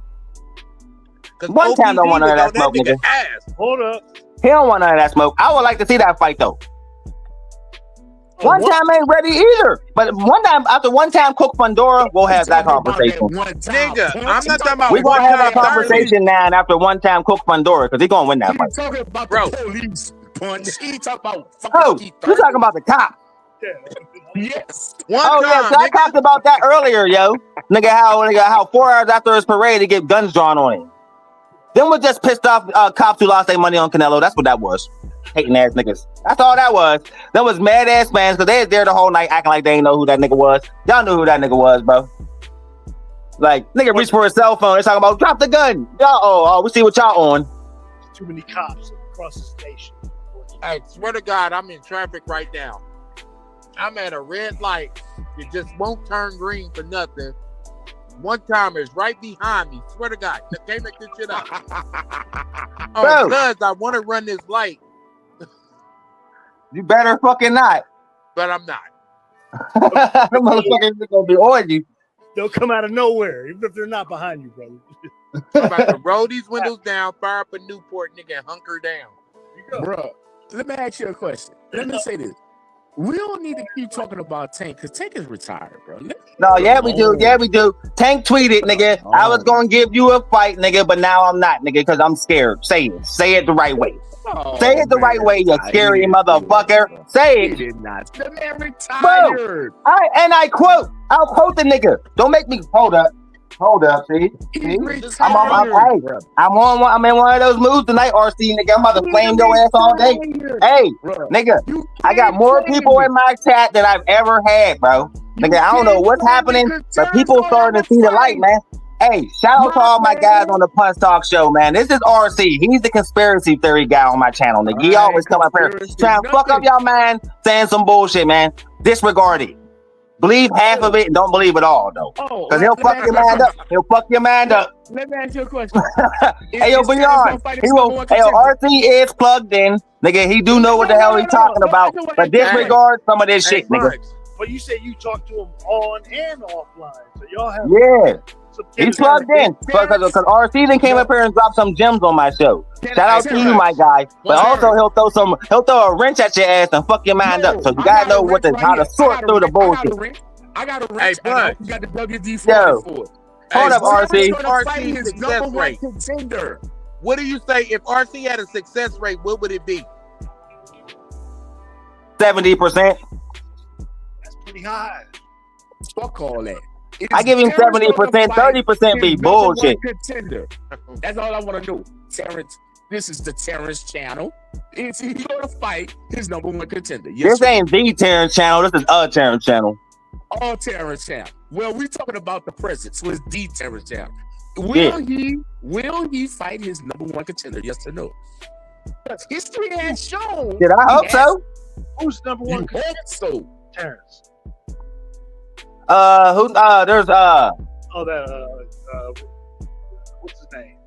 One time don't want none of that smoke, nigga. Hold up. He don't want none of that smoke. I would like to see that fight though. One time ain't ready either. But after one time Cook Fundora, we'll have that conversation. Nigga, I'm not talking about we're gonna have that conversation now and after one time Cook Fundora, because he's gonna win that fight. Talking about the police punch. He talking about you talking about the cop. Yes. So I talked about that earlier, yo. Nigga, how 4 hours after his parade, they get guns drawn on him. Then we're just pissed off cops who lost their money on Canelo. That's what that was. Hating ass niggas. That's all that was. That was mad ass fans because they was there the whole night acting like they didn't know who that nigga was. Y'all knew who that nigga was, bro. Like, nigga reached for his cell phone. They're talking about drop the gun. Y'all, we see what y'all on. Too many cops across the station. I swear to God, I'm in traffic right now. I'm at a red light. It just won't turn green for nothing. One timer is right behind me. Swear to God, I can't make this shit up. Because I want to run this light. You better fucking not. But I'm not. The motherfuckers are gonna be on you. They'll come out of nowhere, even if they're not behind you, bro. I'm about to roll these windows down, fire up a Newport, nigga, and hunker down. Bro, let me ask you a question. Let me say this. We don't need to keep talking about Tank, because Tank is retired, bro. We do. Tank tweeted, nigga, I was gonna give you a fight, nigga, but now I'm not, nigga, because I'm scared. Say it the right way. Say it the right way, you scary motherfucker. Say it. The man retired. Bro, I'll quote the nigga. Don't make me hold up, see? I'm in one of those moods tonight, RC, nigga. I'm about to flame your ass all day. Hey, nigga, I got more people in my chat than I've ever had, bro. Nigga, I don't know what's happening, but people starting to see the light, man. Hey, shout out to all my guys on the Punch Talk show, man. This is RC. He's the conspiracy theory guy on my channel, nigga. He always come up here trying to fuck up y'all, man, saying some bullshit, man. Disregard it. Believe half of it and don't believe it all, though. Because he'll fuck your mind up. He'll fuck your mind up. Let me ask you a question. Hey, yo, Beyond. RC is plugged in. Nigga, he do know what the hell he's talking about. But disregard some of this shit, nigga. But you said you talk to him on and offline. So y'all have... Yeah. He's plugged in because RC then came up here and dropped some gems on my show. Shout out to you, my guy. But also he'll throw a wrench at your ass and fuck your mind up. So you gotta know how to sort through the bullshit. I got a wrench. Hey, you got the WD-40 for it. Hold up, RC. RC success rate. Contender. What do you say if RC had a success rate? What would it be? 70%. That's pretty high. Fuck all that. I give him 70%, 30% be bullshit. Contender. That's all I want to know. Terrence, this is the Terrence channel. Is he going to fight his number one contender? Yes, this ain't the Terrence channel. This is a Terrence channel. All Terrence channel. Well, we're talking about the present, so it's D Terrence Down. Will he fight his number one contender? Yes or no? Because history has shown. Did I hope so? Who's number one? You hope so. Terrence. There's Oh, that what's his name?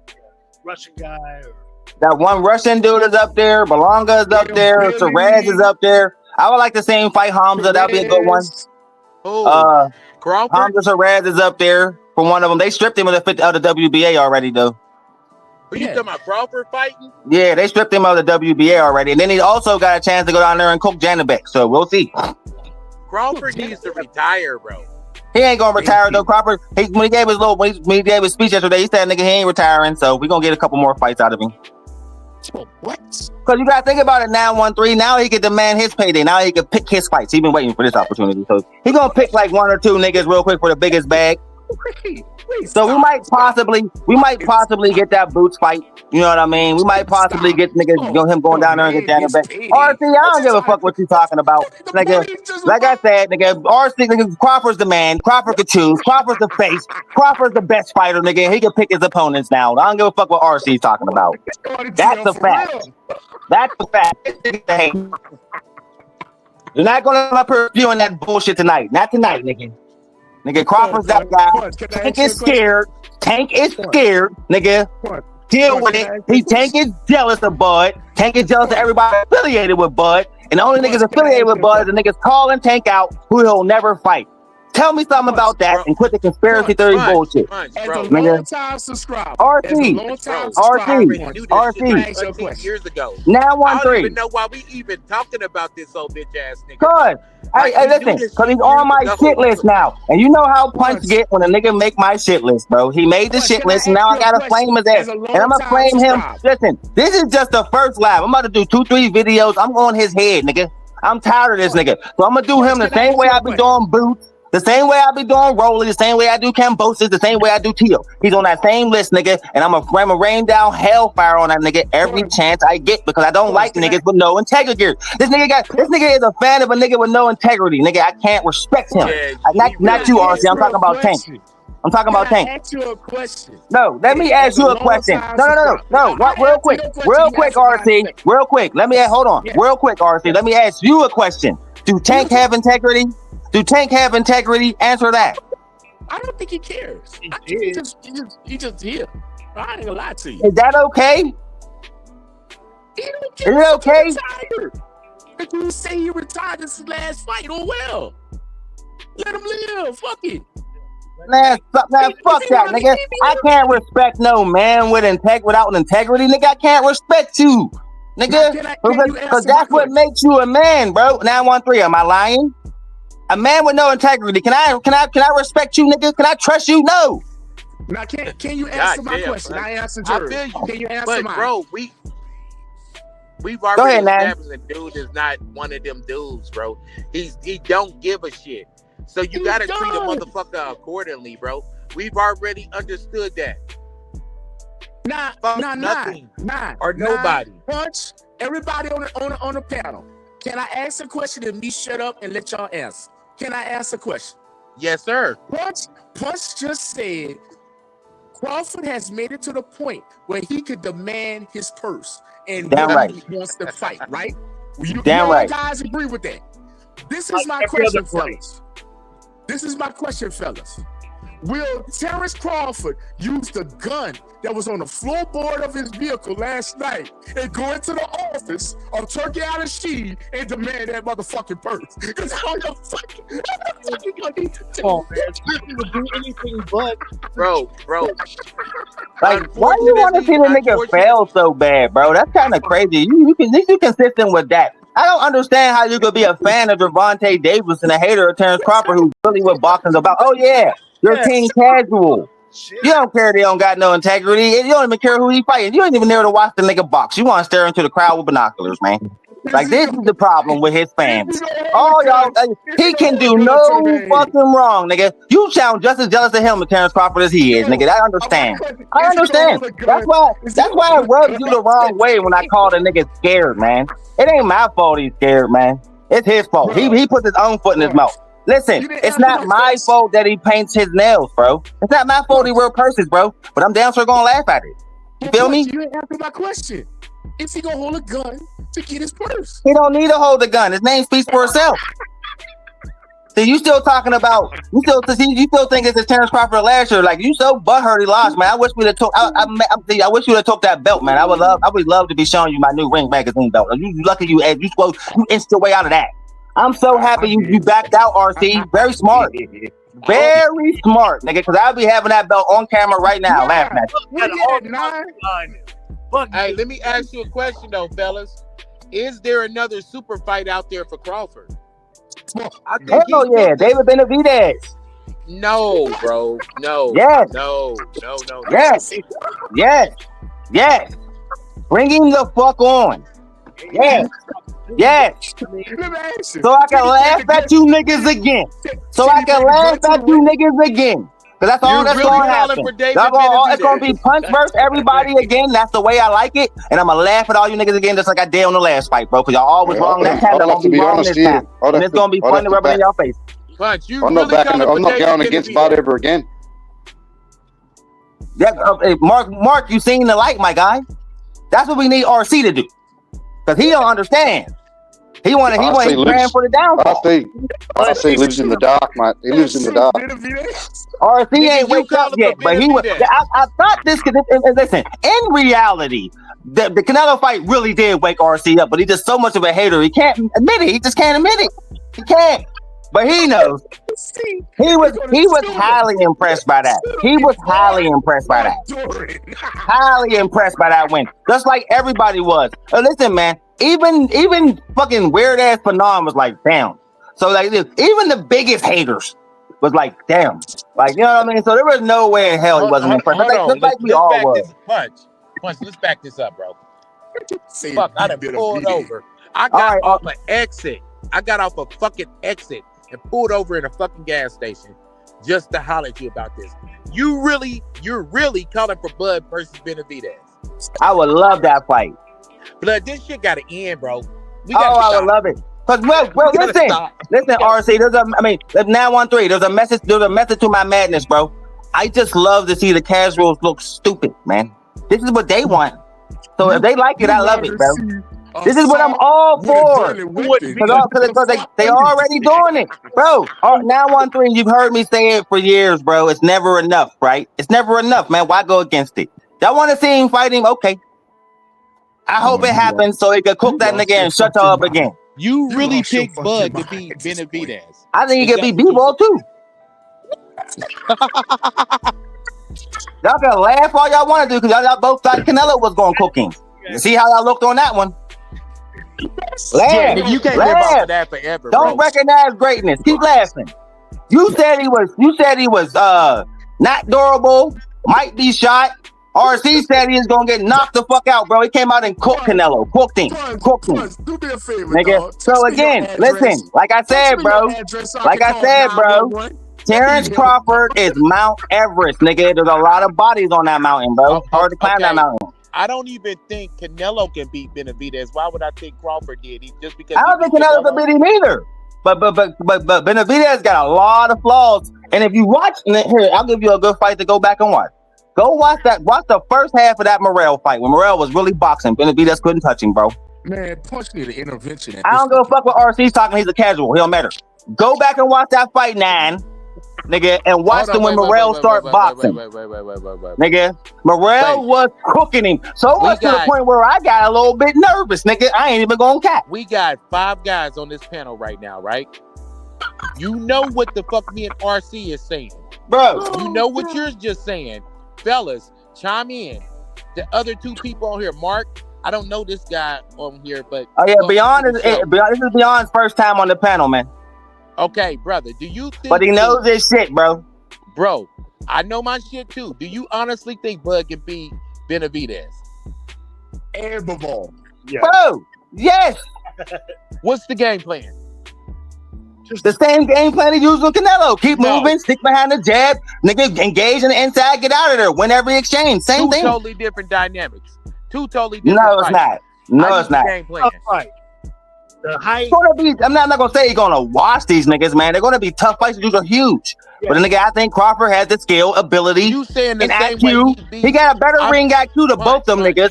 Russian guy or that one Russian dude is up there. Belonga is up there. Serraz is up there. I would like to see him fight Hamza. That'd be a good one. Oh, Crawford. Hamza Serraz is up there for one of them. They stripped him of the WBA already, though. Are you talking about Crawford fighting? Yeah, they stripped him of the WBA already, and then he also got a chance to go down there and cook Janabek. So we'll see. Crawford needs to retire, bro. He ain't gonna retire though. Crawford, when he gave his speech yesterday, he said, "Nigga, he ain't retiring." So we gonna get a couple more fights out of him. What? Because you gotta think about it now. 1-3. Now he can demand his payday. Now he can pick his fights. He's been waiting for this opportunity, so he gonna pick like one or two niggas real quick for the biggest bag. So we might possibly get that Boots fight. You know what I mean? We might possibly get niggas, him going down there and get Janabek. RC, I don't give a fuck what you talking about, nigga. Like I said, nigga, RC, nigga, Crawford's the man. Crawford could choose. Crawford's the face. Crawford's the best fighter, nigga. He can pick his opponents now. I don't give a fuck what RC's talking about. That's a fact. That's a fact. You're not gonna up here viewing that bullshit tonight. Not tonight, nigga. Nigga, Crawford's that guy. Tank is scared. Tank is scared, nigga. Deal with it. Tank is jealous of Bud. Tank is jealous of everybody affiliated with Bud. And the only niggas affiliated with Bud is the niggas calling Tank out who he'll never fight. Tell me something about that and quit the conspiracy theory bullshit. As a long-time subscriber. RC. Years ago. Now 1-3. I don't even know why we even talking about this old bitch ass nigga. Cause, hey, listen, because he's on my shit list now. And you know how punch get when a nigga make my shit list, bro. He made the shit list, and now I gotta flame his ass. And I'm gonna flame him. Listen, this is just the first lap. I'm about to do 2-3 videos. I'm on his head, nigga. I'm tired of this nigga. So I'm gonna do him the same way I be doing Boots. The same way I be doing Rolly, the same way I do Cambosis, the same way I do Tio. He's on that same list, nigga, and I'm gonna rain down hellfire on that nigga every chance I get because I don't like niggas with no integrity. This nigga is a fan of a nigga with no integrity, nigga. I can't respect him. Not you, RC. I'm talking about Tank. I'm talking about Tank. Ask you a question. No, let me ask you a question. No. Real quick, RC. Real quick. Hold on. Real quick, RC. Let me ask you a question. Do Tank have integrity? Do Tank have integrity? Answer that. I don't think he cares. He just here. I ain't gonna lie to you. Is that okay? He don't care. Is it okay? If you say he retired this last fight, oh well. Let him live. Fuck it. Man, fuck that, nigga. I can't respect no man with without integrity, nigga. I can't respect you, nigga. Because that's what makes you a man, bro. 913. Am I lying? A man with no integrity. Can I respect you, nigga? Can I trust you? No. Now, can you answer my question? I answered yours. I feel you. Can you answer mine? Bro, we've already established the dude is not one of them dudes, bro. He don't give a shit. So you gotta treat a motherfucker accordingly, bro. We've already understood that. Nothing or nobody. Punch everybody on the panel. Can I ask a question and me shut up and let y'all answer? Can I ask a question? Yes, sir. Punch just said Crawford has made it to the point where he could demand his purse and he wants to fight, right? You guys agree with that? This is my question, fellas. Will Terrence Crawford use the gun that was on the floorboard of his vehicle last night and go into the office of Turkey Al-Rashid and demand that motherfucking purse? Because how the fuck you gonna need to do? Oh man, Turkey would do anything but. Bro. Like, why do you want to see the nigga fail so bad, bro? That's kind of crazy. You consistent with that. I don't understand how you could be a fan of Gervonta Davis and a hater of Terrence Crawford who's really what boxing's about. Oh yeah, you're King Casual. Shit. You don't care they don't got no integrity. You don't even care who he fighting. You ain't even there to watch the nigga box. You want to stare into the crowd with binoculars, man. Like, this is the problem with his fans. Oh, y'all, he can do no fucking wrong, nigga. You sound just as jealous of him as Terrence Crawford as he is, nigga. I understand. That's why it rubs you the wrong way when I call the nigga scared, man. It ain't my fault he's scared, man. It's his fault. He put his own foot in his mouth. Listen, didn't it's answer not my question. fault that he paints his nails, bro. It's not my fault he wear purses, bro. But I'm damn sure gonna laugh at it. You feel me? You didn't answer my question. Is he gonna hold a gun to get his purse? He don't need to hold the gun. His name speaks for itself. See, you still talking about you still think it's the Terrence Crawford last year? Like you so butthurt he lost, man. I wish we'd have took. I wish you'd have took that belt, man. I would love to be showing you my new Ring magazine belt. You lucky you inched your way out of that. I'm so happy you backed out, RC. Very smart. Very smart, nigga, because I'll be having that belt on camera right now, laughing at you. Where you at, 9? Hey, let me ask you a question though, fellas. Is there another super fight out there for Crawford? I think Hell yeah, David Benavidez. No, bro. No. Yes. No. Yes. Bring him the fuck on. Yes. Let me ask you. So I can laugh at you niggas again. Because that's all that's really going to calling happen. for David It's going to Benavidez? be punch versus everybody again. That's the way I like it. And I'm going to laugh at all you niggas again just like I did on the last fight, bro. Because y'all always wrong that time. I'm going to be wrong this time. And it's going to be fun to rub it in y'all face. Punch, you I'm really not calling for David going against Benavidez? Bot ever again. Yeah, Mark, you seen the light, my guy. That's what we need RC to do. Because he don't understand. He's praying for the downfall. I say he lives in the dark, mate. He lives in the dark. RC ain't wake up yet, but he was. I thought this could. Listen, in reality, the Canelo fight really did wake RC up, but he's just so much of a hater. He can't admit it. He just can't admit it. He can't. But he knows. He was highly impressed by that. Highly impressed by that win. Just like everybody was. Listen, man. Even fucking weird ass Phenom was like, damn. So like even the biggest haters was like, damn. Like, you know what I mean? So there was no way in hell he wasn't impressed. We all was. Punch, let's back this up, bro. Fuck, I done pulled over. I got off an exit. I got off a fucking exit and pulled over in a fucking gas station just to holler at you about this. You're really calling for Bud versus Benavidez. I would love that fight. Blood, this shit gotta end, bro. I would love it. Cause listen, RC. There's a 913. There's a message to my madness, bro. I just love to see the casuals look stupid, man. This is what they want. So if they like it, I love it, bro. This is what I'm all for. Because they already doing it, bro. 913. You've heard me say it for years, bro. It's never enough, right? It's never enough, man. Why go against it? Y'all want to see him fight him? Okay. I hope it happens so he can cook that nigga and shut up again. You really picked Bud to beat Benavidez. I think he could beat B-Ball too. Y'all can laugh all y'all want to do because y'all both thought Canelo was going to cook him. You see how y'all looked on that one? Laugh. You can't live off of that forever. Don't recognize greatness. Keep laughing. You said he was not durable, might be shot. RC said he was gonna get knocked the fuck out, bro. He came out and cooked Canelo. Cooked him. Do me a favor, nigga. dog. So again, listen, like I said, bro. Terrence Crawford is Mount Everest, nigga. There's a lot of bodies on that mountain, bro. Hard to climb that mountain. I don't even think Canelo can beat Benavidez. Why would I think Crawford did? Just because I don't think Canelo can beat him either. But Benavidez got a lot of flaws. And if you watch here, I'll give you a good fight to go back and watch. Go watch that. Watch the first half of that Morrell fight when Morrell was really boxing. Benavidez couldn't touch him, bro. Man, Punch need an intervention. I don't give a fuck what RC's talking. He's a casual. He don't matter. Go back and watch that fight, 9, nigga, and watch them when Morrell start boxing. Nigga, Morrell was cooking him so much to the point where I got a little bit nervous, nigga. I ain't even going cat. We got 5 guys on this panel right now, right? You know what the fuck me and RC is saying, bro. You know what you're just saying. Fellas, chime in. The other 2 people on here, Mark, I don't know this guy on here, but this is Beyond's first time on the panel, man. Okay, brother, do you think? But he knows his shit, bro. Bro, I know my shit too. Do you honestly think Bud can beat Benavidez and Bivol? Yeah. Bro, yes. What's the game plan? The same game plan he used with Canelo. Keep moving, stick behind the jab, nigga, engage in the inside, get out of there, win every exchange. Same thing. 2 totally different dynamics. 2 totally different No, it's not. No, it's not. Game plan. the height. I'm not gonna say he's gonna wash these niggas, man. They're gonna be tough fights. These are huge. Yeah. But then nigga, I think Crawford has the skill, ability, You saying the and same IQ. way He got a better ring IQ to both them niggas.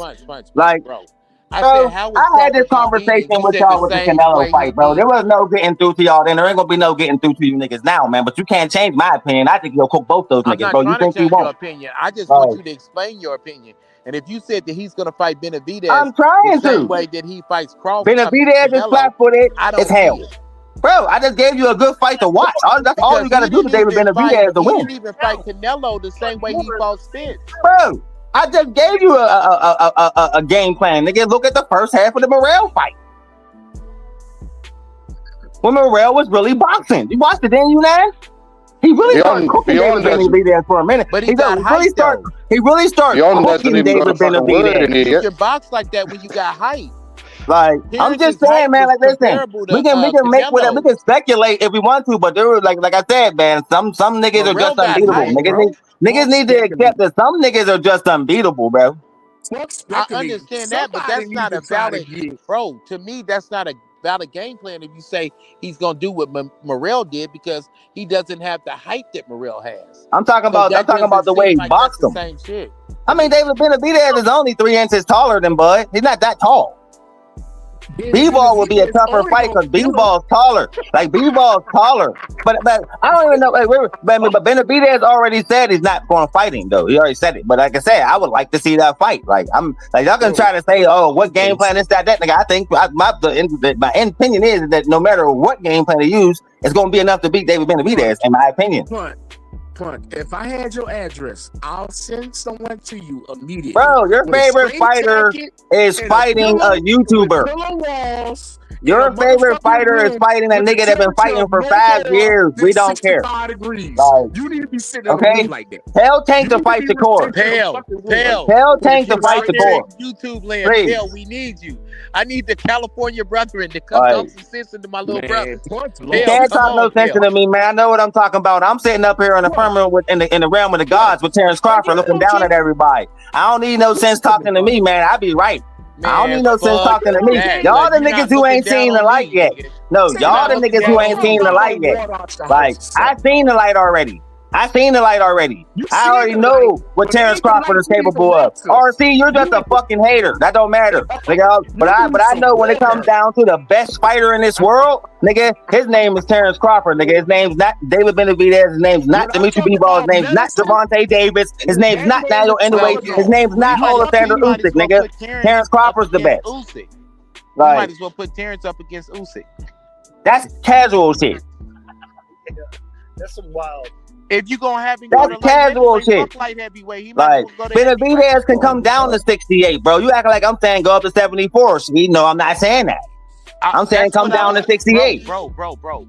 Like, bro. Bro, I had this conversation with y'all with the Canelo fight, bro. There was no getting through to y'all then. There ain't gonna be no getting through to you niggas now, man. But you can't change my opinion. I think you'll cook both those niggas, bro. You think you won't? Your opinion. I just want you to explain your opinion. And if you said that he's gonna fight Benavidez, I'm trying the same to. way that he fights Crawford, Benavidez is flat-footed as hell. Bro, I just gave you a good fight to watch. That's all you gotta do to David Benavidez to win. He didn't even fight Canelo the same way he fought Spence. Bro, I just gave you a game plan. Nigga, look at the first half of the Morrell fight. When Morrell was really boxing. You watched it, didn't you, man? He really started cooking David Benavidez for a minute. But he got hype, he really started cooking David Benavidez. You can box like that when you got hype. Like, I'm just saying, man, like, listen, we can make whatever, we can speculate if we want to, but there were, like I said, man, some niggas are just unbeatable. Niggas need to accept that some niggas are just unbeatable, bro. I understand that, but that's not a valid, bro. To me, that's not a valid game plan if you say he's gonna do what Morrell did, because he doesn't have the height that Morrell has. I'm talking about the way he boxed him. Same shit. I mean, David Benavidez is only 3 inches taller than Bud. He's not that tall. B-ball would be a tougher fight because B-ball's taller. Like, B-ball's taller. But I don't even know. But Benavidez already said he's not going to fight him, though. He already said it. But like I said, I would like to see that fight. Like, I'm like, y'all can try to say, oh, what game plan is that? Nigga, I think my opinion is that no matter what game plan they use, it's going to be enough to beat David Benavidez, in my opinion. Punt. If I had your address, I'll send someone to you immediately. Bro, your favorite fighter is fighting a YouTuber. Your favorite fighter is fighting a nigga that's been fighting for 5 years. We don't care. Like, you need to be sitting okay like that. Tell Tank to fight Shakur. Tell Tank to fight Shakur. YouTube land. Tell, we need you. I need the California brethren to come talk some sense into my little brother. You can't talk no sense into me, man. I know what I'm talking about. I'm sitting up here in the firmament in the realm of the gods with Terrence Crawford looking down at everybody. I don't need no sense talking to me, man. I be right. Man, I don't need no sense talking to me. Y'all the niggas who ain't seen the light yet. No, y'all the niggas who ain't seen the light yet. Like, I seen the light already. I already know what Terrence Crawford is capable of. RC, you're just a fucking hater. That don't matter. Nigga, but I know when it comes down to the best fighter in this world, nigga, his name is Terrence Crawford, nigga. His name's not David Benavidez. His name's not Dimitri Bivol. His name's not Gervonta Davis. His name's not Daniel Inouye. His name's not Alexander Usyk, nigga. Terrence Crawford's the best. You might as well put Terrence up against Usyk. That's casual shit. That's some wild. If you gonna have him, that's casual shit. Light heavyweight. He like Benavidez can come down to 68, bro. You act like I'm saying go up to 74. No, I'm not saying that. I'm saying come down to 68. Bro.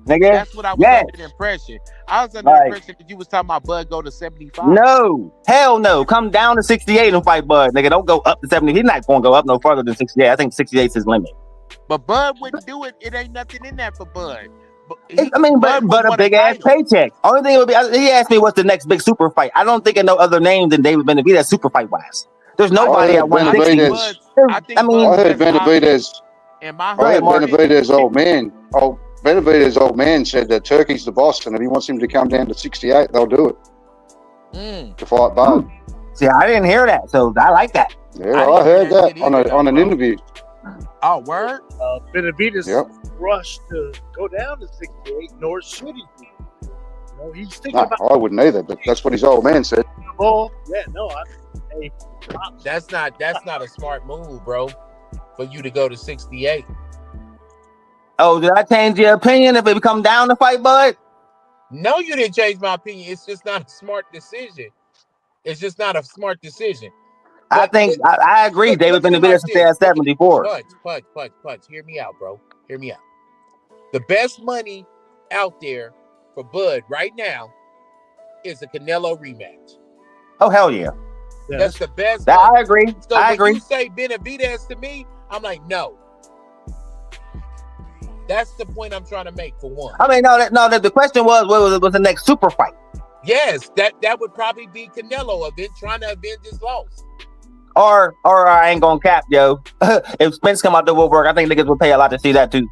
Nigga, that's what I was under the impression. I was under the impression that you was talking about Bud go to 75. No, hell no. Come down to 68 and fight Bud, nigga. Don't go up to 70. He's not gonna go up no further than 68. I think 68 is his limit. But Bud wouldn't do it. It ain't nothing in that for Bud. But a big ass paycheck. Only thing would be, he asked me what's the next big super fight. I don't think of no other name than David Benavidez super fight wise. There's nobody at 160. I heard Benavidez. Benavidez's old man. Benavidez's old man said that Turkey's the boss, and if he wants him to come down to 68, they'll do it to fight Bud. See, I didn't hear that, so I like that. Yeah, I heard that on an interview. Oh, word? Benavidez rushed to go down to 68, nor should he be. You know, he's thinking about. I wouldn't either, but that's what his old man said. Oh, yeah, no. That's not a smart move, bro, for you to go to 68. Oh, did I change your opinion if it come down to fight Bud? No, you didn't change my opinion. It's just not a smart decision. I think I agree. David Benavidez should stay at 74. Punch. Hear me out, bro. Hear me out. The best money out there for Bud right now is a Canelo rematch. Oh, hell yeah. That's the best. I agree. So I agree. You say Benavidez to me, I'm like, no. That's the point I'm trying to make for one. I mean, the question was, what was the next super fight? Yes, that would probably be Canelo trying to avenge his loss. Or I ain't gonna cap, yo. If Spence come out the woodwork, I think niggas would pay a lot to see that too.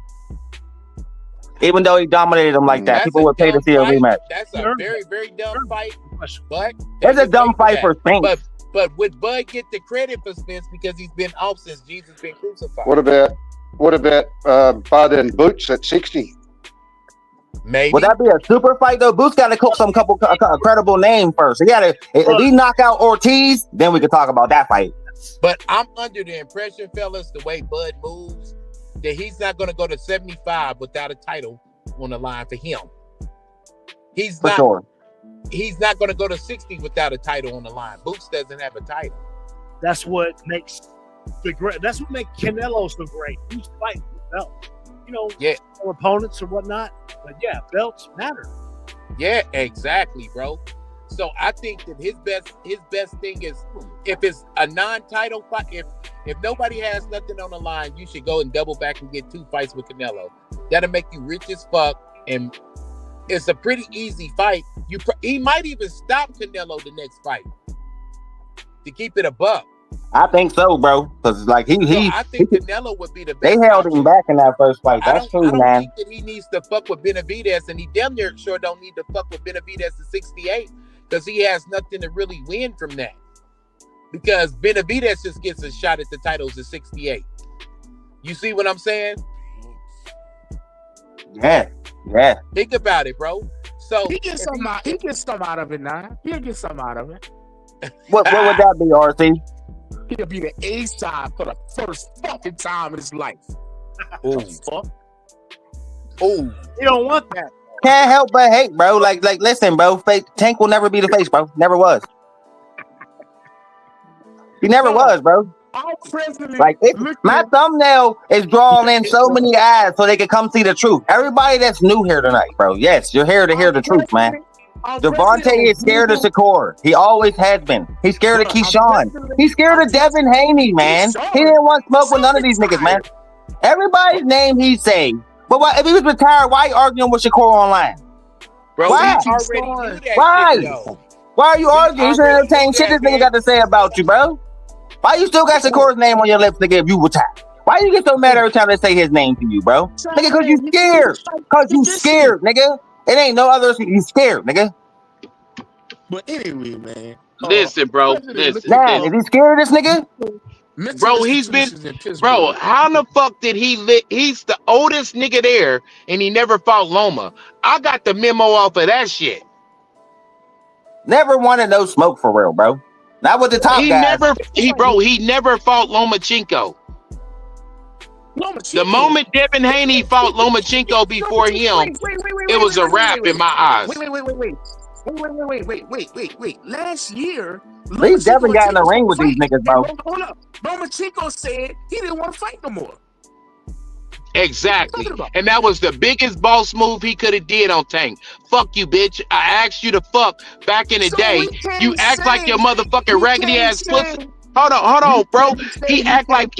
Even though he dominated him like that, That's people would pay to see a rematch. That's a very, very dumb fight. But it's a dumb fight for Spence. But would Bud get the credit for Spence because he's been off since Jesus been crucified? What about Bud and Boots at 60? Maybe. Would that be a super fight though? Boots got to cook some a credible name first. He got to. If he knock out Ortiz, then we can talk about that fight. But I'm under the impression, fellas, the way Bud moves, that he's not going to go to 75 without a title on the line for him. He's not going to go to 60 without a title on the line. Boots doesn't have a title. That's what makes Canelo so great. He's fighting for belts. Or opponents or whatnot. But yeah, belts matter. Yeah, exactly, bro. So I think that his best thing is if it's a non-title fight, if nobody has nothing on the line, you should go and double back and get 2 fights with Canelo. That'll make you rich as fuck, and it's a pretty easy fight. He might even stop Canelo the next fight to keep it a buck. I think so, bro. Because like I think Canelo would be the best. They held him back in that first fight. That's true, man. I don't think that he needs to fuck with Benavidez, and he damn near sure don't need to fuck with Benavidez at 68 because he has nothing to really win from that. Because Benavidez just gets a shot at the titles at 68. You see what I'm saying? Yeah. Think about it, bro. So he gets some out of it now. He'll get some out of it. What would that be, RC? He'll be the A-side for the first fucking time in his life. Oh, fuck. Oh, you don't want that. Can't help but hate, bro. Like, listen, bro. Tank will never be the face, bro. Never was. He never was, bro. Like my thumbnail is drawing in so many eyes so they can come see the truth. Everybody that's new here tonight, bro. Yes, you're here to hear the truth, man. Devontae is scared of Shakur. He always has been. He's scared of Keyshawn. He's scared of Devin Haney, man. He didn't want smoke with none of these niggas, man. Everybody's name he say. But if he was retired, why are you arguing with Shakur online? Bro, why? Why are you arguing? You should entertain shit this nigga got to say about you, bro. Why you still got Shakur's name on your lips, nigga, if you retired? Why you get so mad every time they say his name to you, bro? Nigga, cause you scared. Cause you scared, nigga. It ain't no other. You scared, nigga. But anyway, man. Listen, bro. Listen. Is he scared of this nigga? Bro, he's been. Bro, how the fuck did he? He's the oldest nigga there, and he never fought Loma. I got the memo off of that shit. Never wanted no smoke for real, bro. Not with the top guys. He never fought Lomachenko. The moment Devin Haney fought Lomachenko before him, it was a wrap in my eyes. Wait. Last year, Devin got in the ring with these niggas, bro. Hold up. Lomachenko said he didn't want to fight no more. Exactly. And that was the biggest boss move he could have did on Tank. Fuck you, bitch. I asked you to fuck back in the day. You act like your motherfucking raggedy ass pussy. Hold on, bro. He act like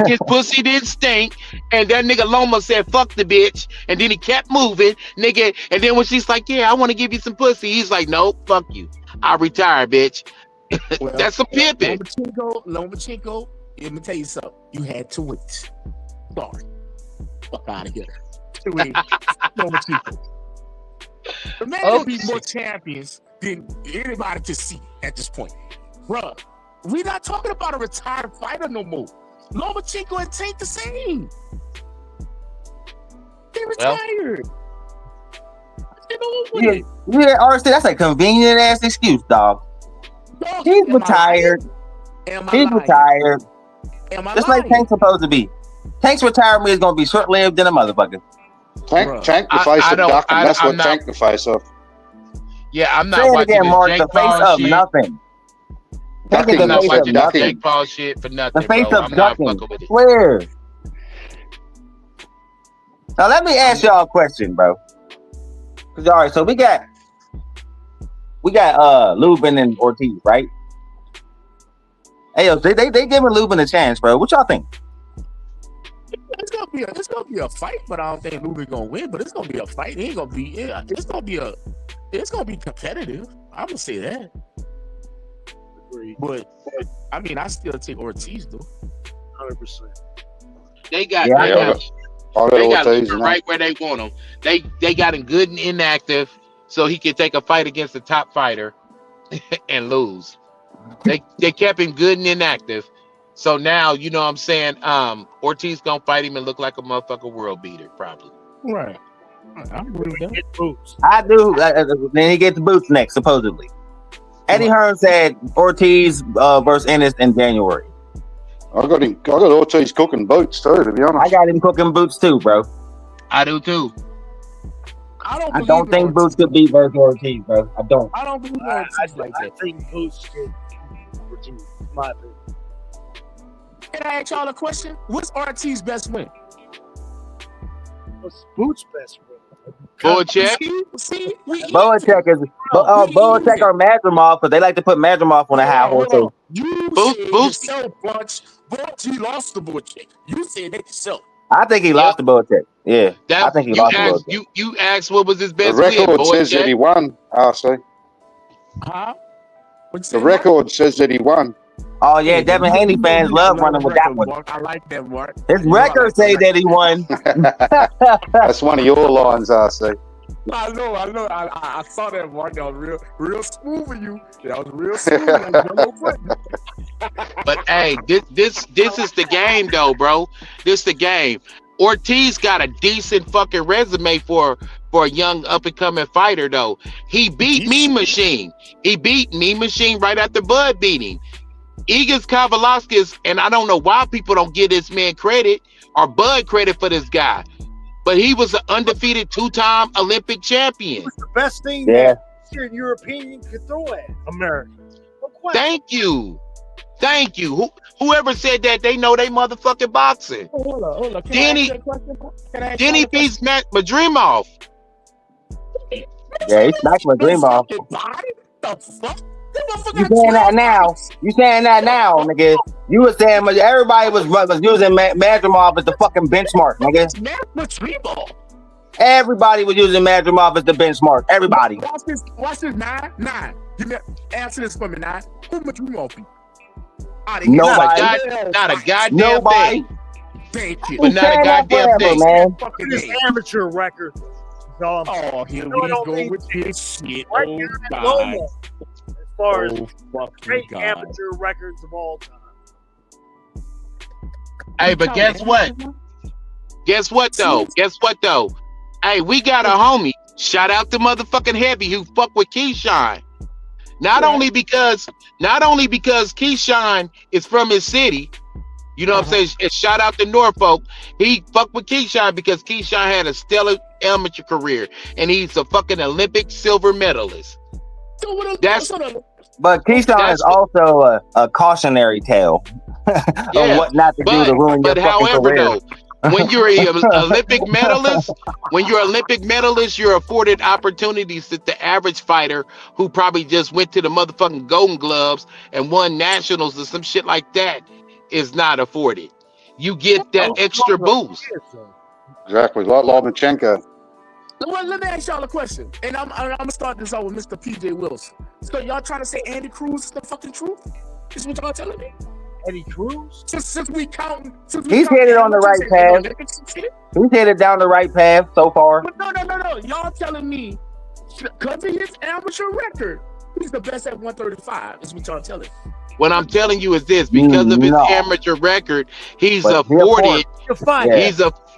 his pussy didn't stink. And that nigga Loma said, fuck the bitch. And then he kept moving, nigga. And then when she's like, yeah, I want to give you some pussy. He's like, no, fuck you. I retire, bitch. Well, that's some pimping. Lomachenko, let me tell you something. You had to wait. Sorry. Fuck out of here. Lomachenko. The man can be more champions than anybody can see at this point. Bruh. We're not talking about a retired fighter no more. Lomachenko and Tank the same. They retired. Yeah, honestly, that's a convenient ass excuse, dog. He's retired. He's retired. Just like Tank's supposed to be. Tank's retirement is gonna be short-lived than a motherfucker. Tank the face of duck, and that's what Tank the face of. Yeah, I'm not watching again, Mark, the face of shit. Nothing. I'm not watching that Jake Paul shit for nothing, the face bro. of ducking. Swear. Now let me ask y'all a question, bro. Cause all right, so we got Lubin and Ortiz, right? Hey, yo, they giving Lubin a chance, bro. What y'all think? It's gonna be a fight, but I don't think Lubin gonna win. But it's gonna be a fight. It's gonna be competitive. I'm gonna say that. But I mean, I still take Ortiz though. 100%. They got They got to leave him right where they want him. They got him good and inactive, so he can take a fight against the top fighter and lose. They kept him good and inactive. So now, you know what I'm saying, Ortiz gonna fight him and look like a motherfucker world beater, probably. Right. I agree with that. Boots. I do. Then he gets the boots next, supposedly. Eddie Hearn said Ortiz versus Ennis in January. I got Ortiz cooking boots too, to be honest. I got him cooking boots too, bro. I do too. I don't think Boots could beat versus Ortiz, bro. I don't. I don't believe Ortiz like that. I think Boots could Ortiz, in my opinion. Can I ask y'all a question? What's Ortiz's best win? What's Boots' best win? Boacek. See, Boacek is Boacek or Madrimov, because they like to put Madrimov on a high horse. So. You said yourself, Bunch. He lost to Boacek. You said that yourself. I think he lost to Boacek. Yeah, I think he lost to Boacek. You asked what was his best win. The record says that he won, RC. Huh? The record says that he won. Oh yeah, Devin Haney fans love running with that one. I like that, Mark. His record say that he won. That's one of your lines, RC. I know. I saw that, Mark. That was real smooth of you. That was real smooth. But hey, this is the game, though, bro. This the game. Ortiz got a decent fucking resume for a young up and coming fighter, though. He beat Mean Machine. He beat Mean Machine right after Bud beat him. Igor Kavalauskas, and I don't know why people don't give this man credit or Bud credit for this guy, but he was an undefeated 2-time Olympic champion. It was the best thing that Eastern European could throw at America. No Thank you. Whoever said that, they know they motherfucking boxing. Hold on. Then he beats Madrimov. Yeah, he smacked Madrimov. The fuck? You saying that now? Nigga? You were saying everybody was using Madrimov as the fucking benchmark, nigga. Madrimov. Everybody was using Madrimov as the benchmark. Everybody. Watch this. Nine. Answer this for me, 9. Who Madrimov be? Nobody. Not a goddamn Nobody. thing. Thank you. But not a goddamn thing, man. His amateur record. Oh, here we go with this shit. Right Oh, God. God. As far as great God. amateur records of all time. Hey, but guess what? Guess what though? Hey, we got a homie. Shout out to motherfucking Heavy who fuck with Keyshawn. Not only because Keyshawn is from his city, you know what I'm saying? And shout out to Norfolk. He fucked with Keyshawn because Keyshawn had a stellar amateur career, and he's a fucking Olympic silver medalist. But Keyshawn is also a cautionary tale on what not to do to ruin your fucking career. Though, when you're an Olympic medalist, you're afforded opportunities that the average fighter who probably just went to the motherfucking Golden Gloves and won nationals or some shit like that is not afforded. You get that extra boost. Exactly, like Lomachenko. Well, let me ask y'all a question, and I'm gonna start this out with Mr. PJ Wilson. So y'all trying to say Andy Cruz is the fucking truth? Is what y'all telling me? Eddie Cruz? Since we counting, he's headed on the right path. He's headed down the right path so far. But no. Y'all telling me because of his amateur record, he's the best at 135. Is what y'all telling me. What I'm telling you is this: because of his amateur record, he's afforded.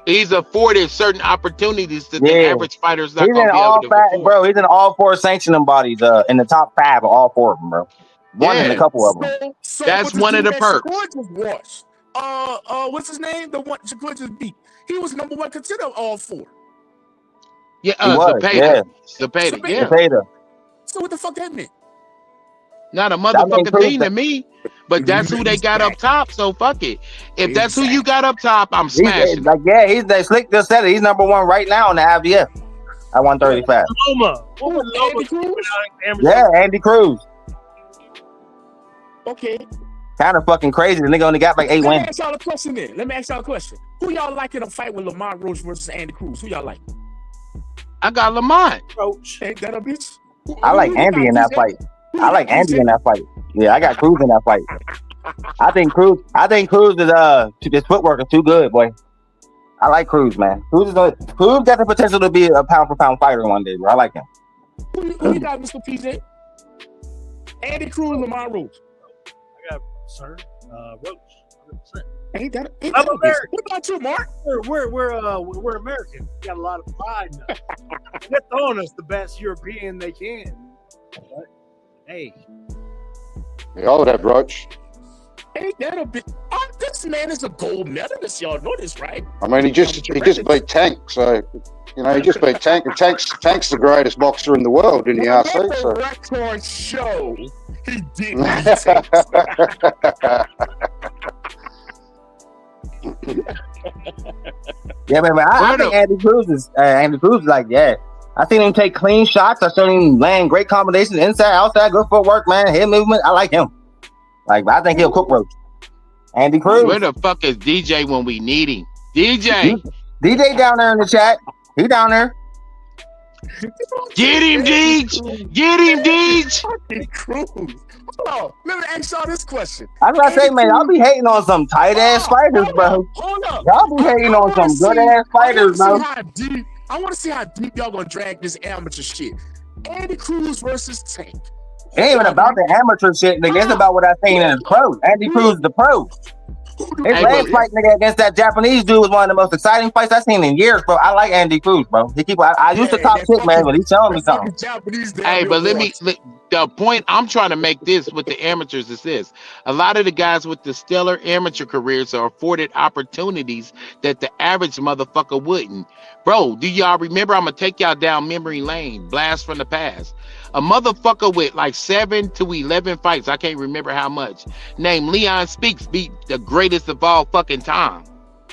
He's afforded certain opportunities that the average fighter's not going to be able to afford. Bro, he's in all 4 sanctioning bodies in the top 5 of all 4 of them, bro. One in a couple of them. So that's one of the perks. What's his name? The one Shakur just beat. He was number 1 contender of all 4. Yeah, Zepeda. So what the fuck that mean? Not a motherfucking thing to me, but that's who they got up top. So fuck it. If that's who you got up top, I'm smashing. He's Slick just said it. He's number 1 right now in the IBF at 135. Andy Cruz. Okay. Kind of fucking crazy. The nigga only got like 8 wins. Let me ask y'all a question. Who y'all like in a fight with Lamont Roach versus Andy Cruz? Who y'all like? I got Lamont. Roach. Ain't that a bitch? I like Andy in that fight. Yeah, I got Cruz in that fight. I think Cruz is his footwork is too good, boy. I like Cruz, man. Cruz got the potential to be a pound for pound fighter one day, bro. I like him. Who you got, Mr. PJ? Andy Cruz or my Roach? I got sir, Roach. 100%. Ain't that I'm American. What about you, Mark? We're American. We got a lot of pride now. They're throwing us the best European they can. But, hey. Yeah, I would have Roach. Ain't that a bit? Oh, this man is a gold medalist. Y'all know this, right? I mean, he just beat Tank, so he just beat Tank. And Tank's the greatest boxer in the world in the RC. So record show he did beat Tank. Yeah, man. I think Andy Cruz is like, yeah. I seen him take clean shots. I seen him land great combinations, inside, outside, good footwork, man. Head movement. I like him. Like, I think he'll cook Roach. Andy Cruz. Where the fuck is DJ when we need him? DJ down there in the chat. He down there. Get him, Deej. Get him, Deej. Andy Cruz. Hold on. Let me ask y'all this question. I was gonna say, man, y'all be hating on some tight ass fighters, bro. Hold up. Y'all be hating on some good ass fighters, bro. I want to see how deep y'all gonna drag this amateur shit. Andy Cruz versus Tank. It ain't even about the amateur shit, nigga. It's about what I seen in the pros. Andy Cruz, the pro. His last fight, nigga, against that Japanese dude was one of the most exciting fights I've seen in years, bro. I like Andy Cruz, bro. I used to talk shit, man, but he's showing me something. Hey, but the point I'm trying to make this with the amateurs is this. A lot of the guys with the stellar amateur careers are afforded opportunities that the average motherfucker wouldn't. Bro, do y'all remember? I'm going to take y'all down memory lane, blast from the past. A motherfucker with like 7 to 11 fights, I can't remember how much, named Leon Speaks, beat the greatest of all fucking time.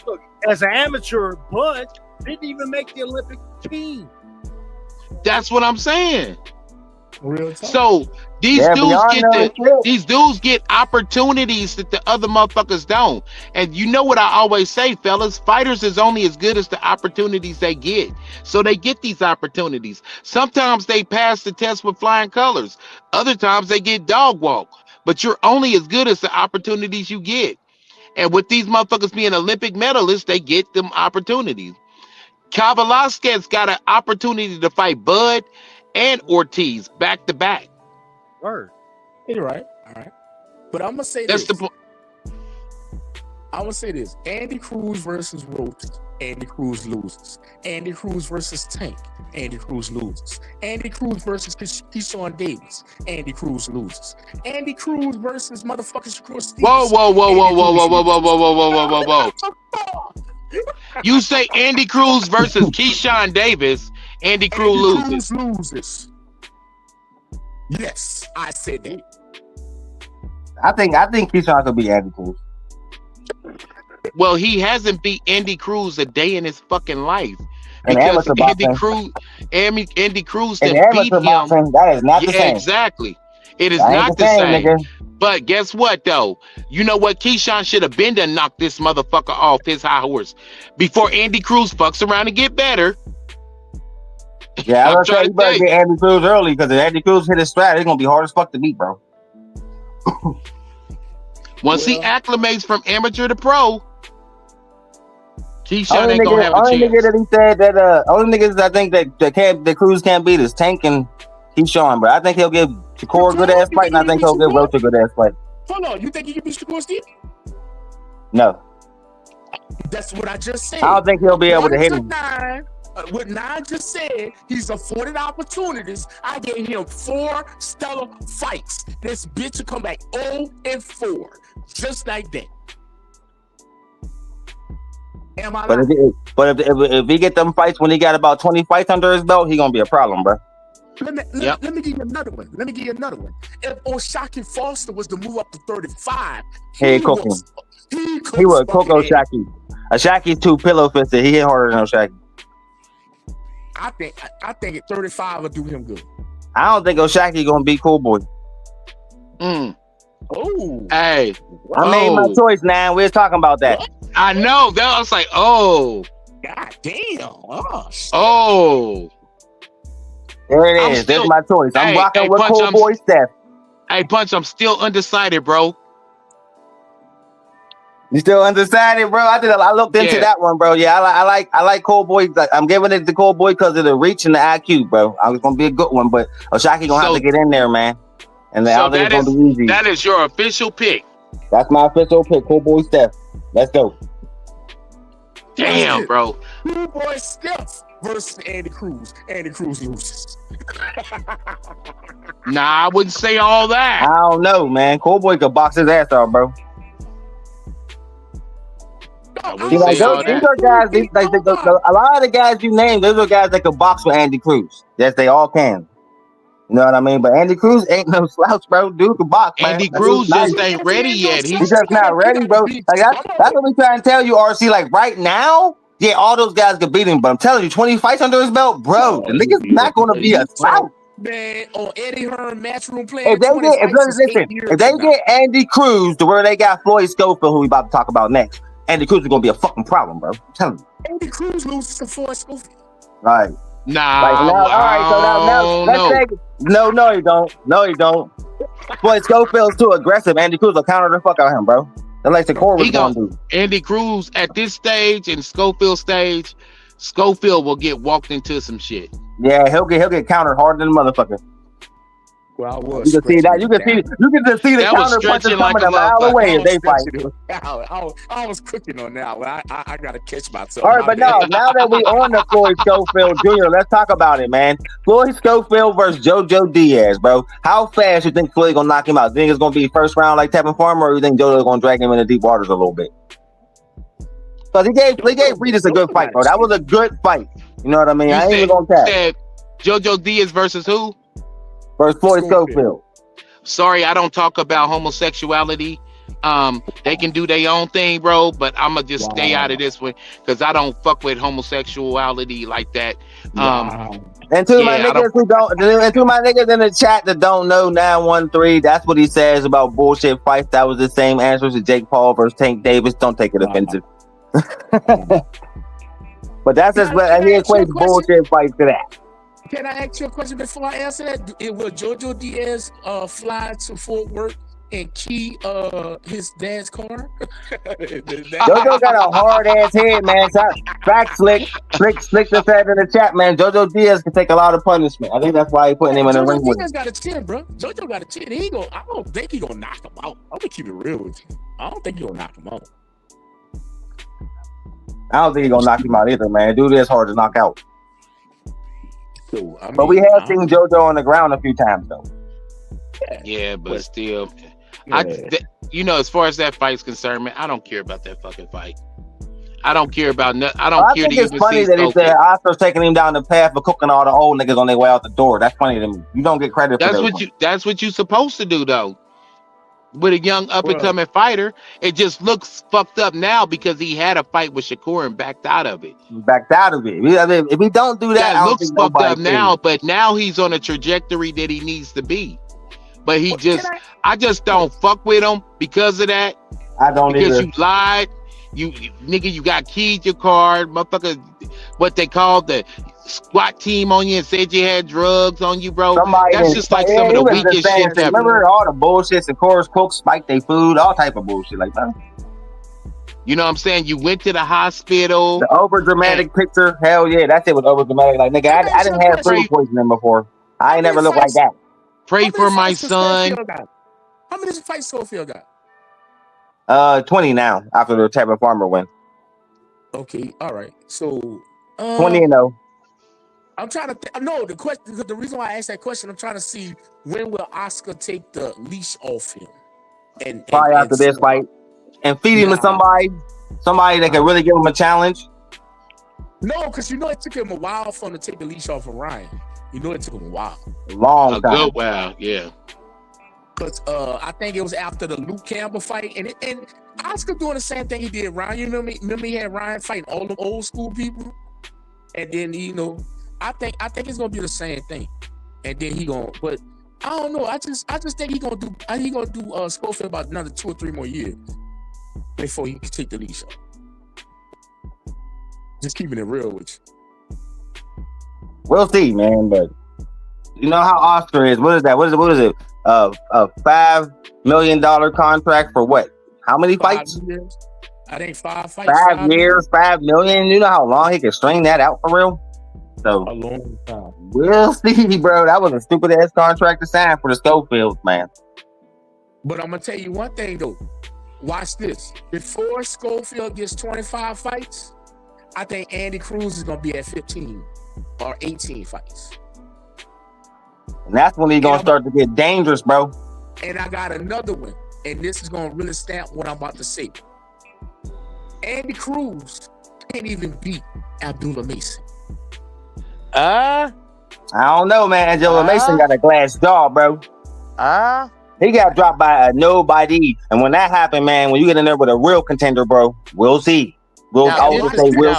Look, as an amateur, but didn't even make the Olympic team. That's what I'm saying. Real talk. So these dudes get opportunities that the other motherfuckers don't. And you know what I always say, fellas, fighters is only as good as the opportunities they get. So they get these opportunities. Sometimes they pass the test with flying colors. Other times they get dog walk. But you're only as good as the opportunities you get. And with these motherfuckers being Olympic medalists, they get them opportunities. Cal Velasquez got an opportunity to fight Bud and Ortiz back to back. Word. You're right. All right. But I'm gonna say that's this. the point. I'm gonna say this. Andy Cruz versus Roach. Andy Cruz loses. Andy Cruz versus Tank. Andy Cruz loses. Andy Cruz versus Keyshawn Davis. Andy Cruz loses. Andy Cruz versus motherfucking Shakur Stevenson. Whoa. You say Andy Cruz versus Keyshawn Davis. Andy Cruz loses. Yes, I said that. I think Keyshawn could be Andy Cruz. Well, he hasn't beat Andy Cruz a day in his fucking life. Because Andy Cruz beat him. That is not the same. Exactly. It is not the same. Nigga. But guess what, though? You know what? Keyshawn should have been to knock this motherfucker off his high horse before Andy Cruz fucks around and get better. Yeah, I'm trying to get Andy Cruz early because if Andy Cruz hit his strat, it's gonna be hard as fuck to beat, bro. Once he acclimates from amateur to pro, Keyshawn ain't gonna have a chance. Only nigga that he said that only niggas I think that Cruz can't beat is Tank and Keyshawn, bro. I think he'll give Shakur a good ass fight, and I think he'll give Roach a good ass fight. Hold on, you think he can beat Shakur Steve? No. That's what I just said. I don't think he'll be able to hit him. What Nine just said, he's afforded opportunities. I gave him 4 stellar fights. This bitch will come back 0-4, just like that. Am I lying? But if he get them fights when he got about 20 fights under his belt, he gonna be a problem, bro. Let me give you another one. If O'Shaquie Foster was to move up to 35, he would cook O'Shaquie. O'Shaquie's too pillow fisted. He hit harder than O'Shaquie. I think at 35 will do him good. I don't think O'Shaquie gonna be Cool Boy. Oh, hey, I made my choice. Now we're talking about that. I know that. I was like, oh, god damn, there it is. That's my choice. I'm rocking with Cool Boy Steph. Hey, Punch, I'm still undecided, bro. You still undecided, bro? I looked into that one, bro. Yeah, I like Cold Boy. I'm giving it to Cold Boy because of the reach and the IQ, bro. It's gonna be a good one, but O'Shaquie gonna have to get in there, man. And I don't think it's gonna be easy. That is your official pick. That's my official pick, Cold Boy Steph. Let's go. Damn, bro. Cold Boy Steph versus Andy Cruz. Andy Cruz loses. Nah, I wouldn't say all that. I don't know, man. Cold Boy could box his ass off, bro. These are guys. A lot of the guys you named, those are guys that could box with Andy Cruz. Yes, they all can. You know what I mean? But Andy Cruz ain't no slouch, bro. Dude can box, man. Andy Cruz just ain't ready yet. He's just not ready, bro. Like that's what we trying to tell you, RC. Like right now, yeah, all those guys could beat him. But I'm telling you, 20 fights under his belt, bro. The nigga's not going to be a slouch. Man, on Eddie Hearn matchroom player. If they get Andy Cruz to where they got Floyd Schofield, who we about to talk about next, Andy Cruz is gonna be a fucking problem, bro. I'm telling you. Andy Cruz loses to Floyd Schofield. All right. Nah. Like, now, all right. So now let's take it. No, you don't. No, you don't. Floyd Schofield's too aggressive. Andy Cruz will counter the fuck out of him, bro. That's like Shakur was gonna do. Andy Cruz at this stage and Schofield stage, Schofield will get walked into some shit. Yeah, he'll get countered harder than a motherfucker. Well, I was. You can see that. You can just see the counter punches coming a mile away as they fight. I was cooking on that. I gotta catch myself. All right, but now that we on the Floyd Schofield Jr., let's talk about it, man. Floyd Schofield versus JoJo Diaz, bro. How fast you think Floyd gonna knock him out? Think it's gonna be first round like Tevin Farmer, or you think JoJo's gonna drag him in the deep waters a little bit? Because he gave Regis a good fight, bro. That was a good fight. You know what I mean? I ain't even gonna tap. JoJo Diaz versus who? Versus Floyd Schofield. Sorry, I don't talk about homosexuality. They can do their own thing, bro, but I'ma just stay out of this one because I don't fuck with homosexuality like that. And to my niggas who don't, and to my niggas in the chat that don't know 913, that's what he says about bullshit fights. That was the same answer to Jake Paul versus Tank Davis. Don't take it offensive. But that's just what he equates bullshit fights to that. Can I ask you a question before I answer that? Will JoJo Diaz fly to Fort Worth and key his dad's car? JoJo got a hard ass head, man. Back slick just said in the chat, man. JoJo Diaz can take a lot of punishment. I think that's why he putting him in the ring. JoJo Diaz got a chin, bro. JoJo got a chin. I don't think he gonna knock him out. I'm gonna keep it real with you. I don't think he gonna knock him out. I don't think he's gonna knock him out either, man. Dude is hard to knock out. So, but we have seen JoJo on the ground a few times, though. Yeah, but still, as far as that fight's concerned, man, I don't care about that fucking fight. I don't care about nothing. I don't care. I think it's funny that he said Oscar's taking him down the path of cooking all the old niggas on their way out the door. That's funny to me. You don't get credit for that. That's what you're supposed to do, though. With a young up-and-coming fighter, it just looks fucked up now because he had a fight with Shakur and backed out of it. If we don't do that, it looks fucked up now. But now he's on a trajectory that he needs to be. But I just don't fuck with him because of that. I don't because either. You lied. You got keyed your card, motherfucker. What they called the SWAT team on you and said you had drugs on you, bro. That's just like some of the weakest shit ever. Remember all the bullshit, and chorus cooks spiked their food, all type of bullshit like that. You know what I'm saying? You went to the hospital. The over dramatic picture, hell yeah, that shit was over dramatic. Like nigga, I didn't have food poisoning before. I ain't never looked like that. Pray for my son. How many fights Schofield got? 20 now after the Tevin Farmer win. Okay, all right. So 20-0. I'm trying to no, the reason why I asked that question, I'm trying to see when will Oscar take the leash off him. And probably after this fight. And feed him to somebody that can really give him a challenge. No, because it took him a while for him to take the leash off of Ryan. It took him a while. Long time. A good while, yeah. Because I think it was after the Luke Campbell fight, and Oscar doing the same thing he did Ryan. You know me? Remember he had Ryan fighting all them old school people, and then I think it's gonna be the same thing, and then he gonna. But I don't know. I just think he gonna do Schofield about another 2 or 3 more years before he can take the leash off. Just keeping it real with you. We'll see, man. But you know how Oscar is. What is that? What is it? A $5 million contract for what? How many fights? I think 5 fights. 5 years, 5 million. You know how long he can string that out for real? So a long time. We'll see, bro. That was a stupid ass contract to sign for the Schofield, man. But I'm gonna tell you one thing though. Watch this. Before Schofield gets 25 fights, I think Andy Cruz is gonna be at 15 or 18 fights. And that's when he's gonna start to get dangerous, bro. And I got another one, and this is gonna really stamp what I'm about to say. Andy Cruz can't even beat Abdullah Mason. I don't know, man. Abdullah Mason got a glass jaw, bro. He got dropped by a nobody. And when that happened, man, when you get in there with a real contender, bro, we'll see. We'll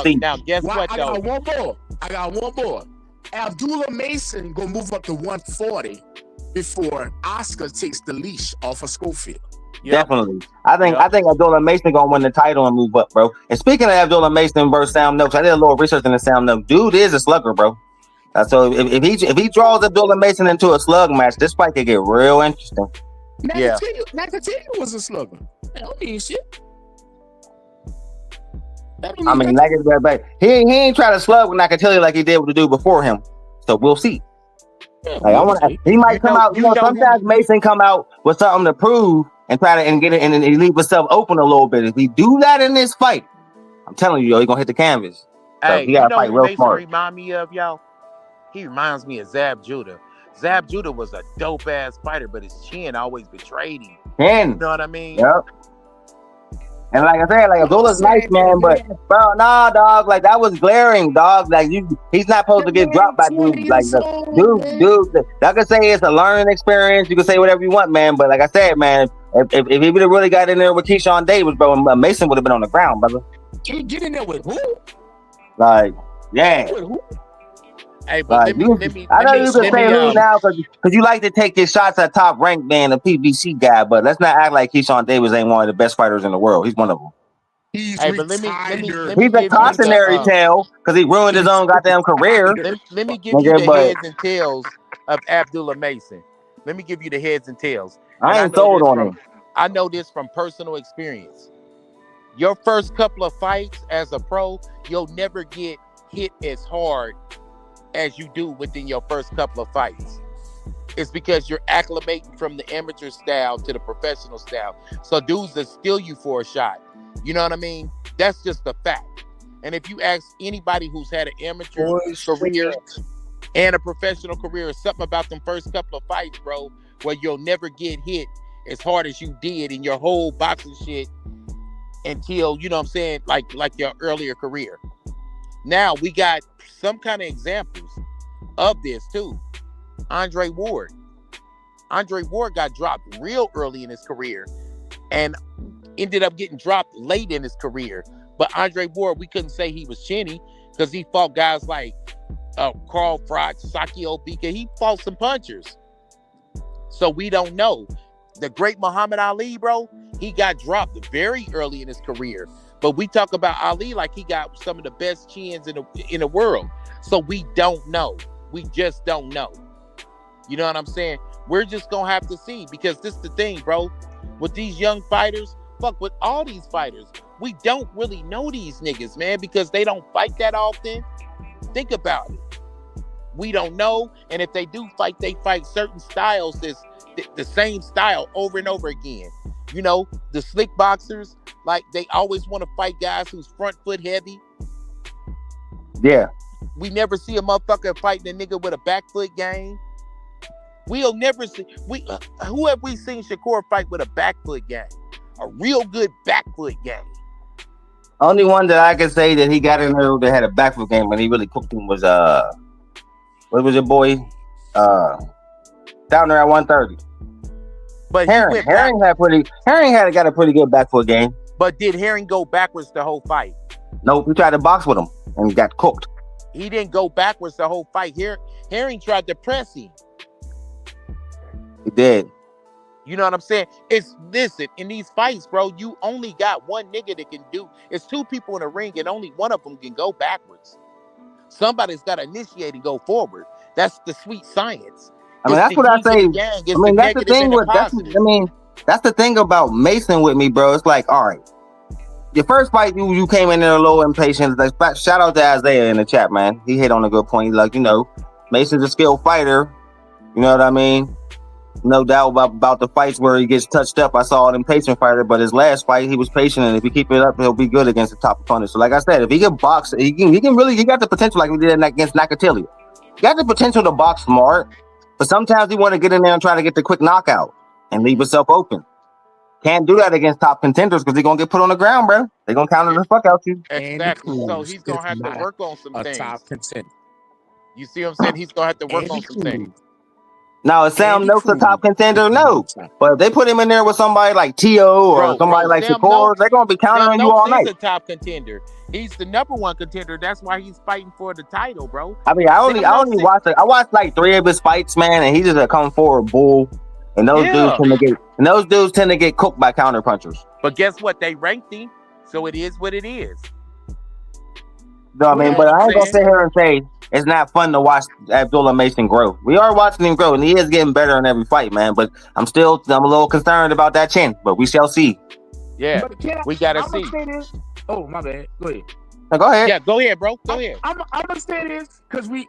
see. Now, guess what, though? I got one more. Abdullah Mason gonna move up to 140 before Oscar takes the leash off of Schofield. Definitely. I think Abdullah Mason gonna win the title and move up, bro. And speaking of Abdullah Mason versus Sam Noakes, I did a little research in the Sam Noakes. Dude is a slugger, bro. So if he draws Abdullah Mason into a slug match, this fight could get real interesting. Nakatini was a slugger. That don't mean shit. I mean, he ain't try to slug with Nakatini like he did with the dude before him. So we'll see. He might come out. Sometimes Mason come out with something to prove and try to get it and leave himself open a little bit. If he do that in this fight, I'm telling you, he's gonna hit the canvas. So he gotta fight real Mason smart. Remind me of y'all. He reminds me of Zab Judah. Zab Judah was a dope ass fighter, but his chin always betrayed him. You know what I mean? Yep. And like I said, like Abdullah's nice, man, but bro, nah, dog, like that was glaring, dog. Like he's not supposed to get dropped by dudes. Like dude. I can say it's a learning experience. You can say whatever you want, man. But like I said, man, if he would have really got in there with Keyshawn Davis, bro, Mason would have been on the ground, brother. He get in there with who? Like, yeah. With who? Hey, but I know you can say who now because you like to take your shots at top ranked man, a PBC guy, but let's not act like Keyshawn Davis ain't one of the best fighters in the world. He's one of them. He's he's a cautionary tale because he ruined his own goddamn career. Let me give you the heads and tails of Abdullah Mason. Let me give you the heads and tails. I ain't sold on him. I know this from personal experience. Your first couple of fights as a pro, you'll never get hit as hard as you do within your first couple of fights. It's because you're acclimating from the amateur style to the professional style. So dudes that steal you for a shot. You know what I mean? That's just a fact. And if you ask anybody who's had an amateur career and a professional career, something about them first couple of fights, bro, where you'll never get hit as hard as you did in your whole boxing shit until, you know what I'm saying, like your earlier career. Now we got some kind of examples of this too. Andre Ward got dropped real early in his career and ended up getting dropped late in his career. But Andre Ward, we couldn't say he was chinny because he fought guys like Carl Froch, Saki Obika. He fought some punchers. So we don't know. The great Muhammad Ali, bro, he got dropped very early in his career. But we talk about Ali like he got some of the best chins in the world. So we don't know. We just don't know. You know what I'm saying? We're just going to have to see because this is the thing, bro. With these young fighters, with all these fighters, we don't really know these niggas, man, because they don't fight that often. Think about it. We don't know. And if they do fight, they fight certain styles that's the same style over and over again. You know, the slick boxers, like they always want to fight guys who's front foot heavy. Yeah. We never see a motherfucker fighting a nigga with a back foot game. We'll never see. Who have we seen Shakur fight with a back foot game? A real good back foot game. Only one that I can say that he got in there that had a back foot game and he really cooked him was what was your boy? Down there at 130. But Herring got a pretty good back foot game. But did Herring go backwards the whole fight? Nope, he tried to box with him and got cooked. He didn't go backwards the whole fight. Herring tried to press him. He did. You know what I'm saying? Listen, in these fights, bro, you only got one nigga that can do. It's two people in a ring and only one of them can go backwards. Somebody's got to initiate and go forward. That's the sweet science. I mean, that's what I say. That's the thing about Mason with me, bro. It's like, all right, your first fight, you came in there a little impatient. Like, shout out to Isaiah in the chat, man. He hit on a good point. Like, Mason's a skilled fighter. You know what I mean? No doubt about the fights where he gets touched up. I saw an impatient fighter, but his last fight, he was patient, and if he keep it up, he'll be good against the top opponent. So, like I said, if he can box, he got the potential, like we did against Nakatilia. He got the potential to box smart, but sometimes he want to get in there and try to get the quick knockout and leave himself open. Can't do that against top contenders because they're gonna get put on the ground, bro. They're gonna counter the fuck out you. Exactly. So he's gonna have to work on some things. Top contender. You see what I'm saying? He's gonna have to work on some things. Now, it sounds no to top contender, no. But if they put him in there with somebody like T.O. or somebody like Shakur, they're gonna be countering you all night. He's a top contender. He's the number one contender. That's why he's fighting for the title, bro. I mean, I watched like 3 of his fights, man, and he just a come forward bull. And those dudes tend to get cooked by counter punchers. But guess what? They ranked him, so it is what it is. No, I mean, but I ain't gonna sit here and say it's not fun to watch Abdullah Mason grow. We are watching him grow, and he is getting better in every fight, man. But I'm a little concerned about that chin. But we shall see. Yeah, we gotta see. Oh, my bad. Go ahead. Now, go ahead. Yeah, go ahead, bro. Go ahead. I'm gonna say this because we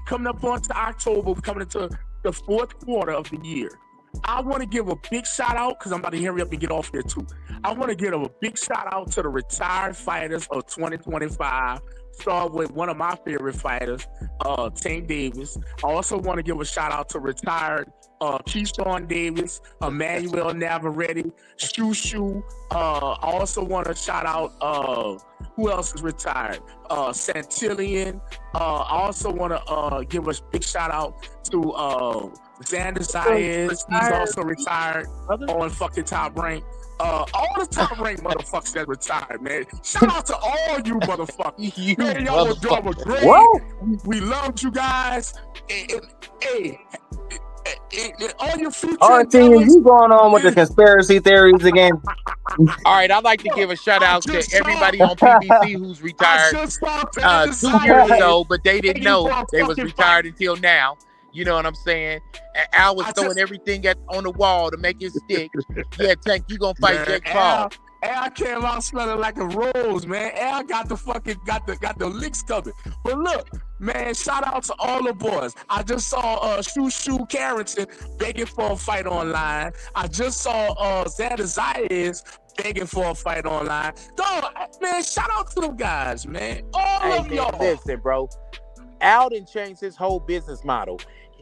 coming up on to October. We're coming into the 4th quarter of the year. I want to give a big shout out because I'm about to hurry up and get off there too. I want to give a big shout out to the retired fighters of 2025. Start with one of my favorite fighters, Tank Davis. I also want to give a shout out to retired Keyshawn Davis, Emmanuel Navarrete, Shushu. I also want to shout out who else is retired? Santillion. I also want to give a big shout out to Xander Zayas. He's also retired on fucking Top Rank. All the Top Rank motherfuckers that retired, man. Shout out to all you motherfuckers. Man, y'all were great. What? We loved you guys. Hey, all your future. You going on with the conspiracy theories again? All right, I'd like to give a shout out to everybody on PBC who's retired 2 years ago, but they didn't know they was retired until now. You know what I'm saying? And Al was throwing everything on the wall to make it stick. Yeah, Tank, you gonna fight Jake Paul. Al came out smelling like a rose, man. Al got the licks coming. But look, man, shout out to all the boys. I just saw Shushu Carrington begging for a fight online. I just saw Xander Zayas begging for a fight online. Dog, man, shout out to them guys, man. All of y'all. Listen, bro. Al done changed his whole business model.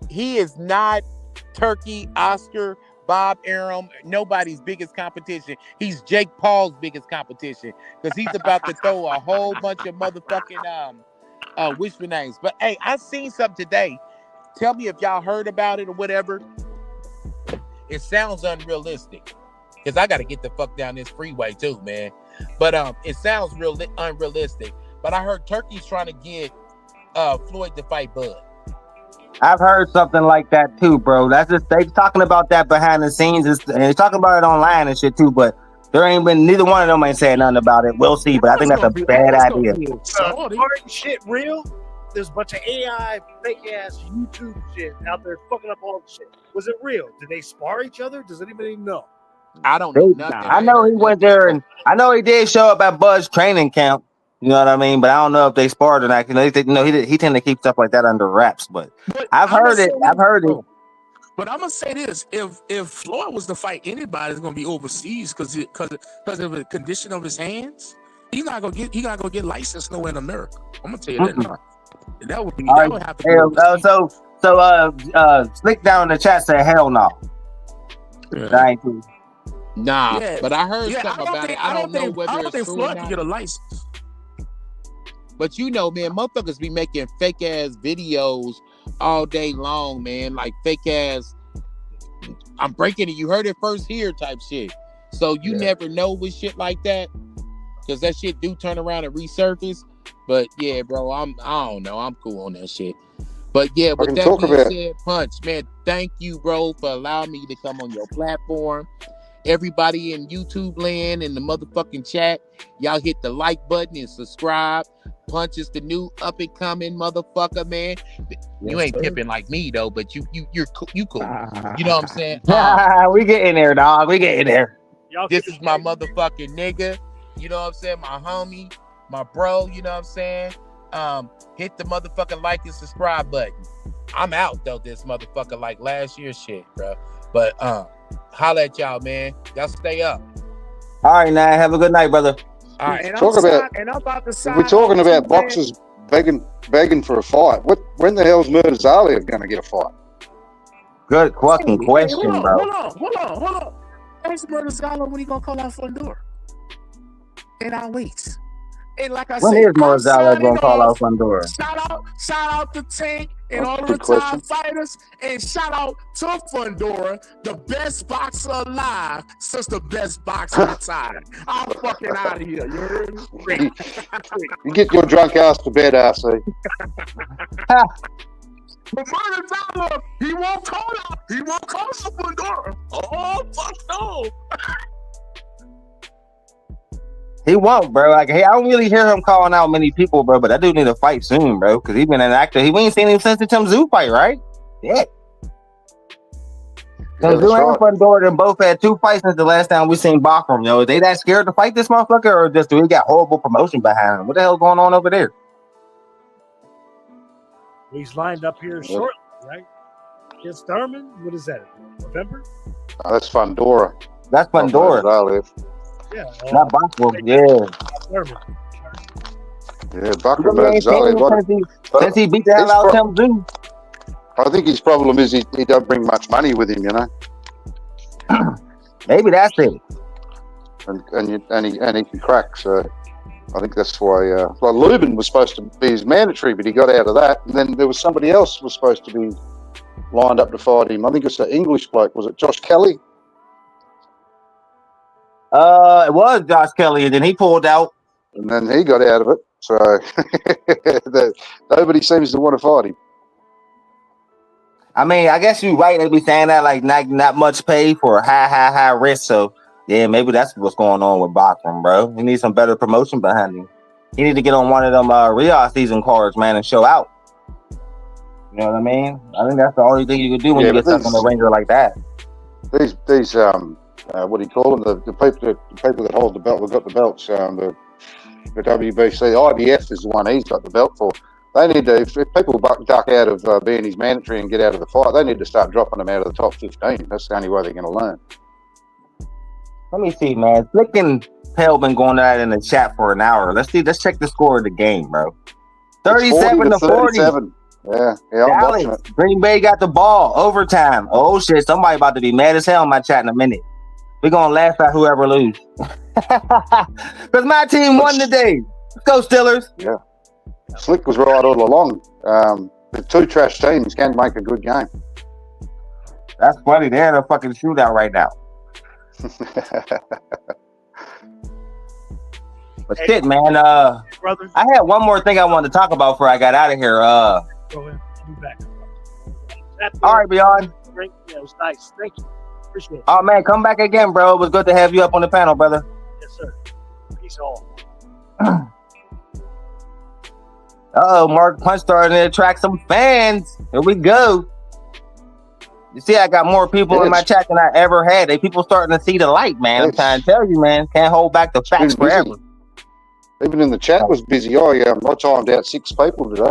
He is not Turkey, Oscar, Bob Arum, nobody's biggest competition. He's Jake Paul's biggest competition because he's about to throw a whole bunch of motherfucking wishful names. But hey, I seen something today. Tell me if y'all heard about it or whatever. It sounds unrealistic because I got to get the fuck down this freeway too, man. But it sounds unrealistic. But I heard Turkey's trying to get Floyd to fight Bud. I've heard something like that too, bro. That's just they talking about that behind the scenes and they talking about it online and shit too. But there ain't been neither one of them ain't saying nothing about it. We'll see, but I think that's a bad idea. Shit real? There's a bunch of AI, fake ass YouTube shit out there fucking up all the shit. Was it real? Did they spar each other? Does anybody know? I don't know nothing. I know he went there and I know he did show up at Bud's training camp. You know what I mean? But I don't know if they sparred or not. He tend to keep stuff like that under wraps. But I've heard it. But I'm gonna say this: if Floyd was to fight anybody, it's gonna be overseas because of the condition of his hands. He's not gonna get licensed nowhere in America. I'm gonna tell you that now. That would have to be. So Slick down in the chat said hell no. Yeah. Nah, yeah. But I heard something about it. I don't know whether it's true Floyd or not. Can get a license. But you know, man, motherfuckers be making fake ass videos all day long, man. Like fake ass, I'm breaking it. You heard it first here type shit. So you never know with shit like that. Cause that shit do turn around and resurface. But yeah, bro, I don't know. I'm cool on that shit. But yeah, with that being said, Punch, man, thank you, bro, for allowing me to come on your platform. Everybody in YouTube land and the motherfucking chat, y'all hit the like button and subscribe. Punch is the new up and coming motherfucker, man. You ain't pimping like me though, but you're cool. You cool. You know what I'm saying? We get in there, dog. We get in there. This is my motherfucking nigga. you know what I'm saying, my homie, my bro, you know what I'm saying? Hit the motherfucking like and subscribe button. I'm out though, this motherfucker like last year's shit, bro. But holla at y'all, man. Y'all stay up. All right, now have a good night, brother. All right, we're talking about boxers begging for a fight. When the hell's Murtazalia going to get a fight? Good fucking question, bro. Hold on. Ask Murtazalia when he gonna call out Fundora. And I'll wait. And like I said, when is Murtazalia gonna call out Fundora? Shout out to Tank and all the retired fighters, and shout out to Fundora, the best boxer alive since the best boxer retired. I'm fucking out of here. You heard me? You get your drunk ass to bed, RC. But Murtazalia, he won't call out Fundora. Oh fuck no. He won't, bro. Like, hey, I don't really hear him calling out many people, bro. But that dude need to fight soon, bro. Because he's been an actor. We ain't seen him since the Tim Tszyu fight, right? Yeah. Tszyu and Fundora, them both had 2 fights since the last time we seen Bachram. Yo, are they that scared to fight this motherfucker, or just do he got horrible promotion behind him? What the hell's going on over there? He's lined up here shortly, right? Against Thurman. What is that? November? Oh, that's Fundora. That's Fundora. Yeah, not Bachram. Yeah. Yeah, Bachram. Since he beat the hell out of Tim Tszyu. I think his problem is he don't bring much money with him, you know. Maybe that's it. And he can crack. So I think that's why. Well, Lubin was supposed to be his mandatory, but he got out of that. And then there was somebody else who was supposed to be lined up to fight him. I think it's the English bloke. Was it Josh Kelly? It was Josh Kelly, and then he pulled out. And then he got out of it. So nobody seems to want to fight him. I mean, I guess you're right. They be saying that like not much pay for a high risk. So yeah, maybe that's what's going on with Bachram, bro. He needs some better promotion behind him. He need to get on one of them Riyadh season cards, man, and show out. You know what I mean? I think that's the only thing you can do when you get stuck on the ringer like that. These what do you call them? The people that hold the belt, we've got the belts. The WBC, IBF is the one he's got the belt for. They need to, if people duck out of being his mandatory and get out of the fight, they need to start dropping them out of the top 15. That's the only way they're going to learn. Let me see, man. Slick and Pale been going at it in the chat for an hour. Let's check the score of the game, bro. 37 to 40. Yeah, I'm watching it. Green Bay got the ball. Overtime. Oh shit, somebody about to be mad as hell in my chat in a minute. We're gonna laugh at whoever lose. Because my team won today. Let's go, Steelers. Yeah. Slick was right all along. The 2 trash teams can make a good game. That's funny. They're in a fucking shootout right now. But shit, man. I had one more thing I wanted to talk about before I got out of here. Go ahead. I'll be back. All right, Beyond. Yeah, it was nice. Thank you. Appreciate it. Oh, man, come back again, bro. It was good to have you up on the panel, brother. Yes, sir. Peace all. Mark Punch starting to attract some fans. Here we go. You see, I got more people in my chat than I ever had. People starting to see the light, man. I'm trying to tell you, man. Can't hold back the facts forever. Even in the chat was busy. Oh, yeah. I timed out 6 people today.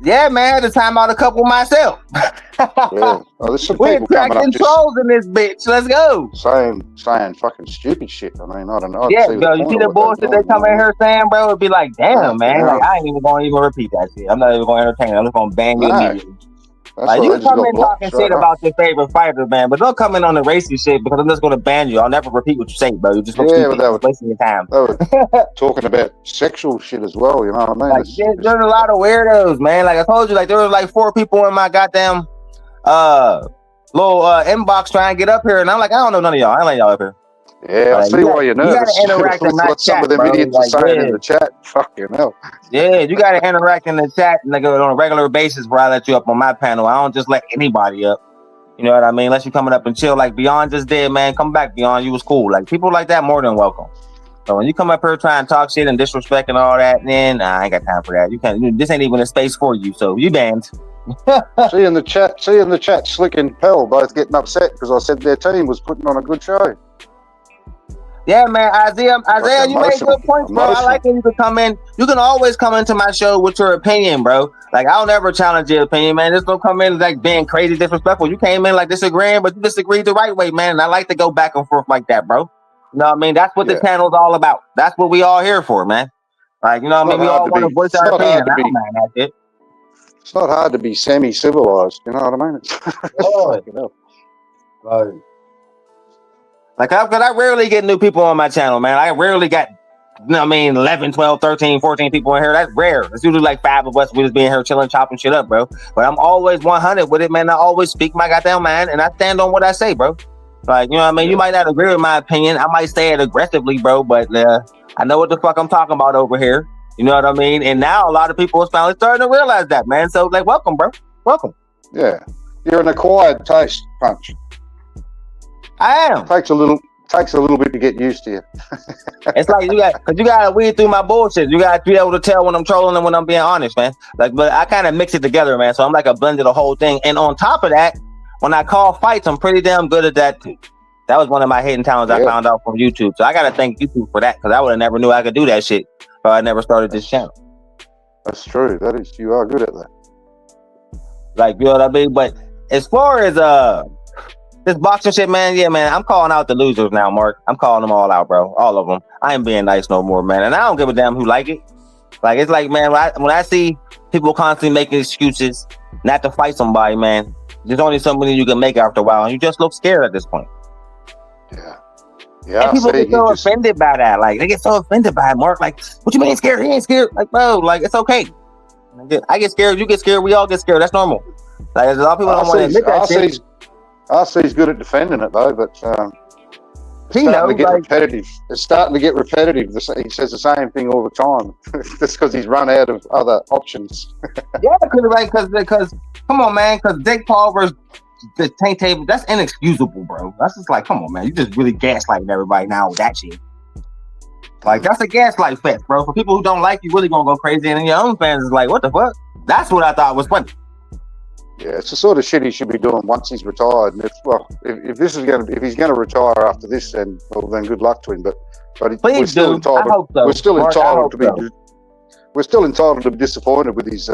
Yeah, man. I had to time out a couple myself. Yeah. Oh, there's some We're people coming up trolls in this bitch. Let's go. Saying fucking stupid shit. I mean, I don't know. Yeah, bro. You see the bullshit they come in here saying, bro? It'd be like, damn, man. Like, I ain't even going to even repeat that shit. I'm not even going to entertain it. I'm just going to ban you immediately. Like, you come in talking shit about your favorite fighter, man, but don't come in on the racy shit because I'm just going to ban you. I'll never repeat what you say, bro. You just wasting your time. Talking about sexual shit as well, you know what I mean? Like, there's a lot of weirdos, man. Like I told you, like there was like 4 people in my goddamn little inbox trying to get up here, and I'm like, I don't know none of y'all. I ain't letting y'all up here. Yeah, I see why you're nervous. You gotta interact in my chat, some of them idiots are saying in the chat. Fucking hell. Yeah, you gotta interact in the chat like on a regular basis where I let you up on my panel. I don't just let anybody up. You know what I mean? Unless you coming up and chill like Beyond just did, man. Come back, Beyond. You was cool. Like people like that more than welcome. So when you come up here trying to talk shit and disrespect and all that, then I ain't got time for that. You can't. This ain't even a space for you. So you banned. See in the chat, Slick and Pell both getting upset because I said their team was putting on a good show. Yeah, man, Isaiah, you made good points, bro. I like when you can come in. You can always come into my show with your opinion, bro. Like, I'll never challenge your opinion, man. Just don't come in like being crazy disrespectful. You came in like disagreeing, but you disagreed the right way, man. And I like to go back and forth like that, bro. You know what I mean? That's what the channel's all about. That's what we all here for, man. Like, you know what I mean? We all want to voice our opinion. I don't mind that shit. It's not hard to be semi-civilized, you know what I mean? Like, I rarely get new people on my channel, man. I rarely got, 11, 12, 13, 14 people in here. That's rare. It's usually like 5 of us. We just being here chilling, chopping shit up, bro. But I'm always 100 with it, man. I always speak my goddamn mind, and I stand on what I say, bro. Like, you know what I mean? You might not agree with my opinion. I might say it aggressively, bro, but I know what the fuck I'm talking about over here. You know what I mean? And now a lot of people are finally starting to realize that, man. So, like, welcome, bro. Welcome. Yeah. You're an acquired taste, Punch. I am. Takes a little bit to get used to you. It's like you gotta weed through my bullshit. You gotta be able to tell when I'm trolling and when I'm being honest, man. Like, but I kind of mix it together, man. So I'm like a blend of the whole thing. And on top of that, when I call fights, I'm pretty damn good at that too. That was one of my hidden talents I found out from YouTube. So I gotta thank YouTube for that, because I would have never knew I could do that shit if I never started this channel. That's true. You are good at that. Like, you know what I mean? But as far as this boxing shit, man, yeah, man, I'm calling out the losers now, Mark. I'm calling them all out, bro. All of them. I ain't being nice no more, man. And I don't give a damn who like it. Like, it's like, man, when I see people constantly making excuses not to fight somebody, man, there's only so many you can make after a while, and you just look scared at this point. Yeah. And people get so offended by that. Like, they get so offended by it, Mark. Like, what you mean scared? He ain't scared. Like, bro, like, it's okay. I get scared. You get scared. We all get scared. That's normal. Like, a lot of people don't want to admit that shit. RC's good at defending it, though, but it's starting to get repetitive. He says the same thing all the time. That's because he's run out of other options. Yeah, because come on, man, because Jake Paul versus the Tank Table, that's inexcusable, bro. That's just like, come on, man, you just really gaslighting everybody now with that shit. Like, that's a gaslight fest, bro. For people who don't like you, really gonna go crazy, and then your own fans is like, what the fuck? That's what I thought was funny. Yeah, it's the sort of shit he should be doing once he's retired. And if he's gonna retire after this, then good luck to him. But we're still entitled. So. We're still entitled to be. So. We're still entitled to be disappointed with his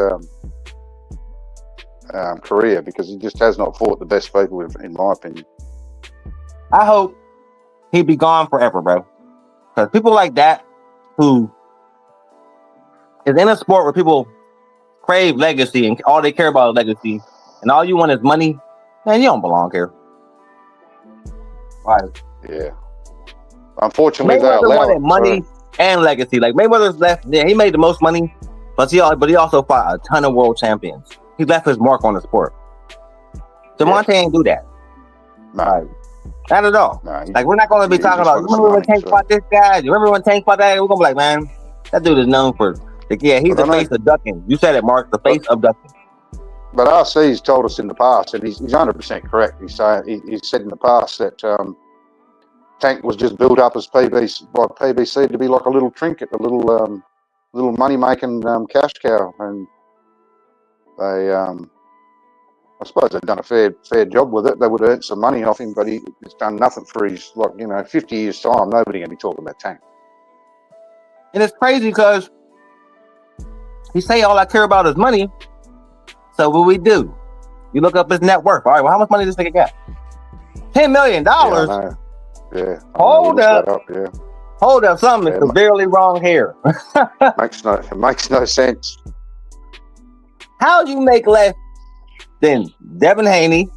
career, because he just has not fought the best people, in my opinion. I hope he'd be gone forever, bro. Because people like that, who is in a sport where people crave legacy and all they care about is legacy, and all you want is money, man, you don't belong here. Right? Yeah. Unfortunately, they allow wanted money and legacy. Like, Mayweather's left. Yeah, he made the most money, but he also fought a ton of world champions. He left his mark on the sport. DeMonte ain't do that. No. Right. Not at all. No, like, we're not going to be talking about, remember when Tank fought this guy? You remember when Tank fought that guy? We're going to be like, man, that dude is known for, he's the face of ducking. You said it, Mark, the face of ducking. But RC's told us in the past, and he's 100% correct. He's said in the past that Tank was just built up as PBC to be like a little trinket, a little money-making cash cow. And they, I suppose they've done a fair job with it. They would have earned some money off him, but he's done nothing for his, 50 years' time. Nobody going to be talking about Tank. And it's crazy because he say all I care about is money. So what we do? You look up his net worth. All right, well, how much money this nigga got? $10 million. Yeah. Hold up. Something is severely wrong here. It makes no sense. How do you make less than Devin Haney,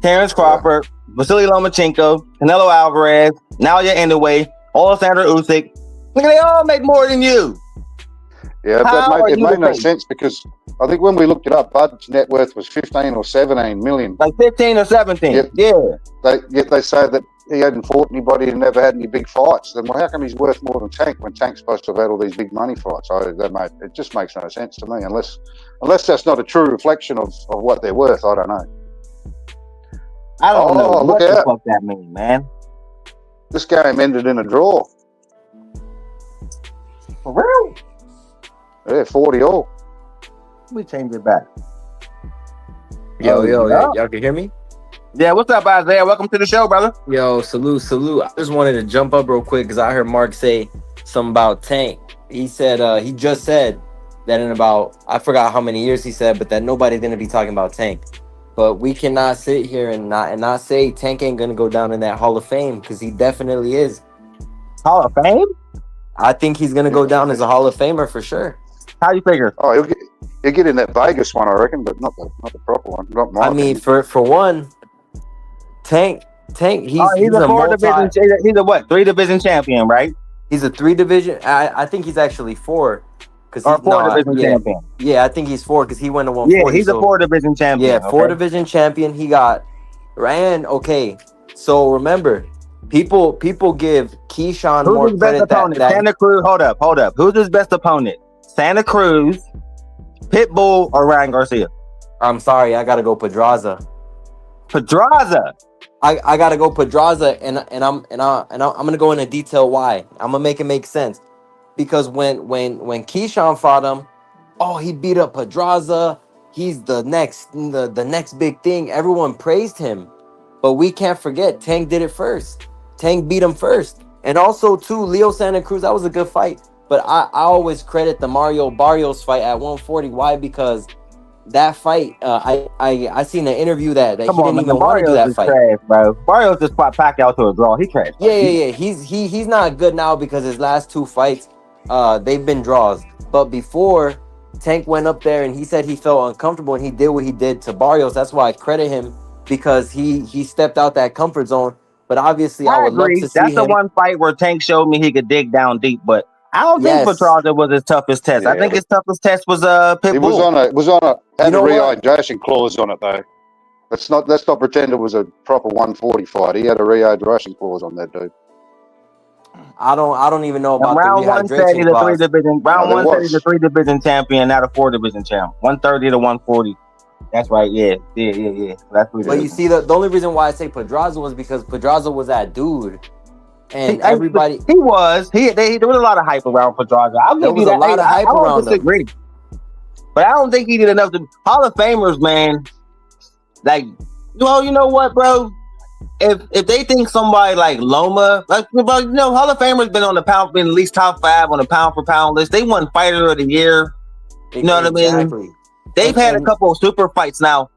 Terrence Crawford, Vasily Lomachenko, Canelo Alvarez, Nalia Inoue, Alexander Usyk? Look, they all make more than you. Yeah, it made no sense, because I think when we looked it up, Bud's net worth was 15 or 17 million. Like 15 or 17. Yet they say that he hadn't fought anybody and never had any big fights. Then how come he's worth more than Tank when Tank's supposed to have had all these big money fights? It just makes no sense to me, unless that's not a true reflection of what they're worth. I don't know. I don't know what the fuck that means, man. This game ended in a draw. For real? Yeah, 40-all. Let me change it back. Yo, y'all can hear me? Yeah, what's up, Isaiah? Welcome to the show, brother. Yo, salute. I just wanted to jump up real quick because I heard Mark say something about Tank. He said he just said that in about, I forgot how many years he said, but that nobody's gonna be talking about Tank. But we cannot sit here and not say Tank ain't gonna go down in that Hall of Fame, because he definitely is. Hall of Fame? I think he's gonna go down as a Hall of Famer for sure. How you figure? Oh, he'll get in that Vegas one, I reckon, but not the proper one. Not my I mean, for one, Tank, he's a 4-division. He's a what? 3-division champion, right? He's a 3-division. I think he's actually 4. Or 4-division champion. Yeah, I think he's 4 because he went to 140. Yeah, he's a 4-division champion. Yeah, 4-division champion. He got ran. Okay, so remember, people give Keyshawn more credit. Who's his best opponent? Santa Cruz. Hold up. Who's his best opponent? Santa Cruz, Pitbull, or Ryan Garcia? I'm sorry, I gotta go Pedraza. I gotta go Pedraza, and I'm gonna go into detail why. I'm gonna make it make sense. Because when Keyshawn fought him, he beat up Pedraza. He's the next big thing. Everyone praised him, but we can't forget Tank did it first. Tank beat him first, and also too Leo Santa Cruz. That was a good fight, but I always credit the Mario Barrios fight at 140. Why? Because that fight, I seen an interview that he didn't even want to do that fight. Trash, bro. Barrios just fought Pacquiao to a draw. He trash. Yeah. He's not good now because his last 2 fights. They've been draws, but before Tank went up there and he said he felt uncomfortable and he did what he did to Barrios. That's why I credit him, because he stepped out that comfort zone. But obviously, I would agree. love to see That's the one fight where Tank showed me he could dig down deep. But I don't think Pedraza was his toughest test. Yeah. I think his toughest test was Pitbull. It was on a had a rehydration clause on it though. Let's not pretend it was a proper 140 fight. He had a rehydration clause on that dude. I don't even know about round the one said he's a 3-division. Round one said he's a 3-division champion, not a 4-division champ. 130 to 140. That's right. Yeah. That's what. But you see, the only reason why I say Pedraza was because Pedraza was that dude, and everybody. He was. There was a lot of hype around Pedraza. There was a lot of hype around him. But I don't think he did enough to Hall of Famers, man. Like, well, you know what, bro? If they think somebody like Loma, Hall of Famers been been at least top 5 on the pound for pound list. They won Fighter of the Year. You know what I mean? They've had a couple of super fights now.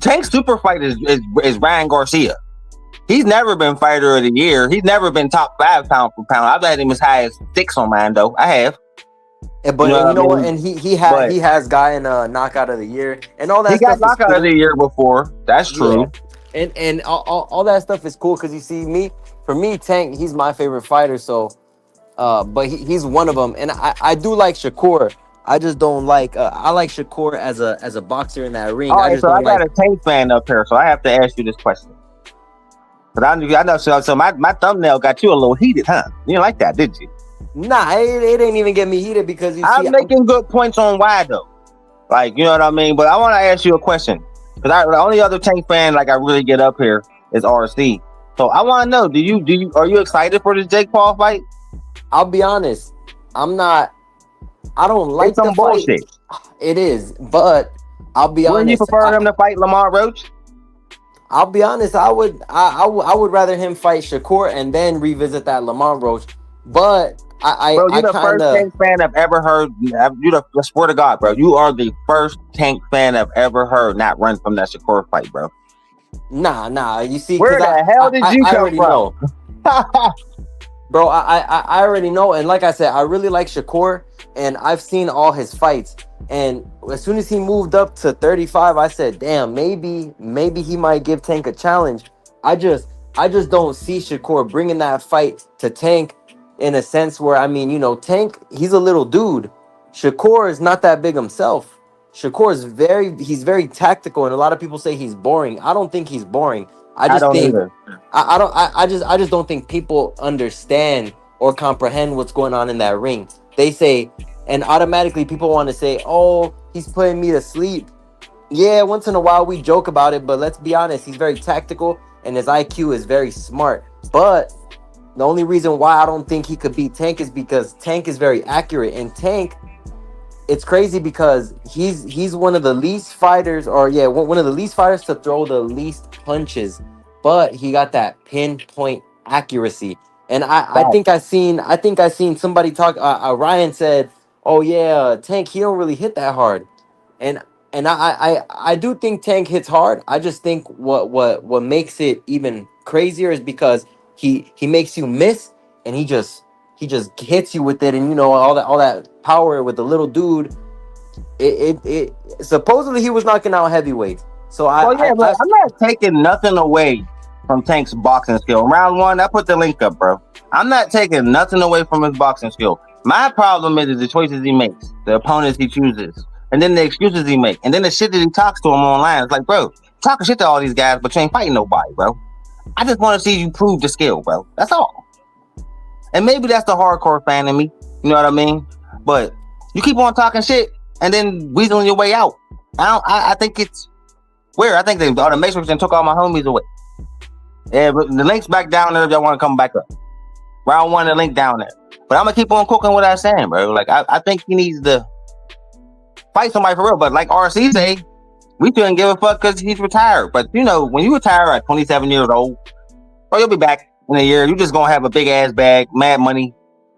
Tank's super fight is Ryan Garcia. He's never been Fighter of the Year. He's never been top 5 pound for pound. I've had him as high as 6 on mine though. I have. But you know what? And he has gotten knockout of the year and all that. He got knockout of the year before. That's true. Yeah. And all that stuff is cool because you see for me, Tank, he's my favorite fighter. So, but he's one of them. And I do like Shakur. I just don't like. I like Shakur as a boxer in that ring. All right, I got a Tank fan up here, so I have to ask you this question. But I know. So my thumbnail got you a little heated, huh? You didn't like that, did you? Nah, it didn't even get me heated because I'm making good points on why though. Like, you know what I mean. But I want to ask you a question. Because the only other Tank fan I really get up here is RC. So I want to know, are you excited for this Jake Paul fight? I'll be honest, I'm not. I don't like it's some bullshit. It is, but I'll be honest. Wouldn't you prefer him to fight Lamar Roach? I'll be honest. I would rather him fight Shakur and then revisit that Lamar Roach. But Bro, you're the first Tank fan I've ever heard. I swear to God, bro, you are the first Tank fan I've ever heard not run from that Shakur fight, bro. Nah. You see, where the hell did you come from? Bro, I already know, and like I said, I really like Shakur, and I've seen all his fights. And as soon as he moved up to 35, I said, "Damn, maybe he might give Tank a challenge." I just don't see Shakur bringing that fight to Tank. In a sense where, I mean, Tank, he's a little dude. Shakur is not that big himself. Shakur is very tactical, and a lot of people say he's boring. I don't think he's boring. I just don't think people understand or comprehend what's going on in that ring. They say, and automatically people want to say, "Oh, he's putting me to sleep." Yeah, once in a while we joke about it, but let's be honest, he's very tactical and his IQ is very smart. But the only reason why I don't think he could beat Tank is because Tank is very accurate, and Tank it's crazy because he's one of the least fighters, or yeah, one of the least fighters to throw the least punches, but he got that pinpoint accuracy. And I Right. think I seen somebody talk. Ryan said, "Oh yeah, Tank, he don't really hit that hard," and I do think Tank hits hard. I just think what makes it even crazier is because he makes you miss, and he just hits you with it, and you know all that power with the little dude. It supposedly he was knocking out heavyweights. So Well, yeah, but I'm not taking nothing away from Tank's boxing skill. Round one, I put the link up, bro. I'm not taking nothing away from his boxing skill. My problem is the choices he makes, the opponents he chooses, and then the excuses he makes, and then the shit that he talks to him online. It's like, bro, talking shit to all these guys, but you ain't fighting nobody, bro. I just want to see you prove the skill, bro. That's all. And maybe that's the hardcore fan in me. You know what I mean? But you keep on talking shit and then weaseling your way out. I think it's weird. I think the Matrix and took all my homies away. Yeah, but the link's back down there if y'all want to come back up. Round one, the link down there. But I'm gonna keep on cooking what I'm saying, bro. Like I think he needs to fight somebody for real. But like RC say, we shouldn't give a fuck because he's retired. But you know, when you retire at 27 years old, bro, you'll be back in a year. You just gonna have a big ass bag, mad money.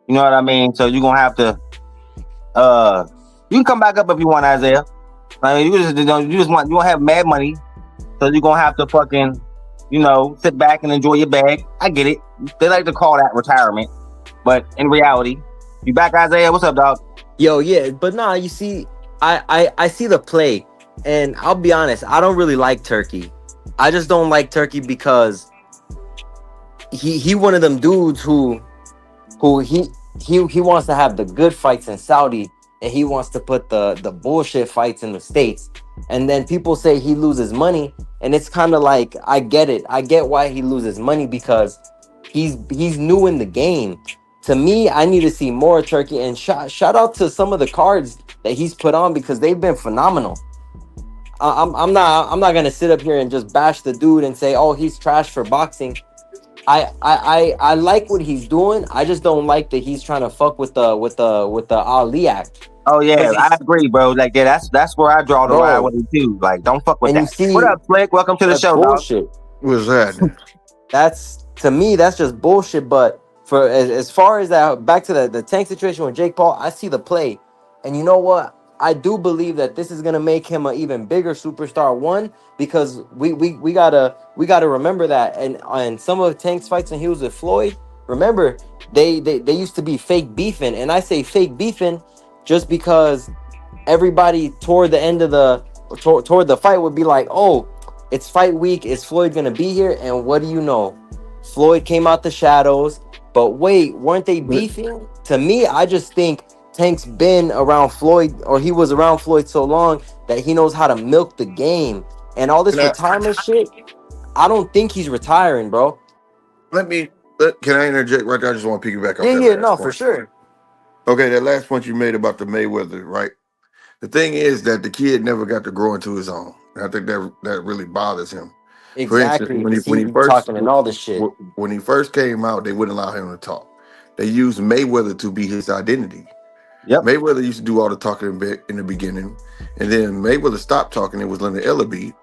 You know what I mean? So you're gonna have to you can come back up if you want, Isaiah. I mean, you gonna have mad money. So you're gonna have to fucking, you know, sit back and enjoy your bag. I get it. They like to call that retirement. But in reality, you back, Isaiah? What's up, dog? Yo, yeah, but nah, you see, I see the play, and I'll be honest, I don't really like Turkey. I just don't like Turkey because he one of them dudes who he wants to have the good fights in Saudi, and he wants to put the bullshit fights in the States. And then people say he loses money, and it's kind of like, I get it. I get why he loses money because he's new in the game. To me, I need to see more Turkey, and shout out to some of the cards that he's put on because they've been phenomenal. I'm not gonna sit up here and just bash the dude and say, oh, he's trash for boxing. I like what he's doing. I just don't like that he's trying to fuck with the Ali act. Oh yeah, I agree, bro. Like yeah, that's where I draw the line with it too. Like, don't fuck with that. What up, Flick? Welcome to the show, bullshit. Dog. What's that? That's, to me, that's just bullshit. But for as far as that, back to the Tank situation with Jake Paul, I see the play, and you know what? I do believe that this is gonna make him an even bigger superstar. One, because we gotta remember that, and some of Tank's fights when he was with Floyd, remember they used to be fake beefing, and I say fake beefing just because everybody toward the end of toward the fight would be like, oh, it's fight week, is Floyd gonna be here? And what do you know? Floyd came out the shadows. But wait, weren't they beefing? To me, I just think Tank's been around Floyd, or he was around Floyd so long that he knows how to milk the game. And all this retirement shit, I don't think he's retiring, bro. Can I interject right there? I just want to piggyback on that. Yeah, no, for sure. Okay, that last point you made about the Mayweather, right? The thing is that the kid never got to grow into his own. And I think that really bothers him. Exactly. For instance, when he first talking and all this shit. When he first came out, they wouldn't allow him to talk. They used Mayweather to be his identity. Yep. Mayweather used to do all the talking in the beginning, and then Mayweather stopped talking. It was Leonard Ellaby,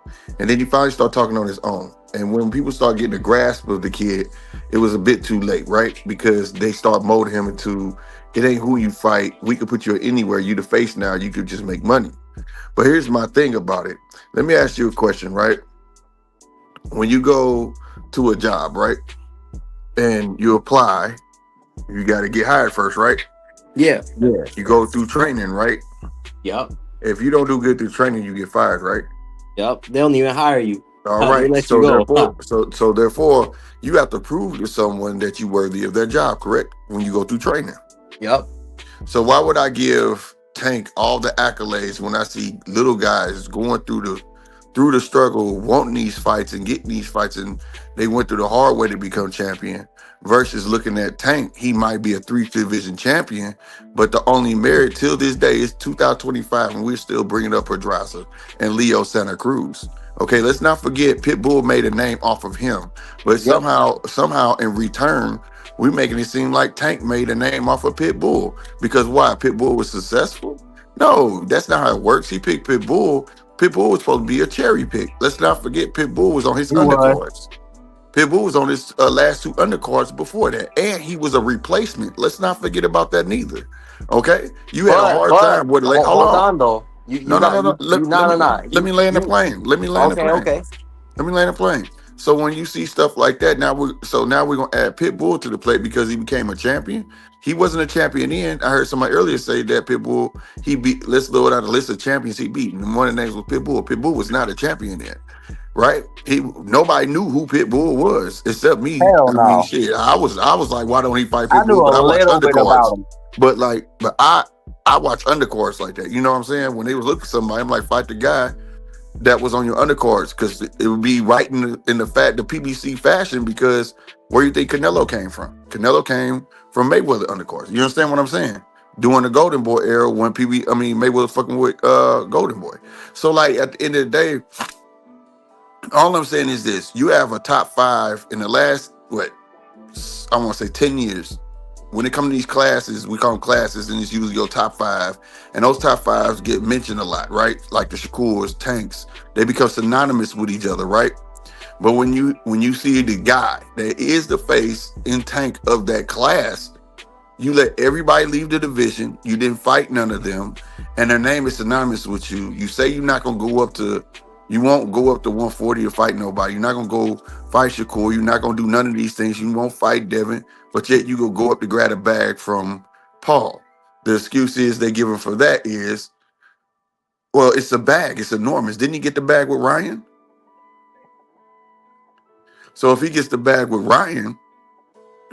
and then he finally started talking on his own. And when people start getting a grasp of the kid, it was a bit too late, right? Because they start molding him into, it ain't who you fight. We could put you anywhere. You the face now. You could just make money. But here's my thing about it. Let me ask you a question, right? When you go to a job, right, and you apply, you got to get hired first, right? Yeah. You go through training, right? Yep. If you don't do good through training, you get fired, right? Yep. They don't even hire you. All right. So therefore, you have to prove to someone that you're worthy of their job, correct? When you go through training. Yep. So why would I give Tank all the accolades when I see little guys going through the struggle, wanting these fights and getting these fights, and they went through the hard way to become champion, versus looking at Tank? He might be a 3 division champion, but the only merit till this day is 2025, and we're still bringing up Pedraza and Leo Santa Cruz. Okay, let's not forget Pitbull made a name off of him, but somehow in return, we're making it seem like Tank made a name off of Pitbull. Because why? Pitbull was successful. No, that's not how it works. He picked Pitbull. Pitbull was supposed to be a cherry pick. Let's not forget Pitbull was on his He was. undercards. Pitbull was on his last 2 undercards before that, and he was a replacement. Let's not forget about that neither. Okay, you had a hard time with like. Hold on though. No. Let me land the plane. Let me land the plane. Okay. Let me land the plane. So when you see stuff like that, now we're gonna add Pitbull to the plate because he became a champion. He wasn't a champion then. I heard somebody earlier say that Pitbull, he beat. Let's load out a list of champions he beat, and one of the names was Pitbull. Pitbull was not a champion then, right? Nobody knew who Pitbull was except me. Hell no. I mean, shit. I was like, why don't he fight Pitbull? I knew a little bit about him. But I watch undercards like that. You know what I'm saying? When they was looking for somebody, I'm like, fight the guy that was on your undercards, because it would be right in the PBC fashion. Because where do you think Canelo came from? Canelo came from Mayweather undercards. You understand what I'm saying? During the Golden Boy era, when Mayweather fucking with Golden Boy. So like at the end of the day, all I'm saying is this: you have a top 5 in the last I want to say 10 years. When it comes to these classes, we call them classes, and it's usually your top 5. And those top 5s get mentioned a lot, right? Like the Shakurs, Tanks, they become synonymous with each other, right? But when you see the guy that is the face in Tank of that class, you let everybody leave the division. You didn't fight none of them, and their name is synonymous with you. You say you're not gonna go up to, you won't go up to 140 to fight nobody. You're not gonna go fight Shakur. You're not gonna do none of these things. You won't fight Devin, but yet you go up to grab a bag from Paul. The excuse is they give him for that is, well, it's a bag. It's enormous. Didn't he get the bag with Ryan? So if he gets the bag with Ryan,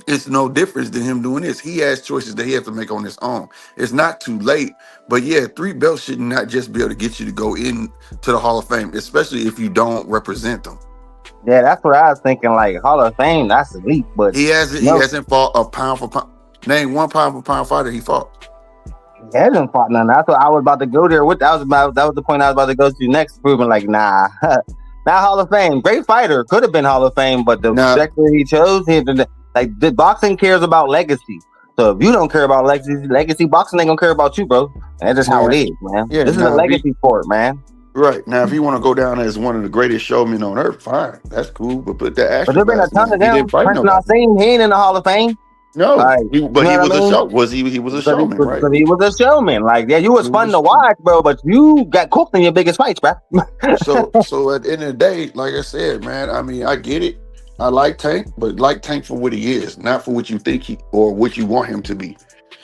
it's no difference than him doing this. He has choices that he has to make on his own. It's not too late, but yeah, 3 belts should not just be able to get you to go in to the Hall of Fame, especially if you don't represent them. Yeah, that's what I was thinking. Like Hall of Fame, that's elite, but he hasn't fought a pound for pound. Name one pound for pound fighter he fought. He hasn't fought none. That's what I was about to go there with. That was the point I was about to go to next. Proving like, nah, not Hall of Fame. Great fighter, could have been Hall of Fame, but the sector he chose, like the boxing cares about legacy. So if you don't care about legacy boxing ain't gonna care about you, bro. And that's just how it is, man. Yeah, this is a legacy sport, man. Right. Now, if you want to go down as one of the greatest showmen on earth, fine. That's cool. But put that asterisk. But there's been a ton of them. Prince Nassim, he ain't in the Hall of Fame. No, he was a show. He was a showman, right? But he was a showman. Like, yeah, you was fun to watch, bro, but you got cooked in your biggest fights, bro. so at the end of the day, like I said, man, I mean, I get it. I like Tank, but like Tank for what he is, not for what you think or what you want him to be.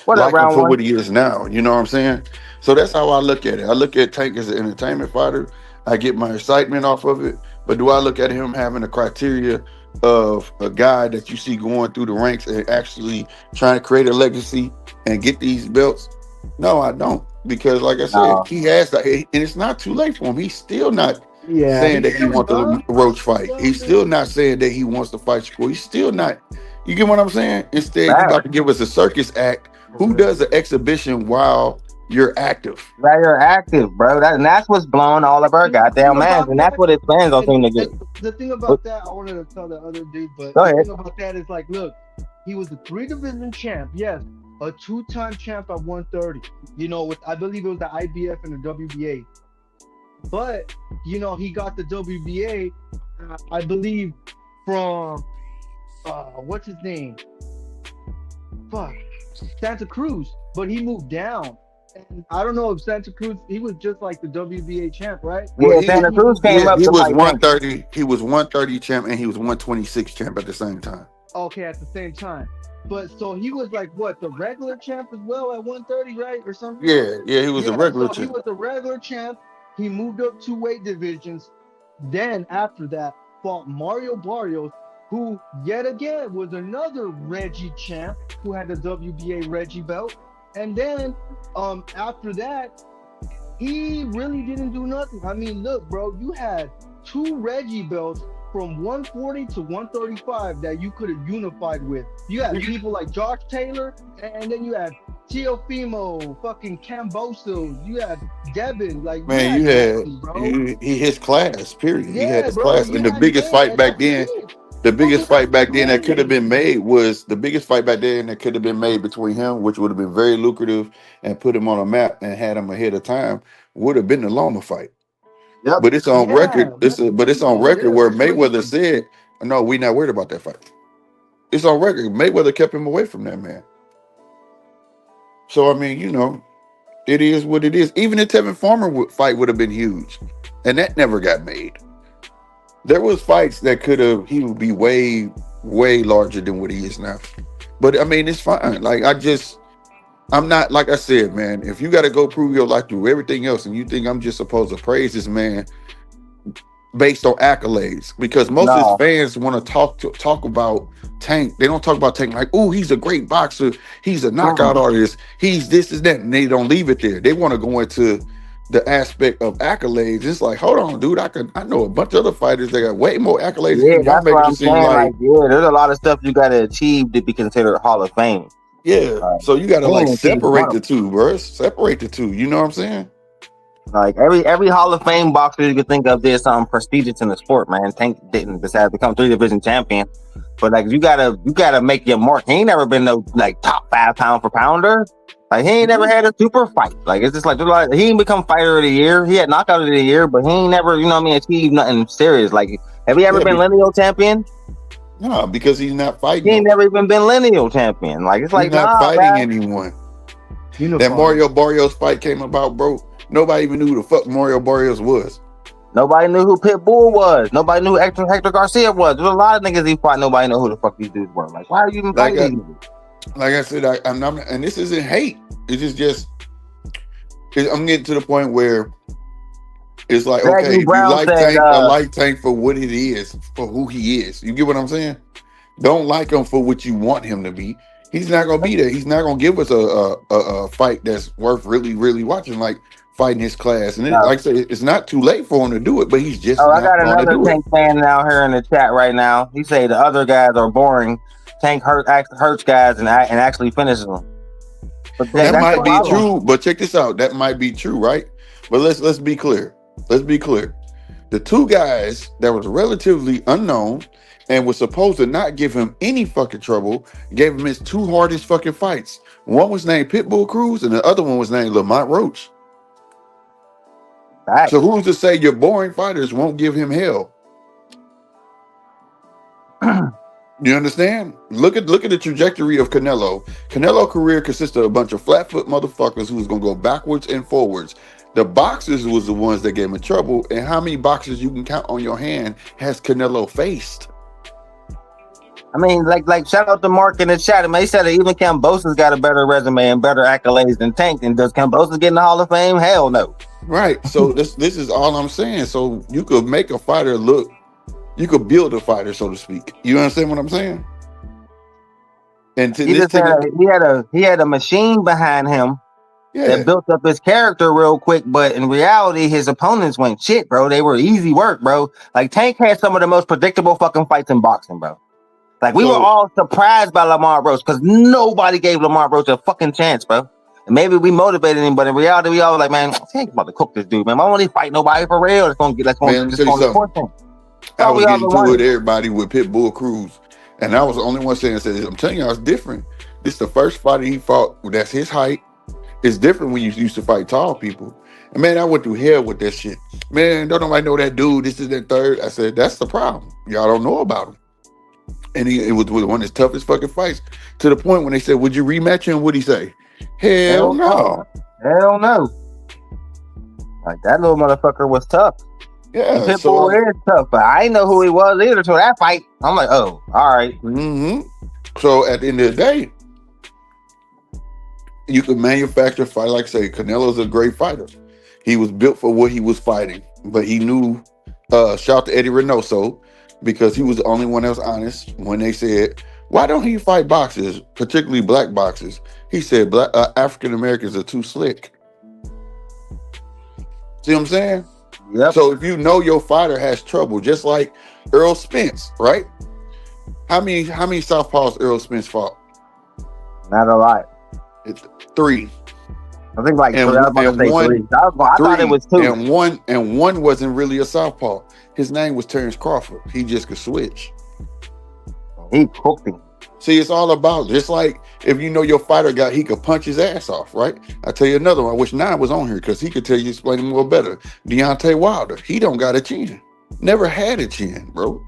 Like him for what he is now. You know what I'm saying? So that's how I look at it. I look at Tank as an entertainment fighter. I get my excitement off of it. But do I look at him having a criteria of a guy that you see going through the ranks and actually trying to create a legacy and get these belts? No, I don't. Because like I said, he has that, and it's not too late for him. He's still not saying that he wants the Roach fight. He's still not saying that he wants to fight Shakur. He's still not. You get what I'm saying? Instead, you got to give us a circus act. Who does an exhibition while you're active? While you're active, bro. That's what's blowing all of our goddamn minds, and that's what his fans don't seem to get. The thing about that, I wanted to tell the other dude, but the thing about that is like, look, he was a 3-division champ, yes, a 2-time champ at 130. You know, with I believe it was the IBF and the WBA. But you know, he got the WBA, I believe, from what's his name? Santa Cruz. But he moved down. And I don't know if Santa Cruz, he was just like the WBA champ, right? Yeah, Santa Cruz came up. He was 130. He was 130 champ, and he was 126 champ at the same time. Okay, at the same time. But so he was like what, the regular champ as well at 130, right, or something? Yeah, he was a regular champ. He was the regular champ. He moved up 2 weight divisions. Then after that, fought Mario Barrios, who yet again was another Reggie champ who had the WBA Reggie belt. And then after that, he really didn't do nothing. I mean, look, bro, you had 2 Reggie belts from 140 to 135 that you could have unified with. You had people like Josh Taylor, and then you had Teofimo, fucking Cambosos, you had Devin, like, man, you had he his class, period. Yeah, he had his class. And the biggest fight back then, The biggest fight back then that could have been made was the biggest fight back then that could have been made between him, which would have been very lucrative and put him on a map and had him ahead of time, would have been the Loma fight. Yep. But it's on record. Yeah, But it's on record where Mayweather said, "No, we're not worried about that fight." It's on record. Mayweather kept him away from that man. So I mean, it is what it is. Even the Tevin Farmer fight would have been huge, and that never got made. There was fights that he would be way, way larger than what he is now. But I mean, it's fine. Like I'm not, like I said, man, if you got to go prove your life through everything else and you think I'm just supposed to praise this man based on accolades, because most of his fans want to talk about Tank. They don't talk about Tank like, oh, he's a great boxer. He's a knockout artist. He's this is that. And they don't leave it there. They want to go into the aspect of accolades. It's like, hold on, dude. I know a bunch of other fighters that got way more accolades. Yeah, that's what I'm saying. Like, yeah, there's a lot of stuff you got to achieve to be considered Hall of Fame. Yeah, so you got to separate the two, bro. Separate the two. You know what I'm saying? Like every Hall of Fame boxer you could think of did something prestigious in the sport, man. Tank didn't decide to become 3-division champion, but like you gotta make your mark. He ain't never been no like top 5 pound for pounder. Like he ain't never had a super fight. Like it's just like he ain't become fighter of the year. He had knockout of the year, but he ain't never, achieved nothing serious. Like have he ever been lineal champion? No, because he's not fighting. He ain't never even been lineal champion. Like it's like he's not fighting anyone. That Mario Barrios fight came about, bro. Nobody even knew who the fuck Mario Barrios was. Nobody knew who Pitbull was. Nobody knew who Hector Garcia was. There's a lot of niggas he fought. Nobody know who the fuck these dudes were. Like, why are you even fighting these dudes? Like I said, I'm not, and this isn't hate. It's just I'm getting to the point where it's like, okay, if you like Tank, I like Tank for what it is, for who he is. You get what I'm saying? Don't like him for what you want him to be. He's not gonna be there. He's not gonna give us a fight that's worth really, really watching, like fighting his class. And like I said, it's not too late for him to do it, but he's just. I got another Tank fan out here in the chat right now. He say the other guys are boring. Tank hurts guys and actually finishes them. But that might be true. But check this out. That might be true, right? But let's be clear. Let's be clear. The two guys that was relatively unknown and was supposed to not give him any fucking trouble gave him his 2 hardest fucking fights. One was named Pitbull Cruz and the other one was named Lamont Roach. Right. So who's to say your boring fighters won't give him hell? You understand? Look at the trajectory of Canelo. Canelo's career consisted of a bunch of flat-foot motherfuckers who was gonna go backwards and forwards. The boxers was the ones that gave him trouble. And how many boxers you can count on your hand has Canelo faced? I mean, like shout out to Mark in the chat. I mean, he said that even Kambosa's got a better resume and better accolades than Tank. And does Kambosa get in the Hall of Fame? Hell no. Right. So this is all I'm saying. So you could make a fighter look, you could build a fighter, so to speak. You understand what I'm saying? And he had a machine behind him that built up his character real quick, but in reality, his opponents went shit, bro. They were easy work, bro. Like Tank had some of the most predictable fucking fights in boxing, bro. Like we were all surprised by Lamont Roach because nobody gave Lamont Roach a fucking chance, bro. And maybe we motivated him, but in reality, we all were like, man, I ain't about to cook this dude, man. Why won't he fight nobody for real? It's gonna support him. I was getting to it, everybody with Pitbull Cruz, and I was the only one saying, I'm telling you, it's different. This is the first fight he fought. That's his height. It's different when you used to fight tall people. And man, I went through hell with that shit. Man, don't nobody know that dude. This is that third. I said, that's the problem. Y'all don't know about him. And it was one of his toughest fucking fights. To the point when they said, would you rematch him? What'd he say? Hell no. Hell no. Like that little motherfucker was tough. Yeah. Pitbull is tough, but I didn't know who he was either till that fight. I'm like, oh, all right. Mm-hmm. So at the end of the day, you can manufacture a fight. Like I say, Canelo's a great fighter. He was built for what he was fighting, but he knew, shout out to Eddie Reynoso, because he was the only one that was honest when they said, why don't he fight boxers, particularly black boxers? He said, African Americans are too slick. See what I'm saying? Yep. So if you know your fighter has trouble, just like Earl Spence, right? How many southpaws Earl Spence fought? Not a lot. 3. I think like 3. I thought it was 2. And one wasn't really a southpaw. His name was Terrence Crawford. He just could switch. He cooked him. See, it's all about just like if you know your fighter guy, he could punch his ass off, right? I tell you another one. I wish Nine was on here because he could tell you explain it more better. Deontay Wilder, he don't got a chin. Never had a chin, bro.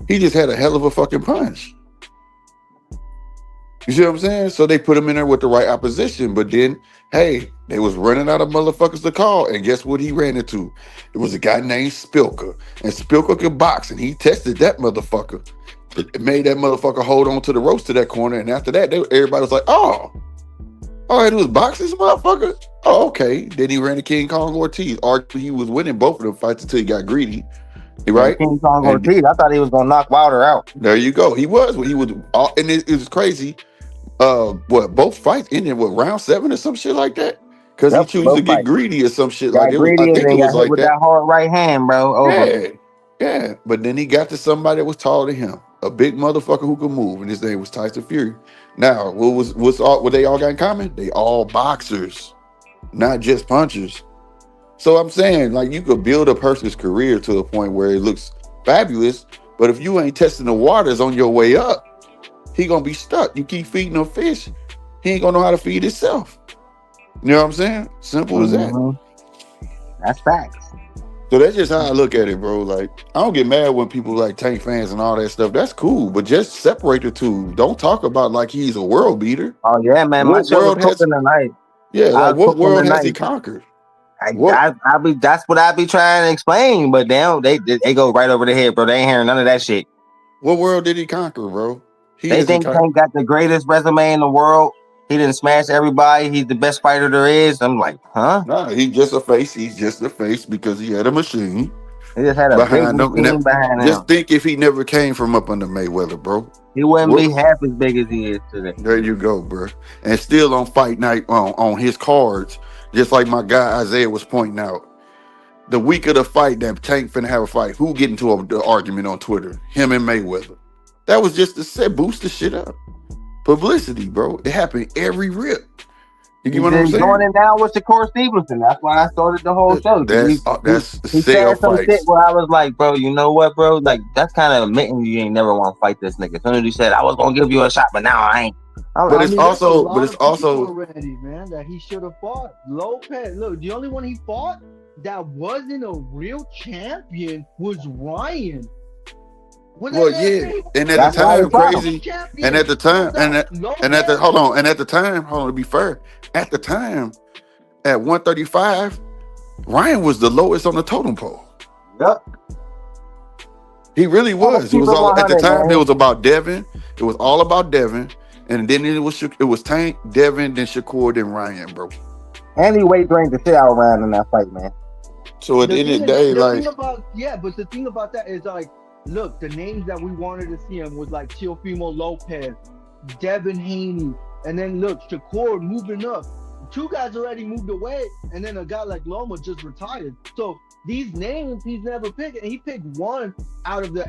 He just had a hell of a fucking punch. You see what I'm saying? So they put him in there with the right opposition, but then, hey, they was running out of motherfuckers to call, and guess what he ran into? It was a guy named Spilker, and Spilker could box, and he tested that motherfucker. It made that motherfucker hold on to the ropes to that corner, and after that, everybody was like, oh, all I had to do was box this motherfucker? Oh, okay. Then he ran to King Kong Ortiz. Arguably, he was winning both of them fights until he got greedy. Right? King Kong Ortiz, I thought he was gonna knock Wilder out. There you go. He was, and it was crazy. Both fights ended round 7 or some shit like that? Because he chose to get greedy or some shit like it was. I think it was like that. That hard right hand, bro. Over. Yeah. But then he got to somebody that was taller than him, a big motherfucker who could move, and his name was Tyson Fury. Now, what they all got in common? They all boxers, not just punchers. So I'm saying, like, you could build a person's career to a point where it looks fabulous, but if you ain't testing the waters on your way up, he gonna be stuck. You keep feeding him fish, he ain't gonna know how to feed himself. You know what I'm saying? Simple as that. That's facts. So that's just how I look at it, bro. Like, I don't get mad when people like Tank fans and all that stuff. That's cool, but just separate the two. Don't talk about like he's a world beater. Oh yeah, man. What world has tonight? Yeah, like what world has he conquered? That's what I be trying to explain, but they go right over the head, bro. They ain't hearing none of that shit. What world did he conquer, bro? They think Tank got the greatest resume in the world. He didn't smash everybody. He's the best fighter there is. I'm like, huh? Nah, he's just a face. He's just a face because he had a machine. He just had a behind big machine behind him. Just think if he never came from up under Mayweather, bro. He wouldn't be half as big as he is today. There you go, bro. And still on fight night on his cards, just like my guy Isaiah was pointing out. The week of the fight that Tank finna have a fight, who get into the argument on Twitter? Him and Mayweather. That was just to boost the shit up. Publicity, bro. It happened every rip. You get what I'm saying? Going in down with Shakur Stevenson. That's why I started the whole show. That's he said some shit where I was like, bro, you know what, bro? Like, that's kind of admitting you ain't never want to fight this nigga. As soon as you said I was gonna give you a shot, but now I ain't. It's also already, man, that he should have fought. Lopez, look, the only one he fought that wasn't a real champion was Ryan. Well, yeah, and at the time, crazy, and at the time, to be fair, at the time, at 135, Ryan was the lowest on the totem pole. Yep. He really was. It was all at the time. It was about Devin. It was all about Devin, and then it was Tank, Devin, then Shakur, then Ryan, bro. And he weight drained the shit out of Ryan in that fight, man. So at the end of the day, but the thing about that is like, look, the names that we wanted to see him was like Teofimo Lopez, Devin Haney, and then look, Shakur moving up. 2 guys already moved away, and then a guy like Loma just retired. So these names he's never picked, and he picked one out of the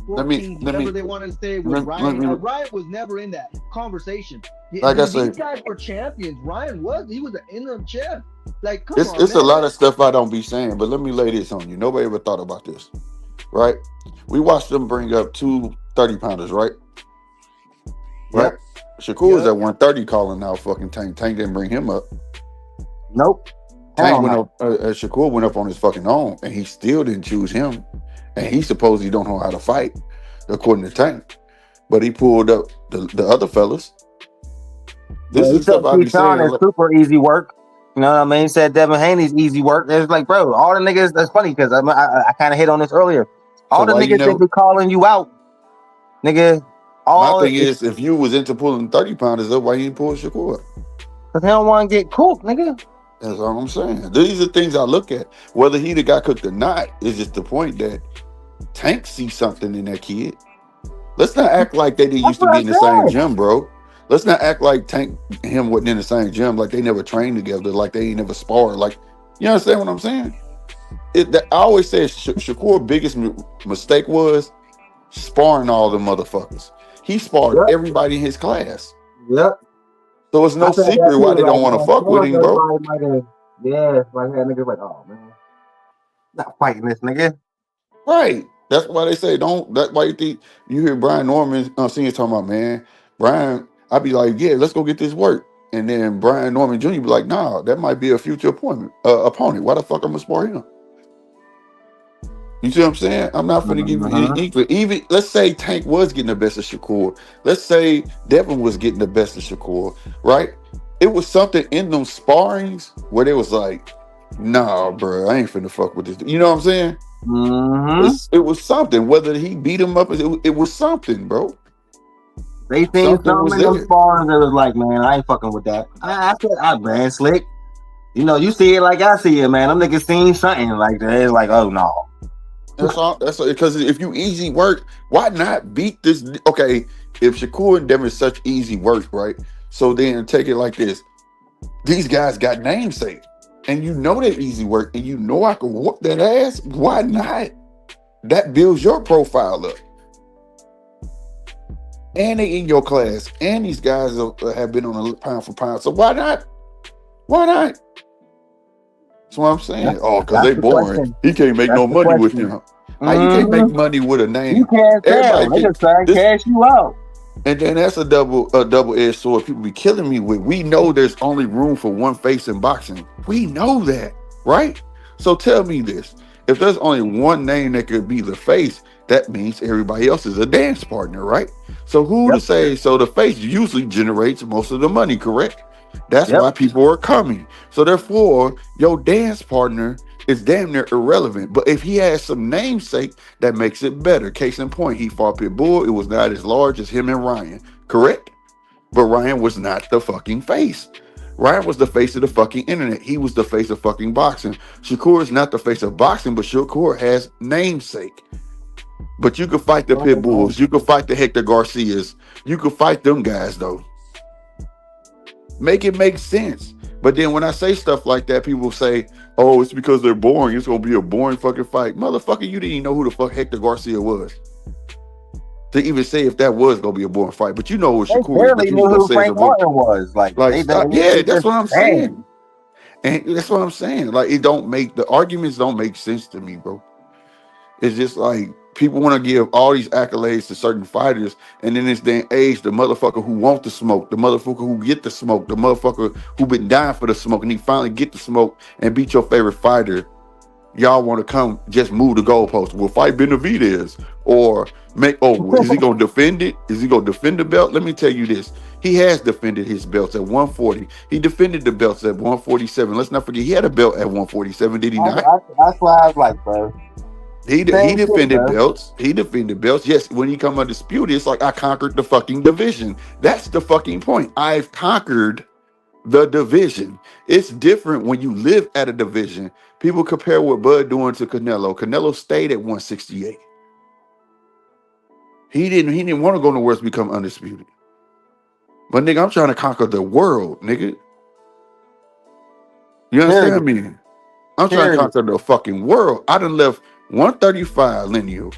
14, whatever they want to say with Ryan. Ryan was never in that conversation. Like I said, these guys were champions. Ryan was an interim champ. Like, it's a lot of stuff I don't be saying, but let me lay this on you. Nobody ever thought about this. Right? We watched them bring up 2 30-pounders, right? Right. Yep. Shakur was at 130 calling out fucking Tank. Tank didn't bring him up. Nope. Tank went up. Shakur went up on his fucking own, and he still didn't choose him. And he supposedly don't know how to fight, according to Tank. But he pulled up the other fellas. This is stuff I be saying. It's super easy work. You know what I mean? He said Devin Haney's easy work. It's like, bro, all the niggas. That's funny because I kind of hit on this earlier. All the niggas that be calling you out, nigga. My thing is, if you was into pulling 30-pounders up, why you didn't pull Shakur up? Because he don't want to get cooked, nigga. That's all I'm saying. These are things I look at. Whether he got cooked or not is just the point that Tank sees something in that kid. Let's not act like they didn't used to be in the same gym, bro. Let's not act like Tank and him wasn't in the same gym, like they never trained together, like they ain't never sparred. Like, you understand what I'm saying? I always say Shakur's biggest mistake was sparring all the motherfuckers. He sparred everybody in his class. Yep. So it's no secret why they don't want to fuck with him, bro. Yeah, like that nigga's like, oh man, not fighting this nigga. Right. That's why they say don't. That's why you think you hear Brian Norman singing talking about, man, Brian. I'd be like, yeah, let's go get this work. And then Brian Norman Jr. be like, nah, that might be a future opponent. Why the fuck I'm gonna spar him? You see what I'm saying? I'm not finna give you any equal. Even let's say Tank was getting the best of Shakur. Let's say Devin was getting the best of Shakur, right? It was something in them sparrings where they was like, nah, bro, I ain't finna fuck with this. You know what I'm saying? It was something. Whether he beat him up, it was something, bro. They seen something in them sparring that was like, man, I ain't fucking with that. I said, I ran slick. You know, you see it like I see it, man. Them niggas seen something like that. It's like, oh no. That's all. That's because if you easy work, why not beat this? Okay, if Shakur and Devin is such easy work, right? So then take it like this: these guys got namesake, and you know they're easy work, and you know I can whoop that ass. Why not? That builds your profile up, and they in your class, and these guys have been on a pound for pound. So why not? Why not? That's what I'm saying. Because they boring. He can't make no money with them. How you can't make money with a name? You can't tell. They just try to cash you out. And then that's a double-edged sword. People be killing me with. We know there's only room for one face in boxing. We know that, right? So tell me this: if there's only one name that could be the face, that means everybody else is a dance partner, right? So who to say? So the face usually generates most of the money, correct? That's why people are coming. So therefore, your dance partner is damn near irrelevant. But if he has some namesake, that makes it better. Case in point, he fought Pitbull. It was not as large as him and Ryan, correct? But Ryan was not the fucking face. Ryan was the face of the fucking internet. He was the face of fucking boxing. Shakur is not the face of boxing, but Shakur has namesake. But you could fight the Pitbulls. You could fight the Hector Garcias. You could fight them guys, though. Make it make sense. But then when I say stuff like that, people say, oh, it's because they're boring. It's going to be a boring fucking fight. Motherfucker, you didn't even know who the fuck Hector Garcia was to even say if that was going to be a boring fight. But you know who Shakur is. Barely knew who Frank Martin was. Yeah, that's what I'm saying. And that's what I'm saying. Like, the arguments don't make sense to me, bro. It's just like people want to give all these accolades to certain fighters, and in this day and age, the motherfucker who want the smoke, the motherfucker who get the smoke, the motherfucker who been dying for the smoke, and he finally get the smoke and beat your favorite fighter, y'all want to come just move the goalpost. We'll fight Benavidez, or is he gonna defend it? Is he gonna defend the belt? Let me tell you this. He has defended his belts at 140. He defended the belts at 147. Let's not forget he had a belt at 147, did he not? That's why I was like, bro. He defended belts. He defended belts. Yes, when he come undisputed, it's like I conquered the fucking division. That's the fucking point. I've conquered the division. It's different when you live at a division. People compare what Bud doing to Canelo. Canelo stayed at 168. He didn't want to go nowhere to become undisputed. But nigga, I'm trying to conquer the world, nigga. You understand me? I'm trying to conquer the fucking world. I done left 135 lineal.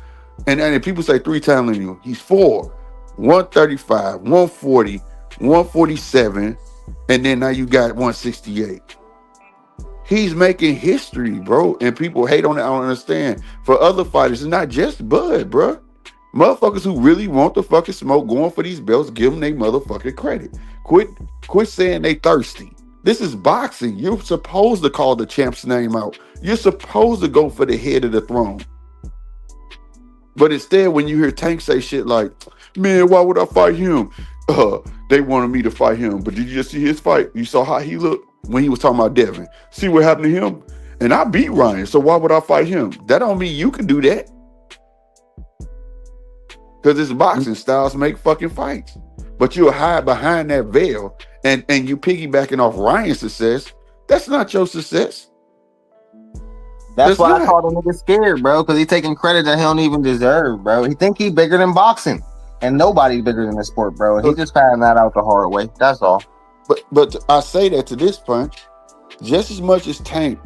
And if people say 3-time lineal, he's 4. 135, 140, 147, and then now you got 168. He's making history, bro. And people hate on it. I don't understand. For other fighters, it's not just Bud, bro. Motherfuckers who really want the fucking smoke going for these belts, give them their motherfucking credit. Quit saying they thirsty. This is boxing. You're supposed to call the champ's name out. You're supposed to go for the head of the throne. But instead, when you hear Tank say shit like, man, why would I fight him? They wanted me to fight him. But did you just see his fight? You saw how he looked when he was talking about Devin. See what happened to him? And I beat Ryan, so why would I fight him? That don't mean you can do that. Because it's boxing. Styles make fucking fights. But you'll hide behind that veil and you piggybacking off Ryan's success. That's not your success. That's why I call the nigga scared, bro, because he's taking credit that he don't even deserve, bro. He think he bigger than boxing. And nobody's bigger than the sport, bro. And he just found that out the hard way. That's all. But I say that to this punch, just as much as Tank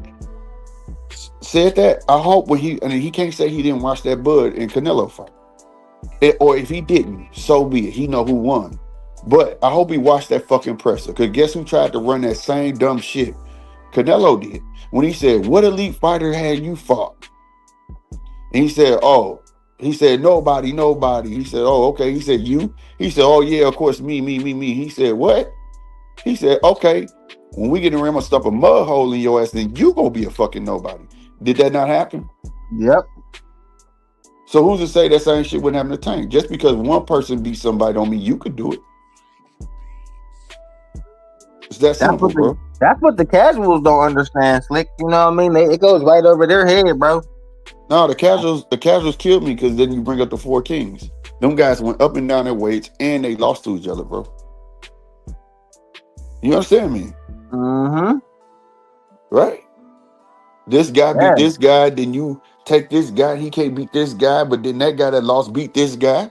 said that, I hope he can't say he didn't watch that Bud and Canelo fight. Or if he didn't, so be it. He know who won. But I hope he watched that fucking presser. Because guess who tried to run that same dumb shit? Canelo did. When he said, what elite fighter had you fought? And he said, oh, He said, nobody. He said, oh, okay. He said, you? He said, oh, yeah, of course, me. He said, what? He said, okay, when we get around, I'm going to stuff a mud hole in your ass, then you going to be a fucking nobody. Did that not happen? Yep. So who's to say that same shit wouldn't happen to Tank? Just because one person beat somebody don't mean you could do it. It's that simple, bro. That's what the casuals don't understand, Slick. You know what I mean? It goes right over their head, bro. No, the casuals killed me because then you bring up the Four Kings. Them guys went up and down their weights and they lost to each other, bro. You understand me? Mm-hmm. Right? This guy beat this guy, then you take this guy, he can't beat this guy, but then that guy that lost beat this guy.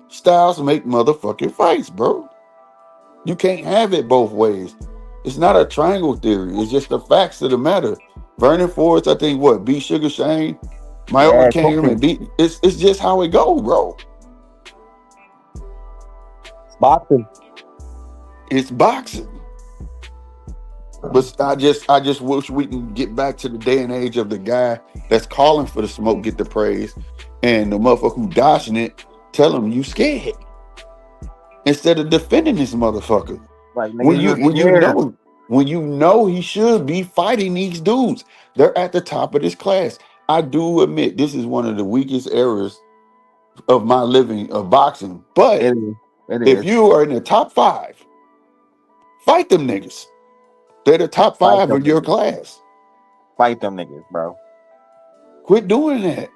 Styles make motherfucking fights, bro. You can't have it both ways. It's not a triangle theory. It's just the facts of the matter. Vernon Forrest, I think, beat Sugar Shane. Myoma came and beat. It's just how it goes, bro. It's boxing. It's boxing. But I just wish we can get back to the day and age of the guy that's calling for the smoke get the praise, and the motherfucker who dodging it tell him you scared instead of defending this motherfucker. Like, when you know he should be fighting these dudes. They're at the top of this class. I do admit this is one of the weakest eras of my living of boxing. But if you are in the top 5, fight them niggas. They're the top 5 of your class. Fight them niggas, bro. Quit doing that.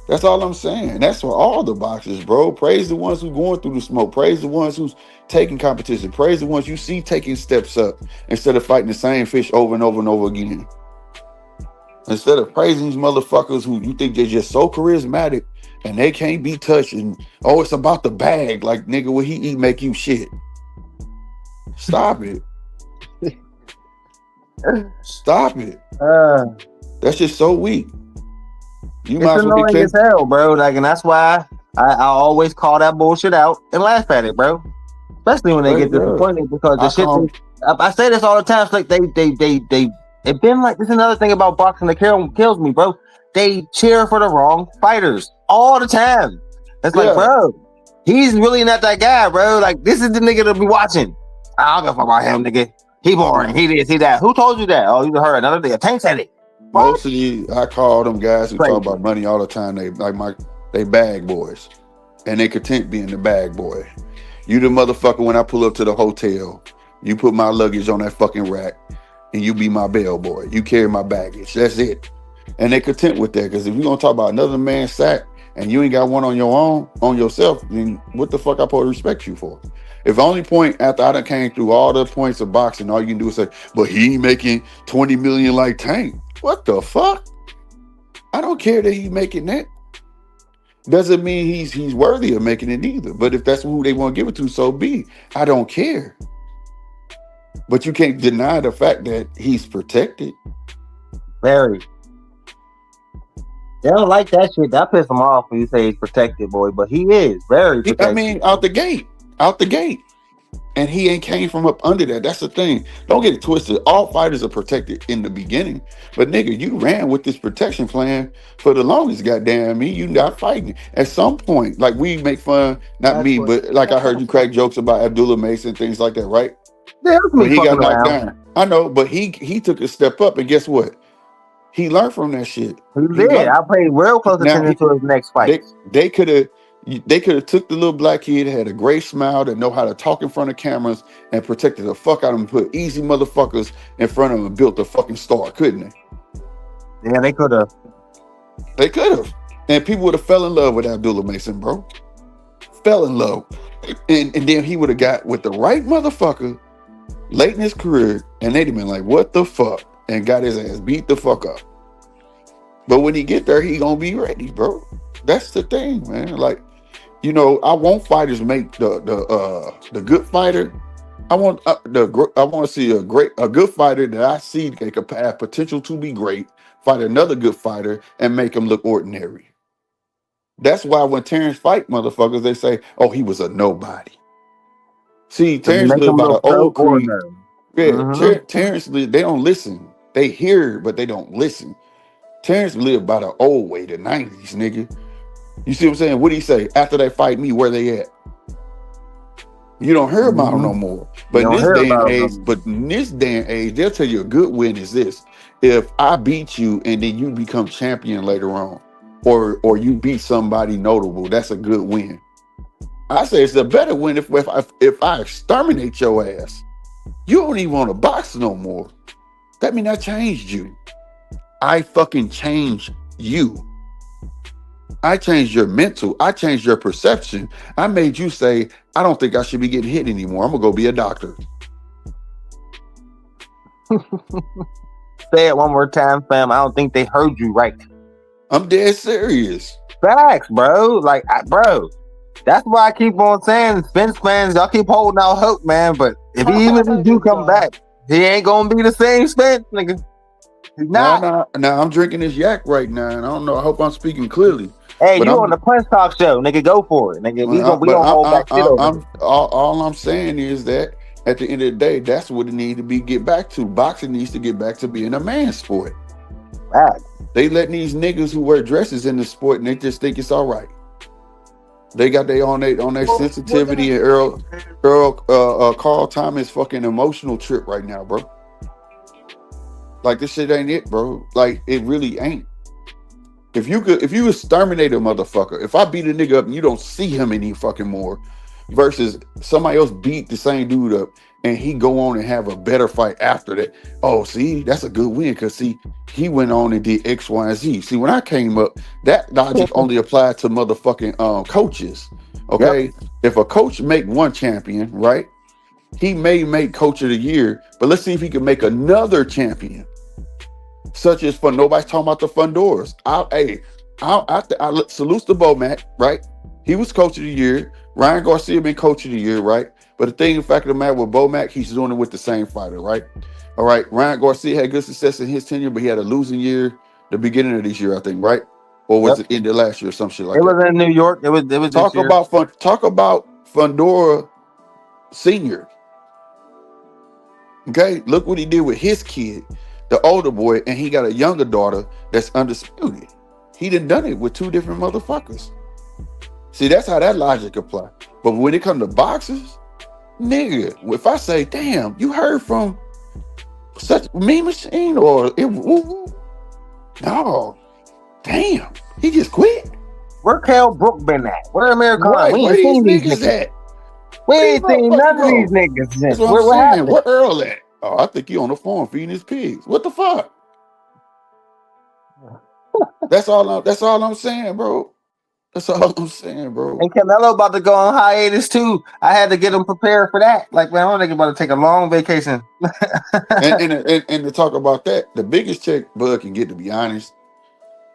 That's all I'm saying. That's for all the boxers, bro. Praise the ones who going through the smoke. Praise the ones who's taking competition. Praise the ones you see taking steps up instead of fighting the same fish over and over and over again. Instead of praising these motherfuckers who you think they're just so charismatic and they can't be touched and, oh, it's about the bag. Like, nigga, what he eat make you shit. Stop it. Stop it. That's just so weak. You might it's annoying as hell, bro. Like, and that's why I always call that bullshit out and laugh at it, bro. Especially when they get disappointed because the shit. I say this all the time. It's like they've been like this. Is another thing about boxing that kills me, bro. They cheer for the wrong fighters all the time. It's like, bro, he's really not that guy, bro. Like, this is the nigga to be watching. I don't give a fuck about him, nigga. He boring. He this, he that. Who told you that? Oh, you heard another day. Tank said it. Mostly, I call them guys who talk about money all the time. They bag boys, and they content being the bag boy. You the motherfucker when I pull up to the hotel, you put my luggage on that fucking rack, and you be my bellboy. You carry my baggage. That's it. And they content with that because if you gonna talk about another man's sack and you ain't got one on your own, on yourself, then what the fuck I supposed to respect you for? If the only point after I done came through all the points of boxing, all you can do is say, but he ain't making 20 million like Tank. What the fuck? I don't care that he's making that. Doesn't mean he's worthy of making it either. But if that's who they want to give it to, so be. I don't care. But you can't deny the fact that he's protected. Very. They don't like that shit. That piss them off when you say he's protected, boy. But he is very protected. I mean, out the gate. And he ain't came from up under that. That's the thing. Don't get it twisted. All fighters are protected in the beginning. But nigga, you ran with this protection plan for the longest. Goddamn me, you not fighting. At some point, like we make fun, not me, but like I heard you crack jokes about Abdullah Mason, things like that, right? Yeah, when he got knocked down. I know, but he took a step up, and guess what? He learned from that shit. He did. I paid real close attention to his next fight. They could have took the little black kid that had a great smile that know how to talk in front of cameras and protected the fuck out of him, put easy motherfuckers in front of him and built a fucking star, couldn't they? Yeah, they could have. They could have. And people would have fell in love with Abdullah Mason, bro. Fell in love. And then he would have got with the right motherfucker late in his career, and they'd have been like, what the fuck? And got his ass beat the fuck up. But when he get there, he gonna be ready, bro. That's the thing, man. Like, you know, I want fighters make the good fighter. I want to see a good fighter that I see that could have potential to be great. Fight another good fighter and make him look ordinary. That's why when Terrence fight motherfuckers, they say, "Oh, he was a nobody." See, Terrence lived by the old creed. Yeah, Terrence lived. They don't listen. They hear, but they don't listen. Terrence lived by the old way, the 90s, nigga. You see what I'm saying? What do he say? After they fight me, where they at? You don't hear about them no more. But in this day and age, they'll tell you a good win is this. If I beat you and then you become champion later on, or you beat somebody notable, that's a good win. I say it's a better win if I exterminate your ass. You don't even want to box no more. That means I changed you. I fucking changed you. I changed your mental. I changed your perception. I made you say, I don't think I should be getting hit anymore. I'm going to go be a doctor. Say it one more time, fam. I don't think they heard you right. I'm dead serious. Facts, bro. Like, bro. That's why I keep on saying, Spence fans, y'all keep holding out hope, man. But if he even do come back, he ain't going to be the same Spence, nigga. He's not. Now, I'm drinking this yak right now, and I don't know. I hope I'm speaking clearly. Hey, you on the Punch Talk show, nigga. Go for it, nigga. We don't hold back shit over. All I'm saying is that at the end of the day, that's what it needs to be get back to. Boxing needs to get back to being a man sport. Right. They let these niggas who wear dresses in the sport, and they just think it's all right. They got their on their sensitivity, and Carl Thomas fucking emotional trip right now, bro. Like, this shit ain't it, bro. Like, it really ain't. If you exterminate a motherfucker, if I beat a nigga up and you don't see him any fucking more, versus somebody else beat the same dude up and he go on and have a better fight after that. Oh, see, that's a good win because see, he went on and did X, Y, and Z. See, when I came up, that logic only applied to motherfucking coaches. Okay, yep. If a coach make one champion, right, he may make coach of the year, but let's see if he can make another champion. Such as nobody's talking about the Fundors. I salute the Bomac, right? He was coach of the year. Ryan Garcia been coach of the year, right? But the thing, the fact of the matter with Bomac, he's doing it with the same fighter, right? All right. Ryan Garcia had good success in his tenure, but he had a losing year the beginning of this year, I think, right? Or was it in the last year or some shit like that? It was in New York. It was talk about Fundora Senior. Okay, look what he did with his kid, the older boy, and he got a younger daughter that's undisputed. He done it with two different motherfuckers. See, that's how that logic apply. But when it comes to boxers, nigga, if I say, damn, you heard from such Mean Machine or no, damn, he just quit. Where Kell Brook been at? Where American? Right, where these niggas at? We ain't seen none of these niggas. That's what I'm saying. Where Earl at? Oh, I think he on the farm feeding his pigs. What the fuck? That's all I'm saying, bro. That's all I'm saying, bro. And Canelo about to go on hiatus too. I had to get him prepared for that. Like, man, I'm about to take a long vacation. and to talk about that, the biggest check Bud can get, to be honest,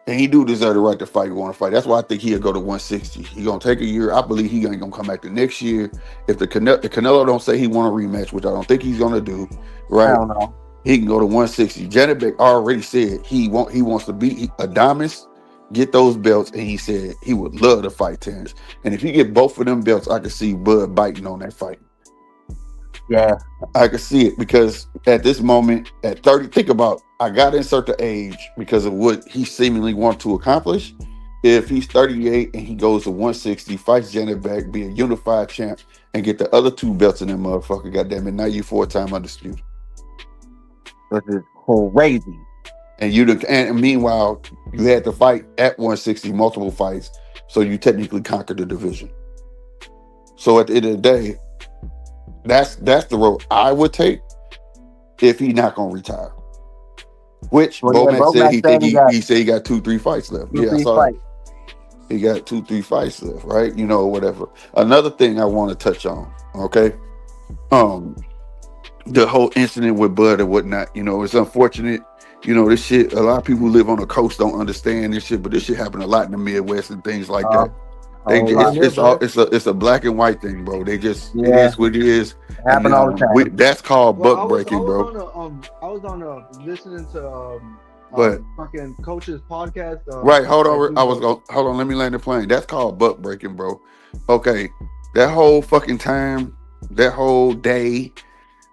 and he do deserve the right to fight. Want to fight? That's why I think he'll go to 160. He gonna take a year. I believe he ain't gonna come back the next year. If the Canelo don't say he want a rematch, which I don't think he's gonna do, right? I don't know. He can go to 160. Janibek already said he wants to beat Adames, get those belts, and he said he would love to fight Terrence. And if he get both of them belts, I could see Bud biting on that fight. Yeah, I could see it because at this moment, at 30, think about, I got to insert the age because of what he seemingly wants to accomplish. If he's 38 and he goes to 160, fights Janet back, be a unified champ, and get the other two belts in that motherfucker, goddamn it, now you 4-time undisputed. This is crazy. And meanwhile, you had to fight at 160 multiple fights, so you technically conquered the division. So at the end of the day, that's the road I would take if he's not gonna retire. Which Bowman said he said he got 2-3 fights left. Yeah, I saw that. He got 2-3 fights left, right? You know, whatever. Another thing I want to touch on, okay? The whole incident with Bud and whatnot, you know, it's unfortunate. You know, this shit, a lot of people who live on the coast don't understand this shit, but this shit happen a lot in the Midwest and things like that. It's a black and white thing, bro. They just it is what it is. Happen all the time. That's called buck breaking, bro. I was on listening to fucking coach's podcast. Right, hold on. Let me land the plane. That's called buck breaking, bro. Okay, that whole fucking time, that whole day,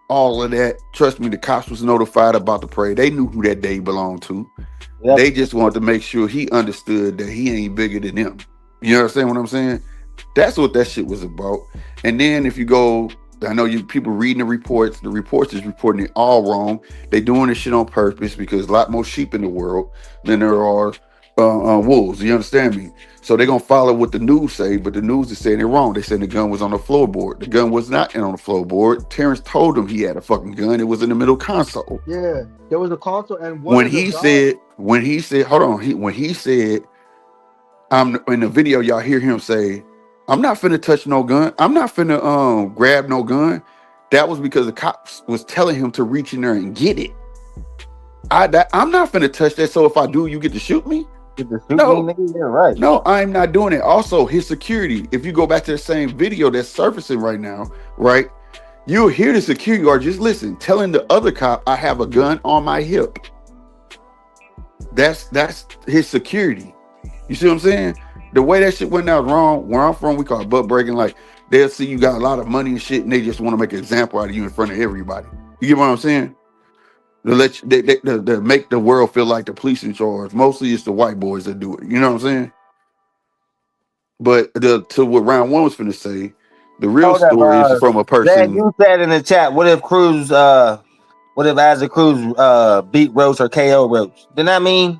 all of that. Trust me, the cops was notified about the parade. They knew who that day belonged to. Yep. They just wanted to make sure he understood that he ain't bigger than them. You understand what I'm saying? That's what that shit was about. And then if you go, I know you people reading the reports is reporting it all wrong. They doing this shit on purpose because a lot more sheep in the world than there are wolves. You understand me? So they're gonna follow what the news say, but the news is saying it wrong. They saying the gun was on the floorboard. The gun was not on the floorboard. Terrence told him he had a fucking gun. It was in the middle console. Yeah, there was a console, and When he said, hold on, when he said, I'm in the video, y'all hear him say, I'm not finna touch no gun. I'm not finna grab no gun. That was because the cops was telling him to reach in there and get it. I'm not finna touch that. So if I do, you get to shoot me? No, nigga, you're right. No, I'm not doing it. Also, his security, if you go back to the same video that's surfacing right now, right? You'll hear the security guard, just listen, telling the other cop, I have a gun on my hip. That's his security. You see what I'm saying? The way that shit went out wrong, where I'm from, we call it butt breaking. Like, they'll see you got a lot of money and shit, and they just want to make an example out of you in front of everybody. You get what I'm saying? They make the world feel like the police in charge. Mostly it's the white boys that do it. You know what I'm saying? But to what round one was finna say, the real story is from a person. Zach, you said in the chat, what if Isaac Cruz beat Roach or KO Roach? Did that mean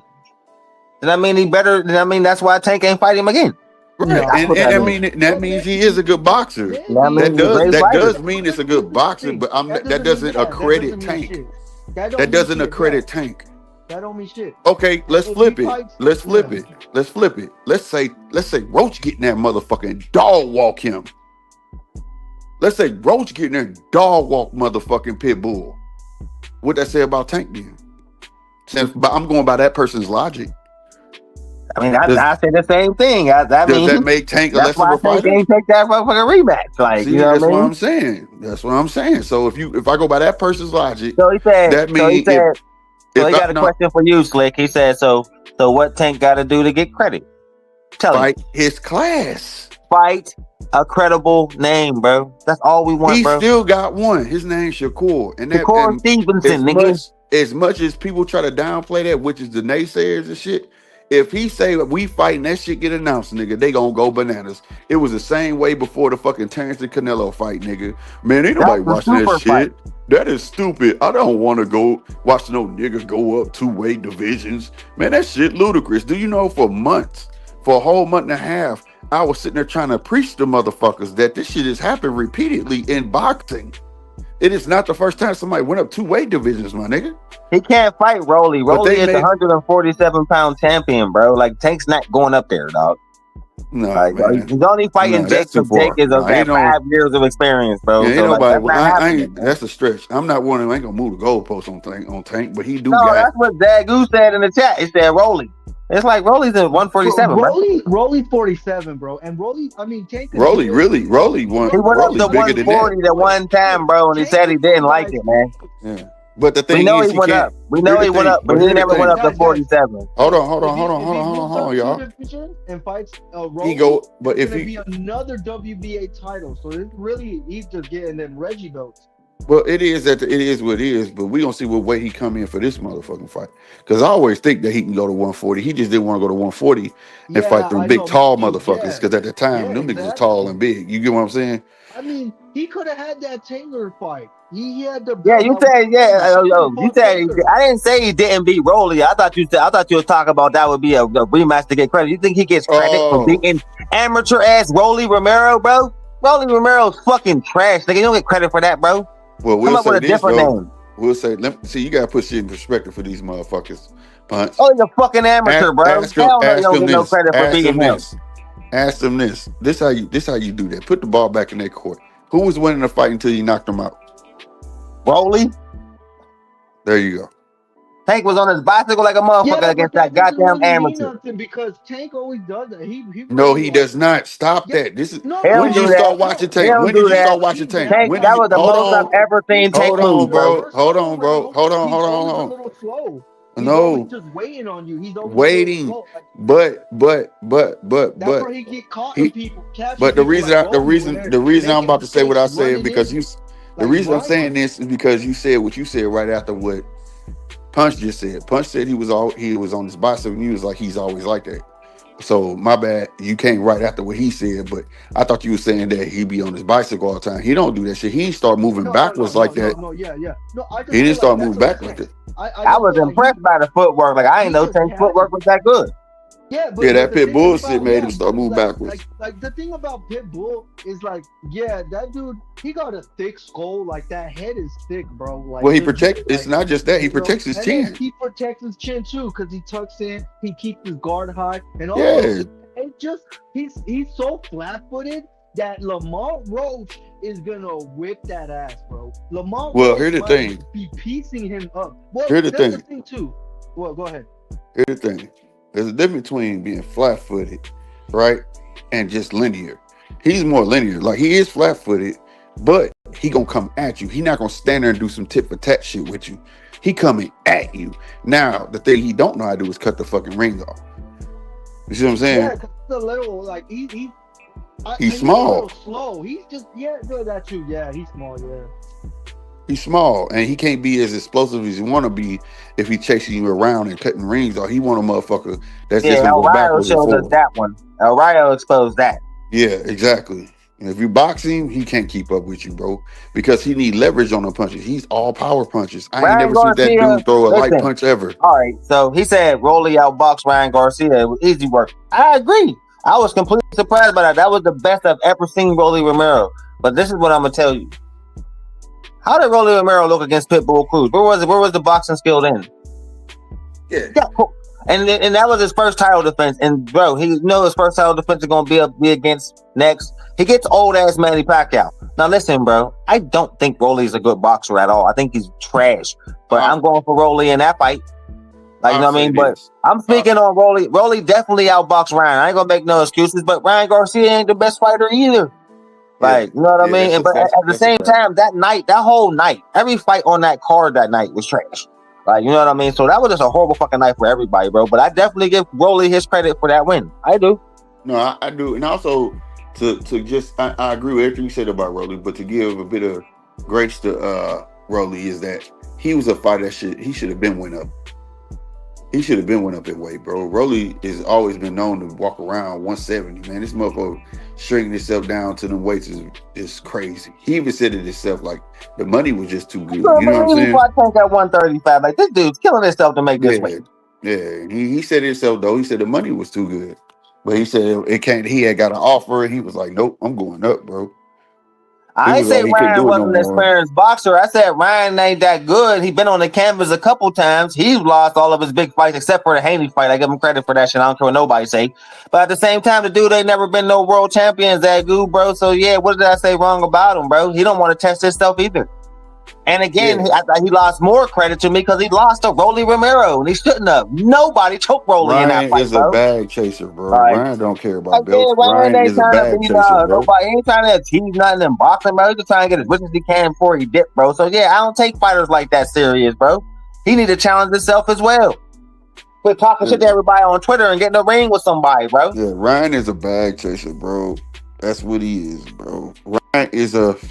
he better? Did that mean that's why Tank ain't fight him again? Right. And that means he is a good boxer. That does mean it's a good boxer, but that doesn't accredit Tank. That doesn't accredit Tank. That don't mean shit. Okay, let's flip it. Let's flip it. Let's say Roach getting that motherfucking dog walk him. Let's say Roach getting there dog walk motherfucking Pitbull. What'd that say about Tank then? But I'm going by that person's logic. I mean, I say the same thing. Does that make Tank a lesser of a fighter? Can't take that motherfucking rematch. Like, see, you know that's what I mean? That's what I'm saying. So if I go by that person's logic, so he said, that means so he got a question for you, Slick. He said, so what Tank got to do to get credit? Fight his class. Fight a credible name, bro. That's all we want, bro. He still got one. His name's Shakur. Shakur Stevenson, nigga. As much as people try to downplay that, which is the naysayers and shit, if he say we fighting, that shit get announced, nigga, they gonna go bananas. It was the same way before the fucking Terrence and Canelo fight, nigga. Man, ain't nobody watching that shit. Fight. That is stupid. I don't want to go watch no nigga go up 2 weight divisions. Man, that shit ludicrous. Do you know for a whole month and a half, I was sitting there trying to preach to motherfuckers that this shit has happened repeatedly in boxing. It is not the first time somebody went up 2 weight divisions, my nigga. He can't fight Rolly. Rolly is 147-pound champion, bro. Like, Tank's not going up there, dog. No, like, man. He's only fighting Jake. Jake is 5 years of experience, bro. Yeah, so nobody, that's a stretch. I'm not one who ain't gonna move the goalpost on Tank, but he do. No, that's what Zagu said in the chat. He said Rolly. It's like Rolly's in 147, Rolly's 47, bro. And Rolly, I mean, Tank. Rolly won. He went up to 140 at one time, bro, and he said he didn't like it, man. Yeah. But the thing we know he went up. We know he went up, but he never went up to 47. Hold on, y'all. And fights Rolly, he go, but if he be another WBA title, so it's really he's just getting them Reggie belts. Well, it is what it is, but we gonna see what weight he come in for this motherfucking fight. Because I always think that he can go to 140. He just didn't want to go to 140 and fight them big, tall motherfuckers. Because at the time, them niggas was tall and big. You get what I'm saying? I mean, he could have had that Taylor fight. He had the you said you said I didn't say he didn't beat Rolly. I thought you were talking about that would be a rematch to get credit. You think he gets credit for beating amateur ass Rolly Romero, bro? Rolly Romero's fucking trash. Nigga, you don't get credit for that, bro. Well, we'll say this though. We'll say, you gotta put shit in perspective for these motherfuckers. Punch. Oh, he's a fucking amateur, bro. Ask him, you don't get no credit for beating him. Ask them this. This how you do that. Put the ball back in their court. Who was winning the fight until you knocked him out? Rolly. There you go. Tank was on his bicycle like a motherfucker against that goddamn amateur. Because Tank always does that. He does not. Stop that. This is when did you start watching Tank? When did you start watching Tank? That was the most I've ever seen Tank. Hold on, bro. Hold on. A little slow. No, just waiting on you. He's waiting, but that's where he get caught. But the reason I'm about to say what I said because the reason I'm saying this is because you said what you said right after what Punch just said. Punch said he was on his bicycle and he was like he's always like that. So my bad, you came right after what he said, but I thought you were saying that he be on his bicycle all the time. He don't do that shit. He ain't start moving backwards like that. Yeah. No, I just He didn't feel start like moving that's back like that. I was impressed by the footwork. Like I ain't know Tank's footwork was that good. Yeah, but Yeah, that the thing Pitbull about- shit made him start moving backwards. Like the thing about Pitbull is like, yeah, that dude, he got a thick skull. Like that head is thick, bro. Like, Well, he legit, protects. like, It's not just that he protects his and then chin. he protects his chin too, because he tucks in, he keeps his guard high, and all Yeah. that shit. It just he's so flat-footed that Lamont Roach is gonna whip that ass, bro. Lamont Well, Roach here's the might thing. be piecing him up. Well, Here's the that's thing. too. Well, go ahead. Here's the thing. There's a difference between being flat-footed, right, and just linear. He's more linear. Like he is flat-footed, but he gonna come at you. He not gonna stand there and do some tit for tat shit with you. He coming at you. Now, the thing he don't know how to do is cut the fucking ring off. You see what I'm saying? Yeah, because he's a little like he's small. a little slow. He's just that too. Yeah, he's small. Yeah. He's small, and he can't be as explosive as you want to be if he chasing you around and cutting rings. Or he want a motherfucker that's just gonna El go Rayo backwards and showed us forward. that one. El Rayo exposed that. Yeah, exactly. And if you box him, he can't keep up with you, bro, because he need leverage on the punches. He's all power punches. I ain't never seen that dude throw a light punch ever. All right, so he said Rolly outboxed Ryan Garcia. It was easy work. I agree. I was completely surprised by that. That was the best I've ever seen Rolly Romero. But this is what I'm gonna tell you. How did Rolly Romero look against Pitbull Cruz? Where was the boxing skill then? Yeah. And that was his first title defense. And bro, he know his first title defense is gonna be against next. He gets old ass Manny Pacquiao. Now listen, bro, I don't think Rolly's a good boxer at all. I think he's trash. But I'm going for Rolly in that fight. Like, you know what I mean? But I'm speaking on Rolly. Rolly definitely outboxed Ryan. I ain't gonna make no excuses, but Ryan Garcia ain't the best fighter either. Like, you know what I mean? But at the same time, that whole night, every fight on that card that night was trash. Like, you know what I mean? So that was just a horrible fucking night for everybody, bro. But I definitely give Rolly his credit for that win. I do. No, I do. And also to just I agree with everything you said about Rolly, but to give a bit of grace to Rolly is that he was a fighter that he should have been went up. He should have been went up in weight, bro. Rolly has always been known to walk around 170, man. This motherfucker shrinking himself down to them weights is crazy. He even said it himself, like the money was just too good. You know what I'm saying? I think at 135, like this dude's killing himself to make this weight. Yeah, he said it himself though. He said the money was too good, but he said it can't. He had got an offer, and he was like, "Nope, I'm going up, bro." I ain't say Ryan wasn't an experienced boxer. I said Ryan ain't that good. He been on the canvas a couple times. He's lost all of his big fights except for the Haney fight. I give him credit for that shit. I don't care what nobody say. But at the same time, the dude ain't never been no world champions that good, bro. So yeah, what did I say wrong about him, bro? He don't want to test himself either. And again, he lost more credit to me because he lost to Rolly Romero, and he shouldn't have. Nobody choked Rolly in that fight, Ryan is a bag chaser, bro. Like, Ryan don't care about belts. Ryan is a bag chaser, bro. Nobody ain't trying to achieve nothing in boxing, bro. He's just trying to get as much as he can before he dip, bro. So yeah, I don't take fighters like that serious, bro. He need to challenge himself as well. Quit talking shit to everybody on Twitter and get in the ring with somebody, bro. Yeah, Ryan is a bag chaser, bro. That's what he is, bro. Ryan is let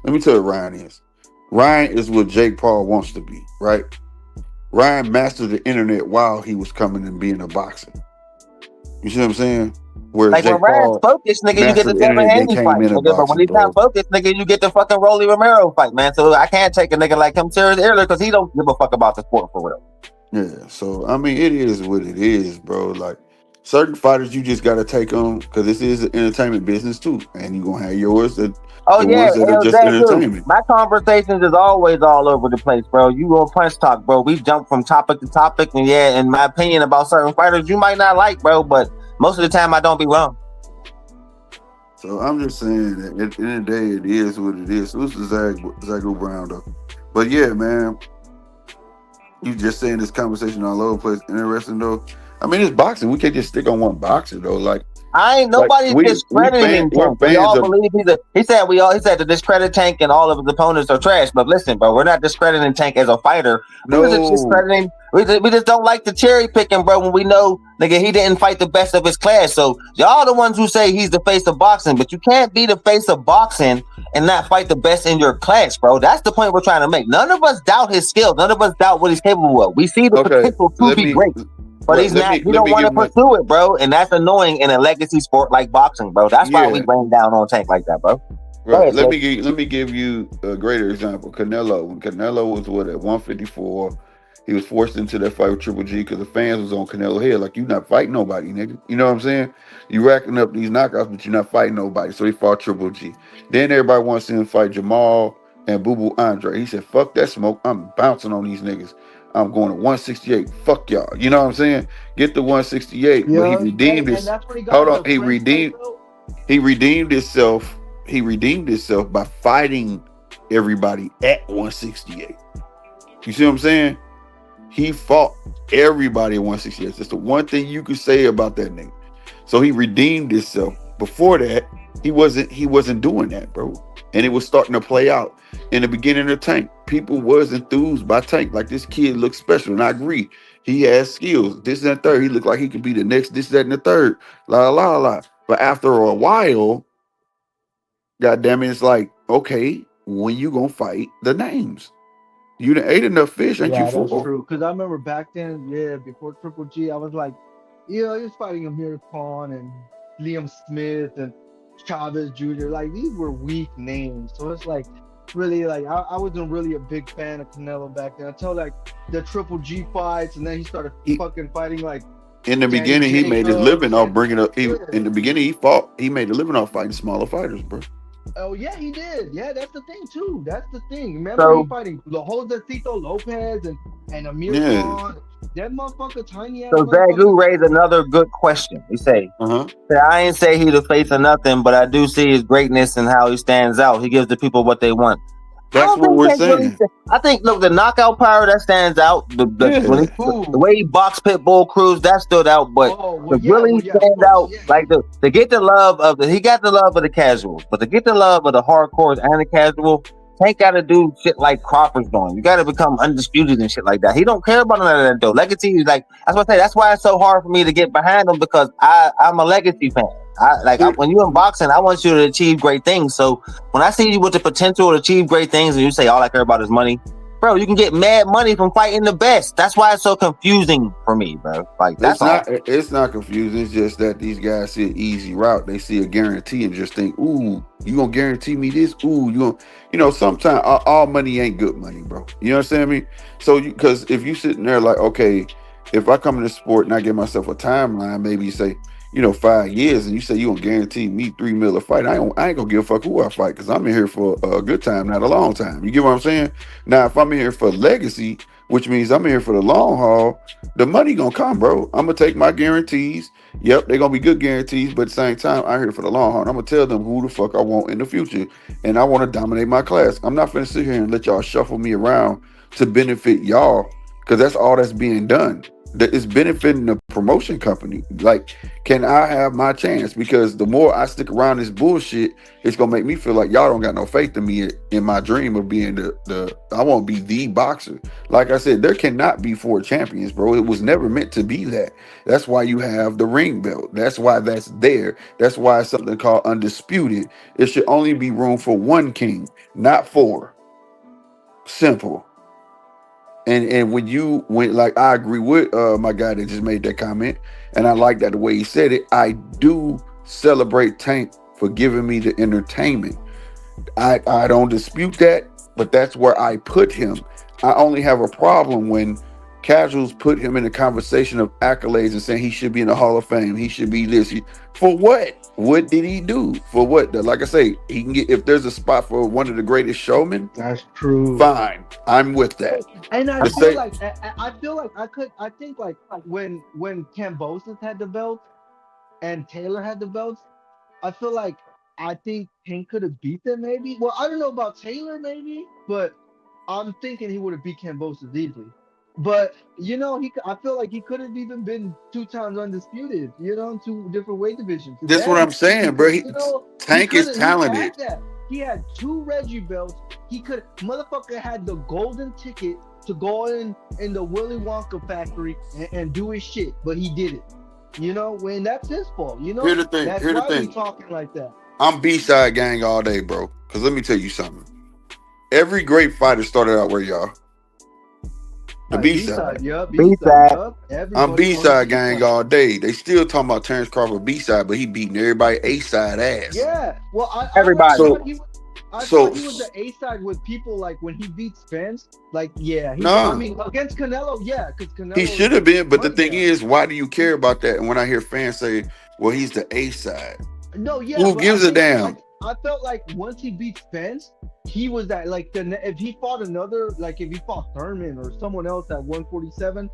me tell you what Ryan is. Ryan is what Jake Paul wants to be, right? Ryan mastered the internet while he was coming and being a boxer. You see what I'm saying? Whereas like Jake when Ryan's focused, nigga, you get the Devin Haney fight. Nigga, but when he's not focused, nigga, you get the fucking Rolly Romero fight, man. So I can't take a nigga like him serious earlier because he don't give a fuck about the sport for real. Yeah, so I mean, it is what it is, bro. Like certain fighters, you just gotta take them because this is an entertainment business too, and you gonna have yours that. Just entertainment. My conversations is always all over the place, bro. You go punch talk, bro. We jump from topic to topic, and yeah, in my opinion about certain fighters, you might not like, bro, but most of the time I don't be wrong. So I'm just saying that at the end of the day, it is what it is. So this is Zago Brown though. But yeah, man, you just saying this conversation all over the place. Interesting though. I mean, it's boxing. We can't just stick on one boxer though. Like. I ain't nobody's discrediting Tank. We all believe he said the discredit Tank and all of his opponents are trash. But listen, bro, we're not discrediting Tank as a fighter. We're just discrediting. We just don't like the cherry picking, bro. When we know, nigga, he didn't fight the best of his class. So y'all the ones who say he's the face of boxing, but you can't be the face of boxing and not fight the best in your class, bro. That's the point we're trying to make. None of us doubt his skill. None of us doubt what he's capable of. We see the potential to be great. But he's not. He don't want to pursue it, bro, and that's annoying in a legacy sport like boxing, bro. That's why we rain down on Tank like that, bro. Right. Let me give you a greater example. Canelo. When Canelo was at 154, he was forced into that fight with Triple G because the fans was on Canelo head. Like, you not fighting nobody, nigga. You know what I'm saying? You racking up these knockouts, but you're not fighting nobody. So he fought Triple G. Then everybody wants to see him fight Jamal and Boo Boo Andre. He said, fuck that smoke. I'm bouncing on these niggas. I'm going to 168. Fuck y'all. You know what I'm saying? Get the 168. Yeah, but he redeemed his. Hold on. He redeemed himself. He redeemed himself by fighting everybody at 168. You see what I'm saying? He fought everybody at 168. That's the one thing you could say about that nigga. So he redeemed himself. Before that, he wasn't doing that, bro. And it was starting to play out in the beginning of Tank. People was enthused by Tank. Like, this kid looks special. And I agree. He has skills. This and that third. He looked like he could be the next, this, that, and the third. La la la. But after a while, God damn it, it's like, okay, when you gonna fight the names? You done ate enough fish, ain't you full? That's true. Because I remember back then, before Triple G, I was like, he was fighting Amir Khan and Liam Smith and Chavez Jr. Like, these were weak names. So it's like, really, like, I wasn't really a big fan of Canelo back then until like the Triple G fights, and then he started fucking fighting like. In the beginning, he made his living off bringing up. In the beginning, he made a living off fighting smaller fighters, bro. Oh yeah, he did. Yeah, that's the thing too. That's the thing. Remember he fighting the Josecito Lopez and Amir Khan. That motherfucker tiny ass. So Zagu raised another good question. He say, I ain't say he the face of nothing, but I do see his greatness and how he stands out. He gives the people what they want. That's what we're saying. I think, look, the knockout power that stands out, the way he boxed Pitbull Cruz, that stood out. But stand out, like to get the love of he got the love of the casuals, but to get the love of the hardcores and the casual, Tank got to do shit like Crawford's doing. You got to become undisputed and shit like that. He don't care about none of that though. Legacy is like, that's what I say. That's why it's so hard for me to get behind him, because I'm a Legacy fan. When you in boxing, I want you to achieve great things. So when I see you with the potential to achieve great things, and you say all I care about is money, bro, you can get mad money from fighting the best. That's why it's so confusing for me, bro. Like, it's not confusing. It's just that these guys see an easy route. They see a guarantee and just think, ooh, you gonna guarantee me this? Ooh, you gonna, sometimes all money ain't good money, bro. You know what I'm saying? I mean, so because if you sitting there like, okay, if I come in this sport and I give myself a timeline, maybe you say, 5 years, and you say you gonna guarantee me $3 million a fight, I ain't gonna give a fuck who I fight, because I'm in here for a good time, not a long time. You get what I'm saying? Now, if I'm in here for legacy, which means I'm in here for the long haul, the money gonna come, bro. I'm gonna take my guarantees. Yep, they're gonna be good guarantees, but at the same time, I'm here for the long haul. And I'm gonna tell them who the fuck I want in the future, and I want to dominate my class. I'm not gonna sit here and let y'all shuffle me around to benefit y'all, because that's all that's being done. That is benefiting the promotion company. Like, can I have my chance? Because the more I stick around this bullshit, it's gonna make me feel like y'all don't got no faith in me in my dream of being I want to be the boxer. Like I said, there cannot be 4 champions, bro. It was never meant to be that. That's why you have the ring belt. That's why that's there. That's why it's something called undisputed. It should only be room for 1 king, not 4. Simple. And when like, I agree with my guy that just made that comment, and I like that the way he said it. I do celebrate Tank for giving me the entertainment. I don't dispute that, but that's where I put him. I only have a problem when casuals put him in a conversation of accolades and saying he should be in the Hall of Fame. He should be this. For what? What did he do? For what? Like I say, he can get, if there's a spot for one of the greatest showmen. That's true. Fine, I'm with that. And I feel like I think when Kambosos had the belt and Taylor had the belts, I think Tank could have beat them maybe. Well, I don't know about Taylor maybe, but I'm thinking he would have beat Kambosos easily. But I feel like he could have even been 2 times undisputed. 2 different weight divisions. That's what I'm saying, bro. Tank is talented. He had 2 Reggie belts. Motherfucker had the golden ticket to go in the Willy Wonka factory and do his shit, but he did it. When that's his fault. Here's the thing. That's Here's the why thing. we talking like that. I'm B-side gang all day, bro. Because let me tell you something. Every great fighter started out where, y'all? The B-side. Yeah, B-side. B-side. Yup. I'm Everybody on B-side the gang B-side. all day. They still talking about Terrence Crawford B-side, but he beating everybody A-side ass. Yeah. Well, I Everybody. thought he was. I thought he was So the A side with people like when he beat Spence. Like, yeah, he. I no, mean, against Canelo, yeah, because Canelo. he should have been. But the thing yeah. is, why do you care about that? And when I hear fans say, "Well, he's the A-side," No, yeah. who but gives a damn? I felt like once he beat Spence, he was that like if he fought another, like if he fought Thurman or someone else at 147,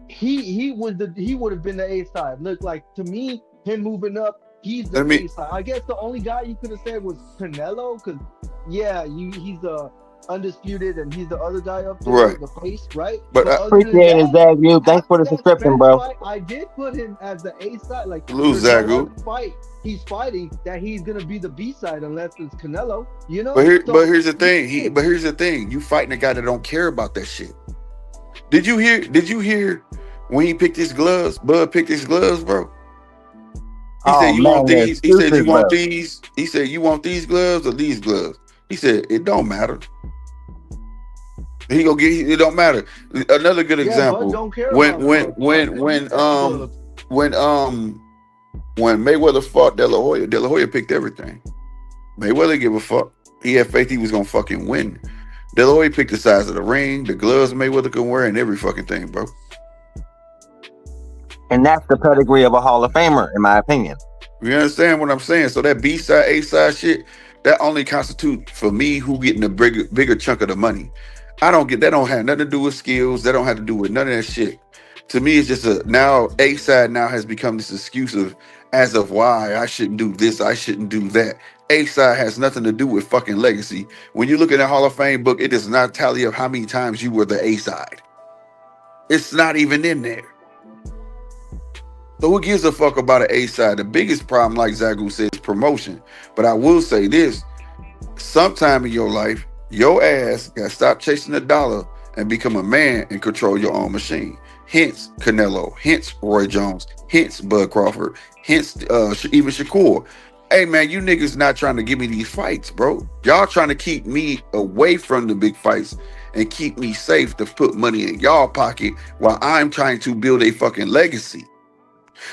he would have been the A side. Look, like to me, him moving up, he's the A side. I guess the only guy you could have said was Canelo, because yeah, he's undisputed, and he's the other guy up there, Right. the face, right? But I appreciate it, Zagu. Thanks for the subscription, bro. I did put him as the A side. Like, Lose there's no Zagu. other fight he's fighting that he's gonna be the B side unless it's Canelo. You know. But So, here's the thing. But here's the thing. You fighting a guy that don't care about that shit. Did you hear when he picked his gloves? Bud picked his gloves, bro. He said, "You want these?" He said, "You want these?" He said, "You want these gloves or these gloves?" He said, "It don't matter." He gonna get. It don't matter. Another good example. Don't care When Mayweather fought De La Hoya picked everything. Mayweather give a fuck. He had faith he was gonna fucking win. De La Hoya picked the size of the ring, the gloves Mayweather could wear, and every fucking thing, bro. And that's the pedigree of a Hall of Famer, in my opinion. You understand what I'm saying? So that B-side, A-side shit, that only constitute for me who getting a bigger chunk of the money. I don't get that. Don't have nothing to do with skills. That don't have to do with none of that shit. To me, it's just now A-side now has become this excuse as of why I shouldn't do this, I shouldn't do that. A-side has nothing to do with fucking legacy. When you look at that Hall of Fame book, it does not tally up how many times you were the A-side. It's not even in there. So who gives a fuck about an A-side? The biggest problem, like Zagu said, is promotion. But I will say this: sometime in your life, your ass got to stop chasing the dollar and become a man and control your own machine. Hence Canelo, hence Roy Jones, hence Bud Crawford, hence even Shakur. Hey man, you niggas not trying to give me these fights, bro. Y'all trying to keep me away from the big fights and keep me safe to put money in y'all pocket while I'm trying to build a fucking legacy.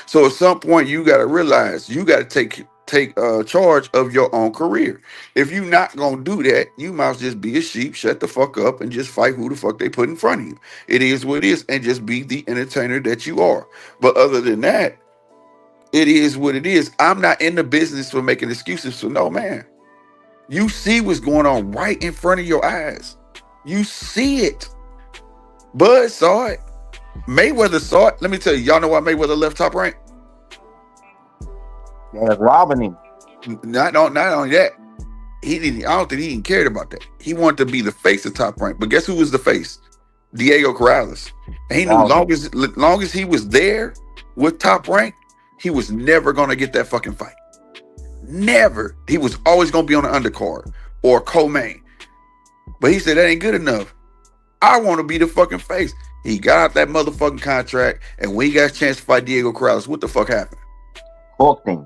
So at some point, you got to realize you got to take charge of your own career. If you're not going to do that, you might just be a sheep, shut the fuck up, and just fight who the fuck they put in front of you. It is what it is, and just be the entertainer that you are. But other than that, it is what it is. I'm not in the business for making excuses for no man. You see what's going on right in front of your eyes. You see it. Bud saw it. Mayweather saw it. Let me tell you, y'all know why Mayweather left Top Rank? Yeah, robbing him. Not on that. He didn't. I don't think he even cared about that. He wanted to be the face of Top Rank. But guess who was the face? Diego Corrales. And he knew long as he was there with Top Rank, he was never gonna get that fucking fight. Never. He was always gonna be on the undercard or co-main. But he said that ain't good enough. I want to be the fucking face. He got out that motherfucking contract, and when he got a chance to fight Diego Corrales, what the fuck happened? Hooked him.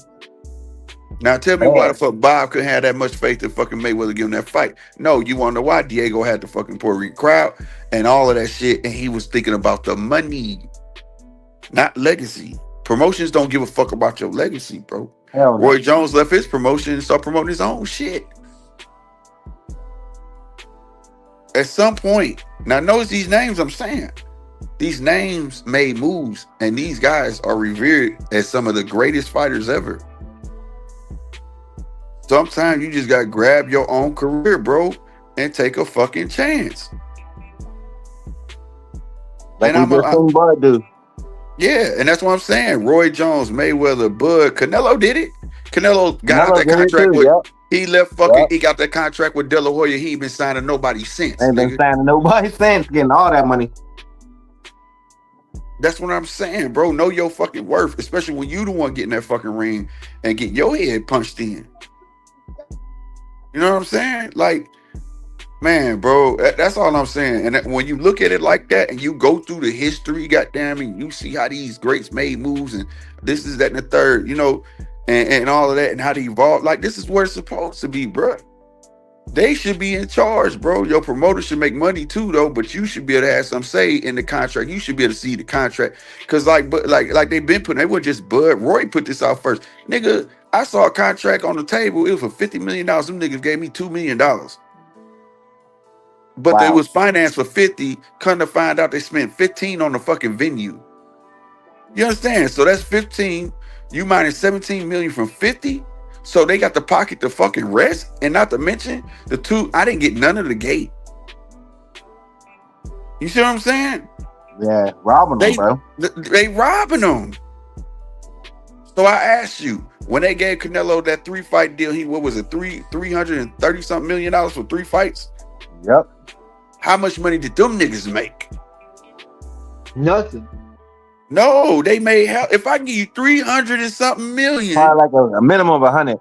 Now tell me why the fuck Bob couldn't have that much faith in fucking Mayweather give him that fight. No, you want to know why? Diego had the fucking Puerto Rican crowd and all of that shit, and he was thinking about the money, not legacy. Promotions don't give a fuck about your legacy, bro. Hell no. Roy Jones left his promotion and started promoting his own shit. At some point, now notice these names I'm saying. These names made moves, and these guys are revered as some of the greatest fighters ever. Sometimes you just gotta grab your own career, bro, and take a fucking chance. Like we just seen Bud do. Yeah, and that's what I'm saying. Roy Jones, Mayweather, Bud, Canelo did it. Canelo got out that contract with. Yep. He left fucking. Yep. He got that contract with De La Hoya. He ain't been signing nobody since. Ain't been signing nobody since, getting all that money. That's what I'm saying, bro. Know your fucking worth, especially when you the one getting that fucking ring and get your head punched in. You know what I'm saying? Like, man, bro, that's all I'm saying. And when you look at it like that and you go through the history, goddamn, and you see how these greats made moves and this is that and the third, you know, and all of that and how they evolved. Like, this is where it's supposed to be, bro. They should be in charge, bro. Your promoter should make money too, though. But you should be able to have some say in the contract. You should be able to see the contract, because but like they've been putting. They weren't just Bud. Roy put this out first, nigga. I saw a contract on the table. It was for $50 million. Them niggas gave me $2 million, but they was financed for 50. Come to find out, they spent 15 on the fucking venue. You understand? So that's 15. You minus 17 million from 50. So they got to pocket the fucking rest, and not to mention the two. I didn't get none of the gate. You see what I'm saying? Yeah, robbing them, bro. They robbing them. So I asked you, when they gave Canelo that 3-fight deal, what was it, $330 something million for 3 fights? Yep. How much money did them niggas make? Nothing. No, they made hell. If I give you 300 and something million, probably like a minimum of 100.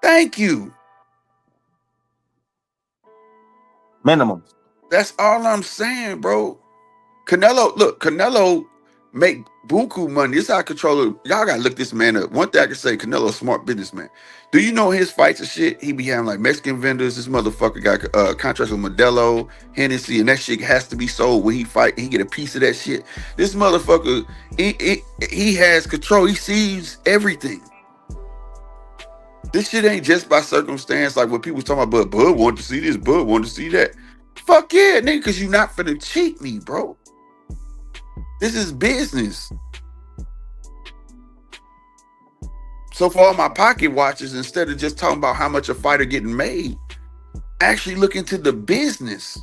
Thank you. Minimum. That's all I'm saying, bro. Canelo make buku money. This how controller. Y'all gotta look this man up. One thing I can say, Canelo a smart businessman. Do you know his fights and shit? He be having like Mexican vendors. This motherfucker got contracts with Modelo, Hennessy, and that shit has to be sold when he fight. He get a piece of that shit. This motherfucker, he has control. He sees everything. This shit ain't just by circumstance. Like what people talking about, Bud wanted to see this, Bud wanted to see that. Fuck yeah, nigga, because you not finna cheat me, bro. This is business. So for all my pocket watchers, instead of just talking about how much a fighter getting made, actually look into the business.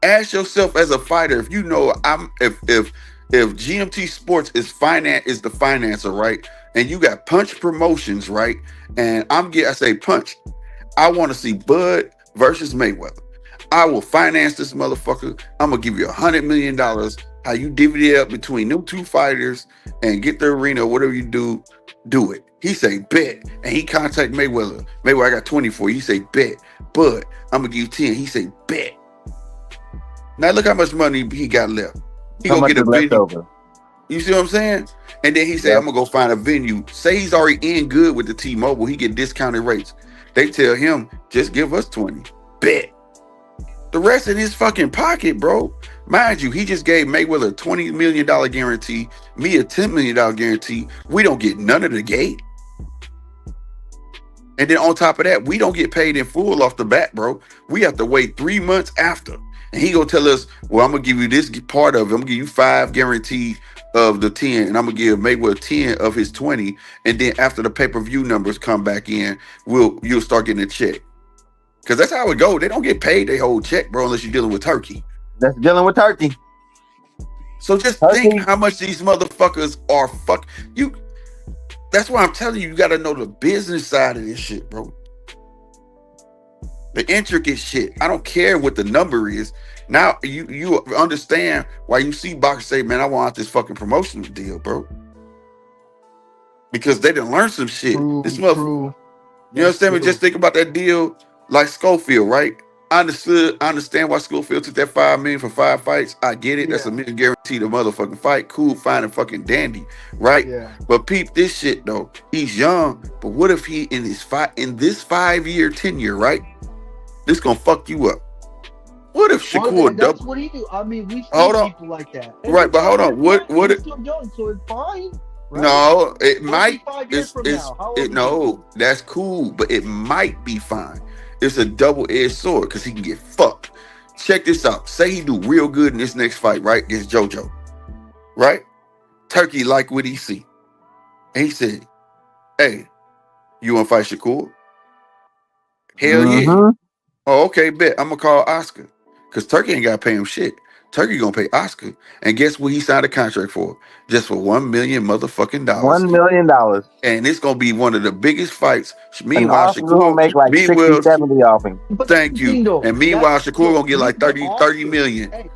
Ask yourself as a fighter, if you know if GMT Sports is the financer, right? And you got Punch Promotions, right? And I say Punch, I want to see Bud versus Mayweather. I will finance this motherfucker. I'm gonna give you $100 million. How you divvy it up between them two fighters and get the arena, whatever you do it. He say bet, and he contact Mayweather. Mayweather, I got 20 for you. He say bet, but I'm gonna give you 10. He say bet. Now look how much money he got left. He gonna get a venue. You see what I'm saying? And then he say, I'm gonna go find a venue. Say he's already in good with the T-Mobile. He get discounted rates. They tell him, just give us 20. Bet. The rest in his fucking pocket, bro. Mind you, he just gave Mayweather a $20 million guarantee, me a $10 million guarantee. We don't get none of the gate. And then on top of that, we don't get paid in full off the bat, bro. We have to wait 3 months after. And he gonna tell us, well, I'm gonna give you this part of it. I'm gonna give you 5 guaranteed of the 10, and I'm gonna give Mayweather 10 of his 20. And then after the pay-per-view numbers come back in, you'll start getting a check. Because that's how it go. They don't get paid their whole check, bro, unless you're dealing with Turkey. That's dealing with Turkey. So just think how much these motherfuckers are you. That's why I'm telling you, you got to know the business side of this shit, bro. The intricate shit. I don't care what the number is. Now you understand why you see boxers say, man, I want this fucking promotional deal, bro. Because they didn't learn some shit. This motherfucker. You understand me? Just think about that deal like Schofield, right? I understand why Schofield took that $5 million for 5 fights. I get it. Yeah. That's $1 million guaranteed a motherfucking fight. Cool, fine, and fucking dandy, right? Yeah. But peep this shit though. He's young, but what if he in this 5-year tenure, right? This gonna fuck you up. What if Shakur that's what he do. I mean, we see people like that. Right, but hold on. What he's still young, so it's fine. Right? No, it might. 5 years from now. No, that's cool, but it might be fine. It's a double-edged sword because he can get fucked. Check this out. Say he do real good in this next fight, right? Against JoJo. Right? Turkey like what he see. And he said, hey, you want to fight Shakur? Hell yeah. Oh, okay, bet. I'm going to call Oscar. Because Turkey ain't got to pay him shit. Turkey going to pay Oscar. And guess what he signed a contract for? Just for $1 million motherfucking dollars. $1 million. And it's going to be one of the biggest fights. Meanwhile, Shakur will make like 60, 70 off him. Thank you. And meanwhile, Shakur going to get like 30 million. Hey,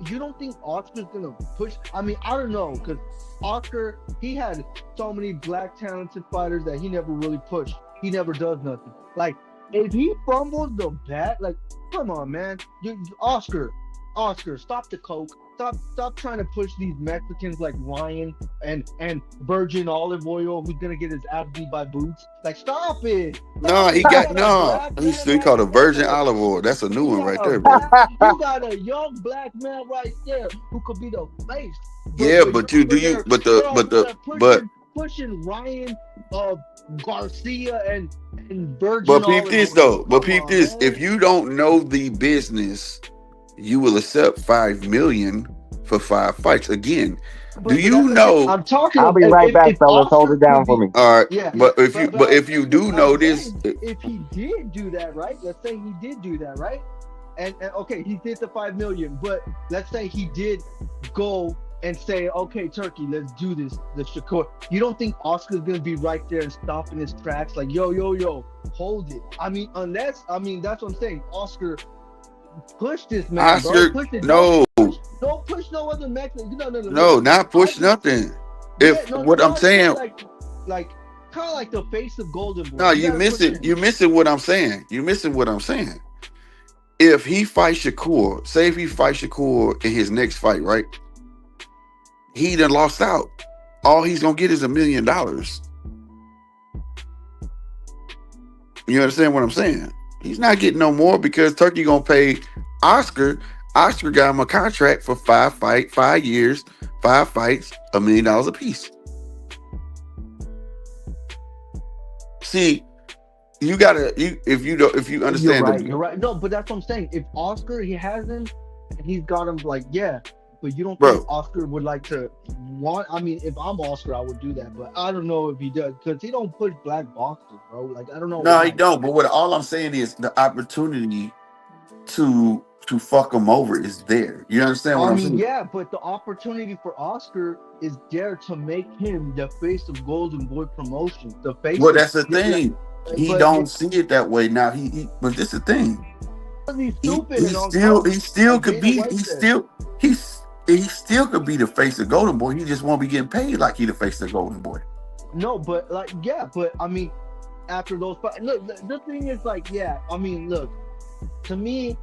you don't think Oscar's going to push? I mean, I don't know. Because Oscar, he had so many black talented fighters that he never really pushed. He never does nothing. Like, if he fumbles the bat, like, come on, man. Oscar, stop the coke. stop trying to push these Mexicans like Ryan and virgin olive oil who's gonna get his ass beat by Boots. Like, stop it. No, he got no. He called a virgin olive oil. That's a new one right there, bro. You got a young black man right there who could be the face. Yeah, but pushing Ryan Garcia and virgin. But peep this though. But peep this. If you don't know the business, you will accept $5 million for 5 fights. Again, do you know? I'm talking. I'll be right back, fellas. Hold it down for me. All right. Yeah. But if you do know this, if he did do that, right? Let's say he did do that, right? And okay, he did the 5 million, but let's say he did go and say, okay, Turkey, let's do this. The Shakur. You don't think Oscar's gonna be right there and stopping his tracks, like, yo, hold it. That's what I'm saying. Oscar, push this man, Oscar, bro. Push it. No. Don't push no other Mexican. No, not push nothing. I'm saying, like kind of like the face of Golden Boy. No, you missing what I'm saying. If he fights Shakur, say if he fights Shakur in his next fight, right? He done lost out. All he's gonna get is $1 million. You understand what I'm saying? He's not getting no more because Turkey gonna pay Oscar. Oscar got him a contract for 5 years, 5 fights, $1 million a piece. See, if you understand. You're right. No, but that's what I'm saying. If Oscar, he has him, and he's got him, like, yeah. But you don't think Oscar would like to want? If I'm Oscar, I would do that. But I don't know if he does because he don't push black boxers, bro. Like, I don't know. No, he don't. But all I'm saying is the opportunity to fuck him over is there. You understand what I'm saying? Yeah, but the opportunity for Oscar is there to make him the face of Golden Boy Promotions. The face. Well, that's the thing. He don't see it that way now. But this is the thing. He's stupid. He still could be. He still could be the face of Golden Boy. He just won't be getting paid like he the face of Golden Boy. No, but after those fights, look, the thing is look, to me,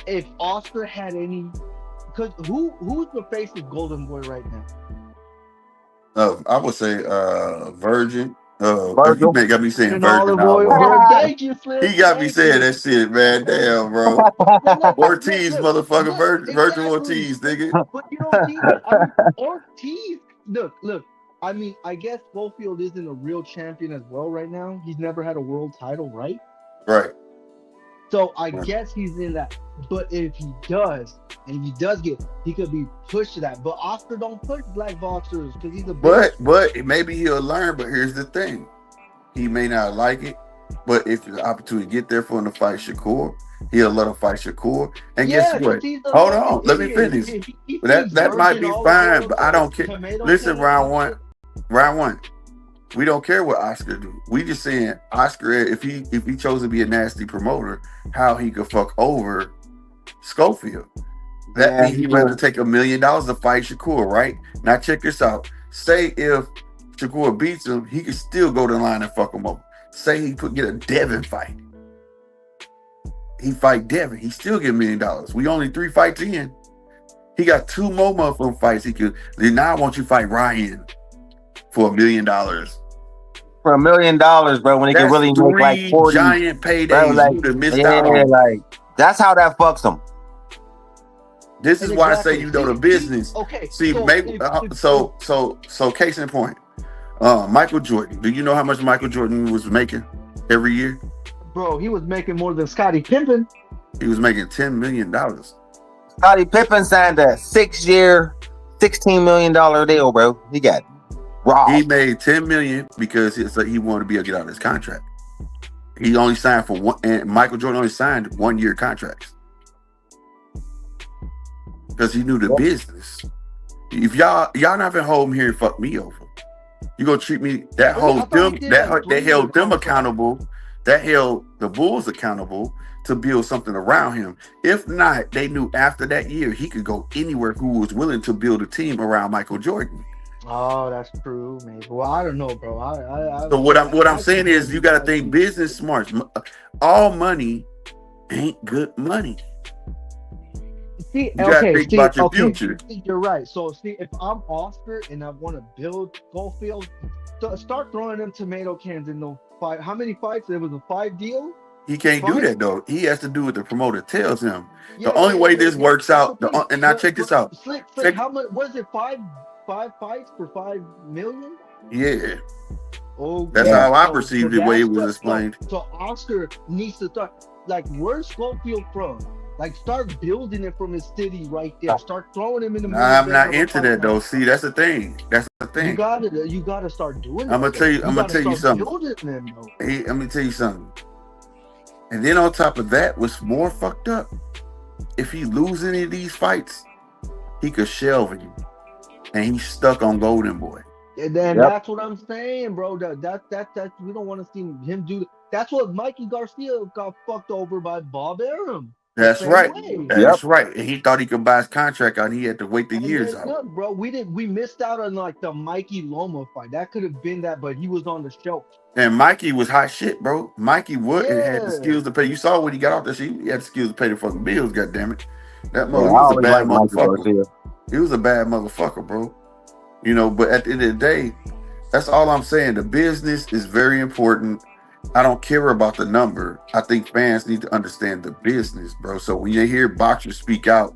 if Oscar had any, because who's the face of Golden Boy right now? I would say Virgin. You got me saying Virgin Thank you, Slim. He got me saying that shit, man. Damn, bro. Ortiz, motherfucker. Virgin Ortiz, nigga. But you don't need Ortiz. Look. I guess Schofield isn't a real champion as well right now. He's never had a world title, right? Right. So I guess he's in that. But if he does, and he could be pushed to that. But Oscar don't push black boxers because he's a bitch. But maybe he'll learn. But here's the thing. He may not like it. But if the opportunity to get there for him to fight Shakur, he'll let him fight Shakur. And guess what? Hold on. Let me finish. That might be fine, but I don't care. Listen, round one. We don't care what Oscar do. We just saying Oscar, if he chose to be a nasty promoter, how he could fuck over Schofield. That means he'd rather take $1 million to fight Shakur, right? Now check this out. Say if Shakur beats him, he could still go to the line and fuck him over. Say he could get a Devin fight. He fight Devin. He still get $1 million. We only 3 fights in. He got 2 more motherfucking fights. Now I want you to fight Ryan for $1 million. For $1 million, bro, when he can really make like 40 giant paydays, you missed out on. Like that's how that fucks him. This is why I say the business. Okay. See, so case in point, Michael Jordan. Do you know how much Michael Jordan was making every year? Bro, he was making more than Scottie Pippen. He was making $10 million. Scottie Pippen signed a 6-year, $16 million deal, bro. He got robbed. He made $10 million because he wanted to be able to get out of his contract. He only signed for one, and Michael Jordan only signed 1-year contracts because he knew the business. If y'all not gonna hold him here and fuck me over, you gonna treat me that they held them accountable. That held the Bulls accountable to build something around him. If not, they knew after that year he could go anywhere who was willing to build a team around Michael Jordan. Oh, that's true, man. Well, I don't know, bro. So what I'm saying is you got to think business smarts. All money ain't good money. See, You gotta think about your okay. future. You're right. So see, if I'm Oscar and I want to build Goldfield, start throwing them tomato cans in those five. How many fights? There was a 5 deal. He can't do that though. He has to do what the promoter tells him. Yeah, The only way this works that's out, the thing. and now check this out. Slick, Check, how much was it? Five fights for 5 million? yeah, Oh, that's how I perceived the way it was explained. So Oscar needs to start. Like, where's Schofield from? Like, start building it from his city right there. Start throwing him in the middle. I'm not into that though. See, that's the thing. That's the thing. You gotta start doing it. I'm gonna tell you. I'm gonna tell you something. Hey, let me tell you something. And then on top of that, what's more fucked up? If he loses any of these fights, he could shelve you, and he's stuck on Golden Boy. And then that's what I'm saying, bro. That we don't want to see him do. That's what Mikey Garcia got fucked over by Bob Arum. That's right. That's right. And he thought he could buy his contract out. He had to wait the years out. Look, bro, we missed out on like the Mikey Loma fight. That could have been that, but he was on the show. And Mikey was hot shit, bro. Mikey Wood had the skills to pay. You saw when he got off the shit. He had the skills to pay the fucking bills. Goddamn it, that mother was a bad motherfucker. He was a bad motherfucker, bro. You know, but at the end of the day, that's all I'm saying. The business is very important. I don't care about the number. I think fans need to understand the business, bro. So when you hear boxers speak out,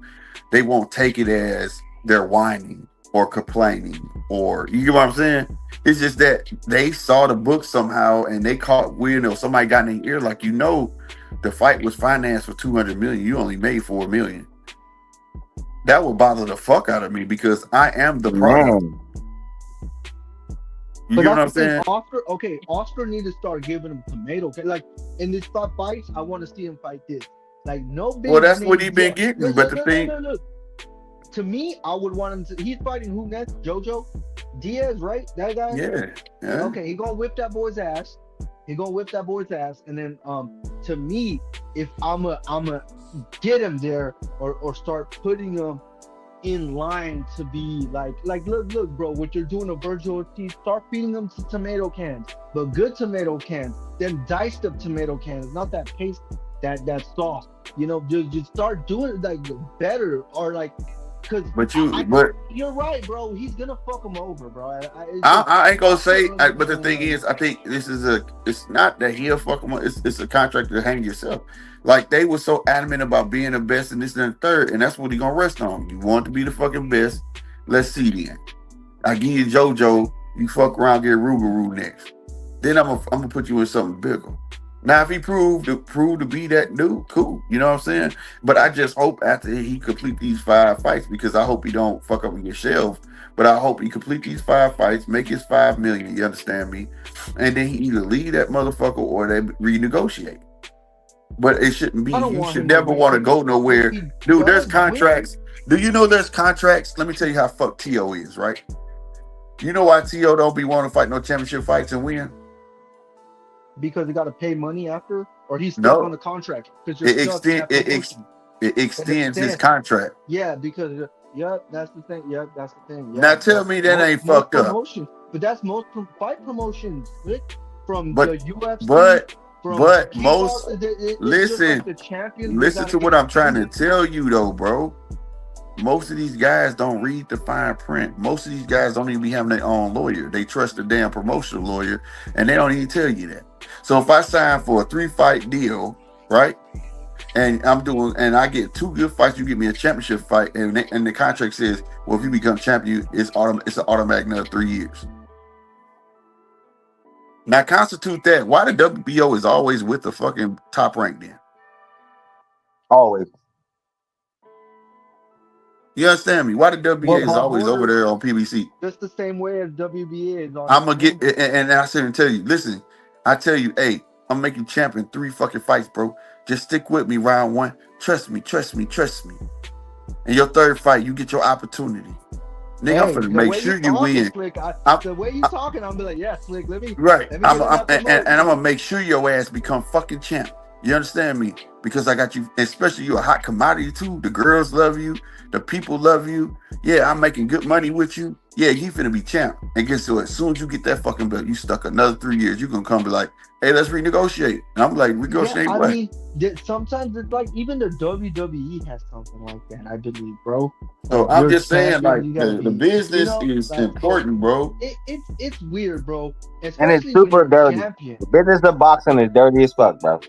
they won't take it as they're whining or complaining, or you get what I'm saying? It's just that they saw the book somehow and they caught wind, or somebody got in their ear, like, the fight was financed for $200 million. You only made $4 million. That would bother the fuck out of me because I am the product. You get what I'm saying? Oscar need to start giving him tomato. Like, in these fights, I want to see him fight this. Like, no big. Well, that's what he been getting. But the thing, to me, I would want him to. He's fighting who next? Jojo Diaz, right? That guy. Yeah. Okay, he gonna whip that boy's ass. And then, to me, if I'm a get him there or start putting him in line to be like look, bro, what you're doing to Virgil Ortiz, start feeding them to tomato cans, but good tomato cans, then diced up tomato cans, not that paste, that sauce. Just start doing it like better, or like, but you're right, bro. He's gonna fuck him over, bro. I ain't gonna say, but the thing is, I think it's not that he'll fuck him up. It's a contract to hang yourself. Like, they were so adamant about being the best and this and the third, and that's what he gonna rest on. You want to be the fucking best? Let's see then. I give you JoJo, you fuck around, get Rugaroo next. Then I'm gonna put you in something bigger. Now, if he proved to be that dude, cool. You know what I'm saying? But I just hope after he complete these 5 fights, because I hope he don't fuck up and get shelved. But I hope he complete these 5 fights, make his $5 million. You understand me? And then he either leave that motherfucker or they renegotiate. But it shouldn't be. You should never want to go nowhere, dude. There's contracts. Do you know there's contracts? Let me tell you how fucked T.O. is, right? You know why T.O. don't be wanting to fight no championship fights and win? Because he got to pay money after, or he's stuck on the contract. It extends his contract. Yeah, because that's the thing. Now tell me that ain't fucked up. But that's most fight promotions, from the UFC. But most listen to what I'm trying to tell you though, bro. Most of these guys don't read the fine print. Most of these guys don't even be having their own lawyer. They trust the damn promotional lawyer, and they don't even tell you that. So if I sign for a 3-fight deal, right, and I get 2 good fights, you give me a championship fight, and the contract says, well, if you become champion, it's an automatic another 3 years. Now constitute that. Why the WBO is always with the fucking top rank then? Always. You understand me? Why the WBA is always over there on PBC? Just the same way as WBA is on. I'm gonna get, and I sit and tell you, listen, I tell you, hey, I'm making champion 3 fucking fights, bro. Just stick with me round 1. Trust me. And your 3rd fight, you get your opportunity. Nigga, I'm finna make sure you win. Slick, the way you talking, I'm be like, yeah, Slick, let me. Right. I'm gonna make sure your ass become fucking champ. You understand me? because I got you, especially you a hot commodity too. The girls love you, the people love you. Yeah, I'm making good money with you. Yeah, you finna be champ. And guess what? As soon as you get that fucking belt, you stuck another 3 years. You gonna come be like, hey, let's renegotiate. And I'm like, renegotiate I what? mean, sometimes it's like even the WWE has something like that, I believe, bro. So I'm just saying, like the business is like, important, bro. It's weird, bro. And it's Especially super when you're dirty. champion. The business of boxing is dirty as fuck, bro.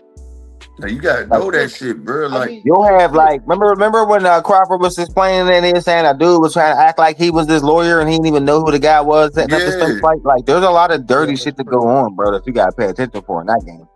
Now you gotta know that shit, bro. Like, I mean, You'll have like remember when Crawford was explaining and he was saying a dude was trying to act like he was this lawyer and he didn't even know who the guy was setting up this fake fight. Like, there's a lot of dirty shit to go on, bro, that you gotta pay attention for in that game.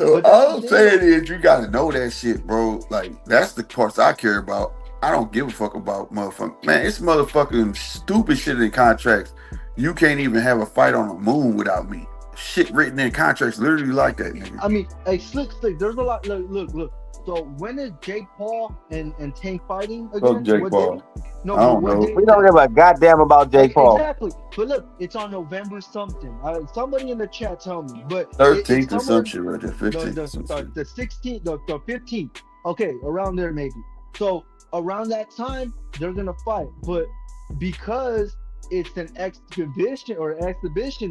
So all I'm saying is you gotta know that shit, bro. Like, that's the parts I care about. I don't give a fuck about motherfucking man. It's motherfucking stupid shit in contracts. You can't even have a fight on the moon without me. Shit written in contracts literally like that, nigga. I mean, hey, slick. There's a lot. Look. So when is Jake Paul and Tank fighting again? Fuck Jake Paul. No, I don't know. We don't give a goddamn about Jake Paul. Exactly. But look, it's on November something. Somebody in the chat tell me. But 13th or some shit, right there. 15th. The 16th, the 15th. Okay, around there maybe. So around that time, they're gonna fight. But because it's an exhibition,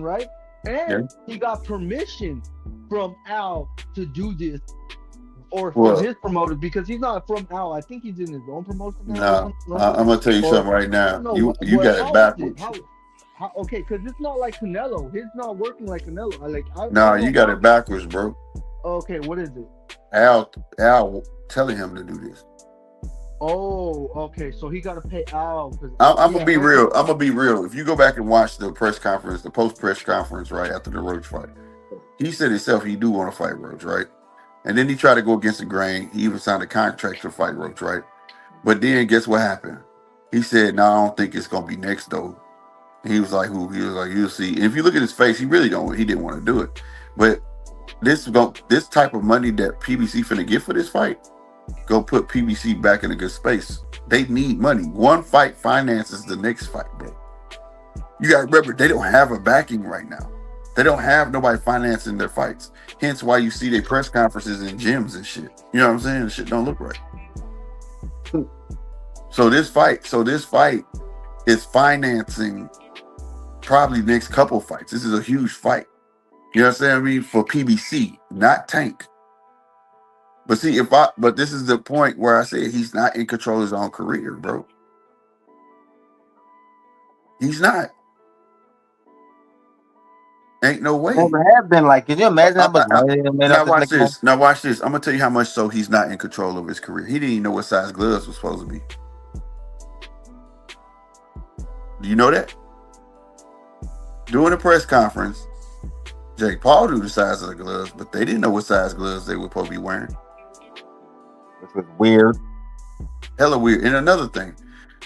right? And he got permission from Al to do this, or from his promoters, because he's not from Al. I think he's in his own promotion. Nah, I'm gonna tell you something right now. You got it backwards. Okay, because it's not like Canelo. He's not working like Canelo. You got it backwards, bro. Okay, what is it? Al telling him to do this. Oh, okay. So he got to pay Al. I'm gonna be real. I'm gonna be real. If you go back and watch the press conference, the post press conference, right after the Roach fight, he said himself he do want to fight Roach, right? And then he tried to go against the grain. He even signed a contract to fight Roach, right? But then guess what happened? He said, "No, I don't think it's gonna be next though." He was like, "Who?" He was like, "You'll see." And if you look at his face, he really don't. He didn't want to do it. But this type of money that PBC finna get for this fight, go put PBC back in a good space. They need money. One fight finances the next fight, bro. You gotta remember, they don't have a backing right now. They don't have nobody financing their fights. Hence why you see their press conferences in gyms and shit. You know what I'm saying? The shit don't look right. So this fight is financing probably the next couple fights. This is a huge fight. You know what I'm saying? I mean, for PBC, not Tank. But see, but this is the point where I say he's not in control of his own career, bro. He's not. Ain't no way. Never have been. Like, can you imagine how much money they made now watch this. Now watch this. I'm gonna tell you how much so he's not in control of his career. He didn't even know what size gloves was supposed to be. Do you know that? During a press conference, Jake Paul knew the size of the gloves, but they didn't know what size gloves they were supposed to be wearing. Which was weird. Hella weird. And another thing,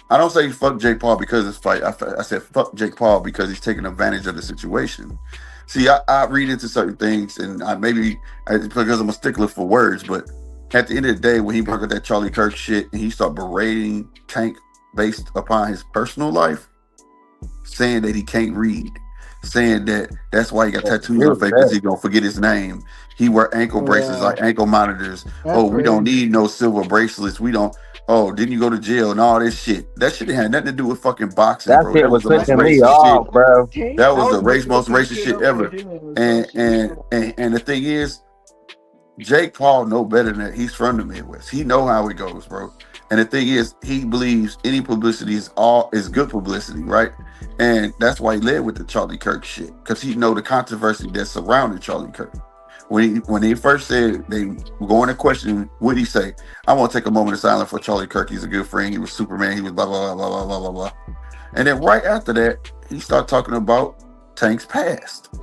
I don't say fuck Jake Paul because of this fight. I said fuck Jake Paul because he's taking advantage of the situation. See, I read into certain things, and because I'm a stickler for words, but at the end of the day, when he brought up that Charlie Kirk shit and he started berating Tank based upon his personal life, saying that he can't read, saying that that's why he got tattoos on his face because he's gonna forget his name. He wear ankle bracelets, like ankle monitors. We don't need no silver bracelets. We don't. Oh, didn't you go to jail and all this shit? That shit had nothing to do with fucking boxing, that bro. Shit was pissing me off, bro. That was the most racist shit ever. And the thing is, Jake Paul know better than that. He's from the Midwest. He know how it goes, bro. And the thing is, he believes any publicity is good publicity, right? And that's why he led with the Charlie Kirk shit, because he know the controversy that surrounded Charlie Kirk. When he first said they were going to question, what did he say? I want to take a moment of silence for Charlie Kirk. He's a good friend. He was Superman. He was blah, blah, blah, blah, blah, blah, blah. And then right after that, he started talking about Tank's past.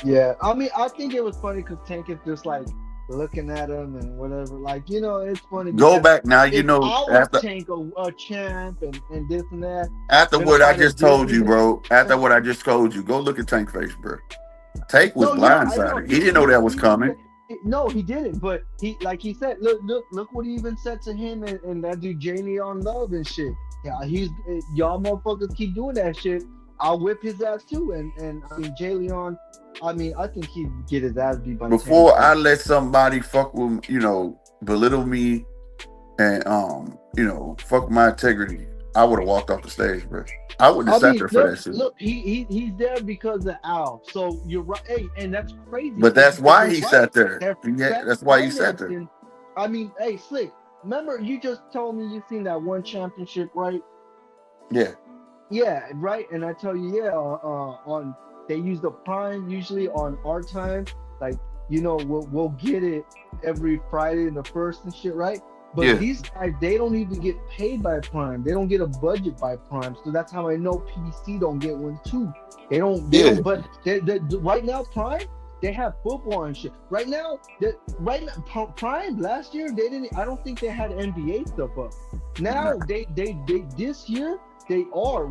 Yeah, I mean, I think it was funny because Tank is just like looking at him and whatever. Like, you know, it's funny. Go back now, you know. After Tank a champ and this and that. After what I just told you, bro. After what I just told you, go look at Tank's face, bro. Tank was blindsided. He didn't know that was coming. No, he didn't. But he said, look what he even said to him and that dude Jamie on Love and shit. Yeah, y'all motherfuckers keep doing that shit. I'll whip his ass too. And I mean, Jay Leon, I mean, I think he'd get his ass beat by Before Tank. I let somebody fuck with, belittle me and fuck my integrity, I would have walked off the stage, bro. I wouldn't have sat there for that shit. Look, he's there because of Al. So you're right. Hey, and that's crazy. But that's why he sat there. That's why he sat there. I mean, hey, Slick, remember you just told me you seen that one championship, right? Yeah. Yeah, right. And I tell you, on they use the Prime usually on our time. Like, we'll get it every Friday in the first and shit, right? But these guys, they don't even get paid by Prime. They don't get a budget by Prime. So that's how I know PBC don't get one too. They don't. But right now, Prime, they have football and shit. Right now, Prime last year they didn't. I don't think they had NBA stuff up. Now they this year they are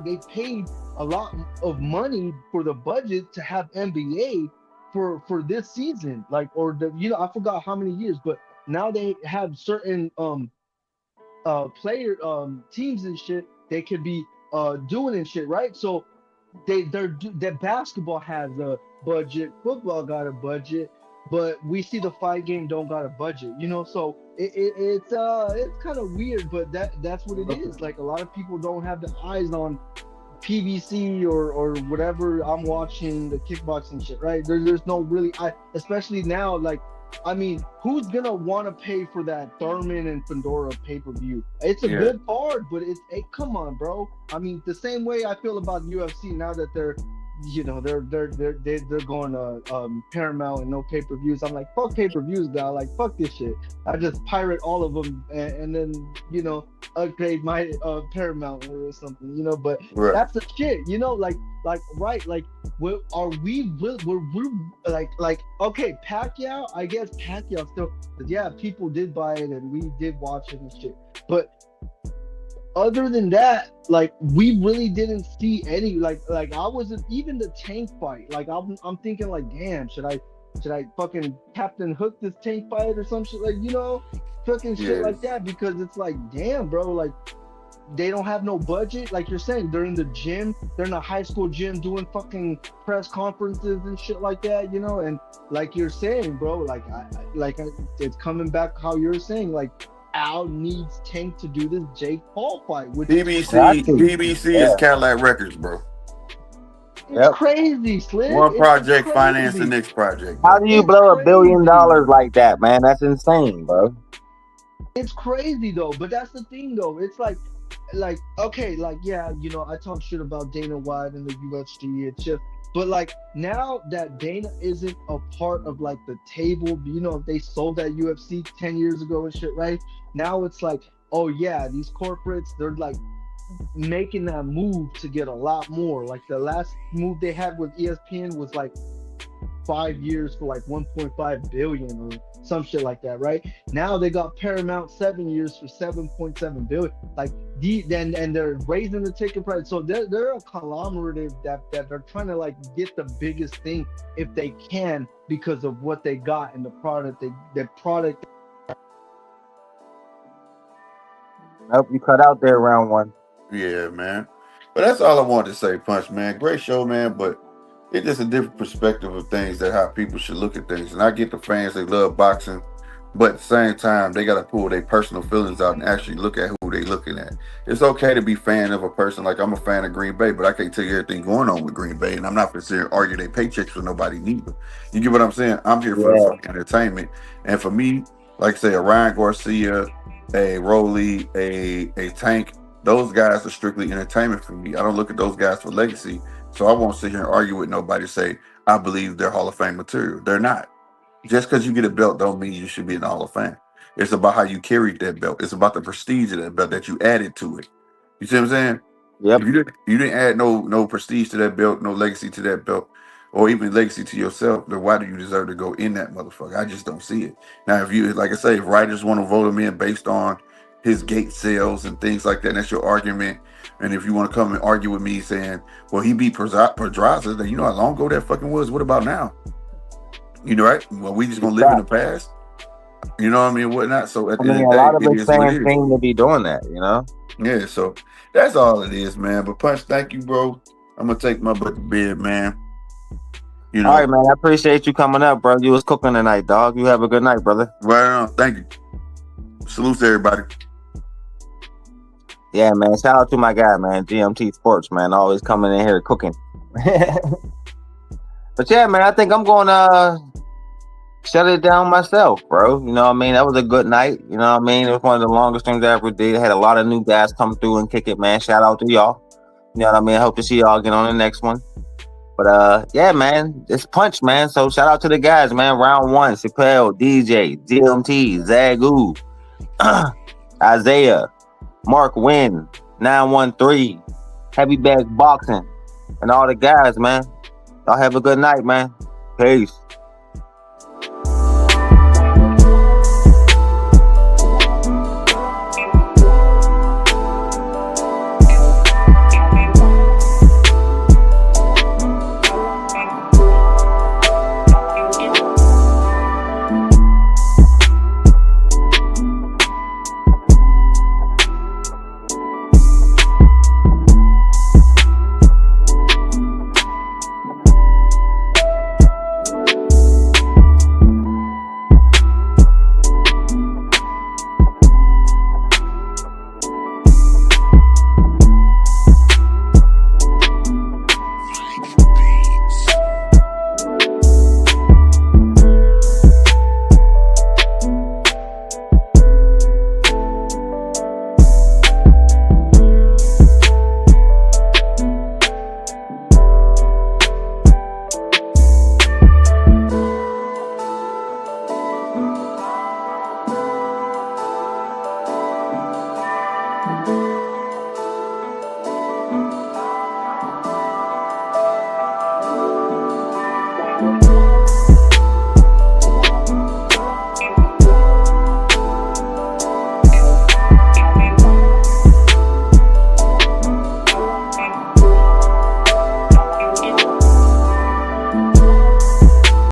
they paid a lot of money for the budget to have NBA for this season. Like I forgot how many years, but now they have certain player teams and shit they could be doing and shit, right? So their basketball has a budget, football got a budget, but we see the fight game don't got a budget, so it's kind of weird, but that's what it is. Like, a lot of people don't have the eyes on PBC or whatever. I'm watching the kickboxing shit, right? There's no really, especially now, like, I mean, who's gonna want to pay for that Thurman and Fedora pay-per-view? It's a good card, but come on, bro. I mean, the same way I feel about UFC now that they're going to Paramount and no pay-per-views. I'm like, fuck pay-per-views, guy. Like, fuck this shit. I just pirate all of them and then upgrade my Paramount or something. But that's the shit. We're like, okay, Pacquiao. I guess Pacquiao still, people did buy it and we did watch it and shit. But other than that, like, we really didn't see any, like I wasn't even the Tank fight. Like, I'm thinking, like, damn, should I fucking Captain Hook this Tank fight or some shit, like, fucking shit like that, because it's like, damn, bro, like, they don't have no budget. Like you're saying, they're in the gym, they're in a high school gym doing fucking press conferences and shit like that, and like you're saying, bro, like it's coming back how you're saying, like, Al needs Tank to do this Jake Paul fight. Which PBC is Cadillac Records, bro. It's crazy, Slick. One project finance the next project. How do you blow $1 billion like that, man? That's insane, bro. It's crazy though, but that's the thing though. It's like okay, like, yeah, I talk shit about Dana White and the UFC. It's just, but like, now that Dana isn't a part of like the table, they sold that UFC 10 years ago and shit, right? Now it's like, oh yeah, these corporates, they're like making that move to get a lot more. Like, the last move they had with ESPN was like 5 years for like 1.5 billion or some shit like that, right? Now they got Paramount 7 years for 7.7 billion. Like, and they're raising the ticket price. So they're a conglomerate that they're trying to like get the biggest thing if they can, because of what they got and the product. Nope, you cut out there, round one. Yeah, man. But that's all I wanted to say, Punch, man. Great show, man. But it's just a different perspective of things, that how people should look at things. And I get the fans, they love boxing, but at the same time, they got to pull their personal feelings out and actually look at who they looking at. It's okay to be fan of a person. Like, I'm a fan of Green Bay, but I can't tell you everything going on with Green Bay, and I'm not considering argue their paychecks for nobody neither. You get what I'm saying? I'm here for the fucking entertainment. And for me, like I say, a Ryan Garcia, a Rolly, a Tank, those guys are strictly entertainment for me. I don't look at those guys for legacy. So I won't sit here and argue with nobody, say, I believe they're Hall of Fame material. They're not. Just because you get a belt don't mean you should be in the Hall of Fame. It's about how you carried that belt. It's about the prestige of that belt that you added to it. You see what I'm saying? Yep. If you didn't add no prestige to that belt, no legacy to that belt, or even legacy to yourself, then why do you deserve to go in that motherfucker? I just don't see it. Now, if you, like I say, if writers want to vote him in based on his gate sales and things like that, and that's your argument. And if you want to come and argue with me saying, well, he beat Pedraza, then you know how long ago that fucking was. What about now? Right? Well, we just gonna live in the past. You know what I mean? Whatnot. So at the end of the day, a lot of big fans seem to be doing that. Yeah, so that's all it is, man. But Punch, thank you, bro. I'm gonna take my butt to bed, man. You know. All right, man. I appreciate you coming up, bro. You was cooking tonight, dog. You have a good night, brother. Right on. Thank you. Salute to everybody. Yeah, man. Shout out to my guy, man. GMT Sports, man. Always coming in here cooking. But yeah, man, I think I'm gonna shut it down myself, bro. You know what I mean? That was a good night. You know what I mean? It was one of the longest things I ever did. Had a lot of new guys come through and kick it, man. Shout out to y'all. You know what I mean? Hope to see y'all again on the next one. But yeah, man, it's Punch, man. So shout out to the guys, man. Round 1, Chappelle, DJ, GMT, Zagu, Isaiah, Mark Wynn, 913, Heavy Bag Boxing, and all the guys, man. Y'all have a good night, man. Peace.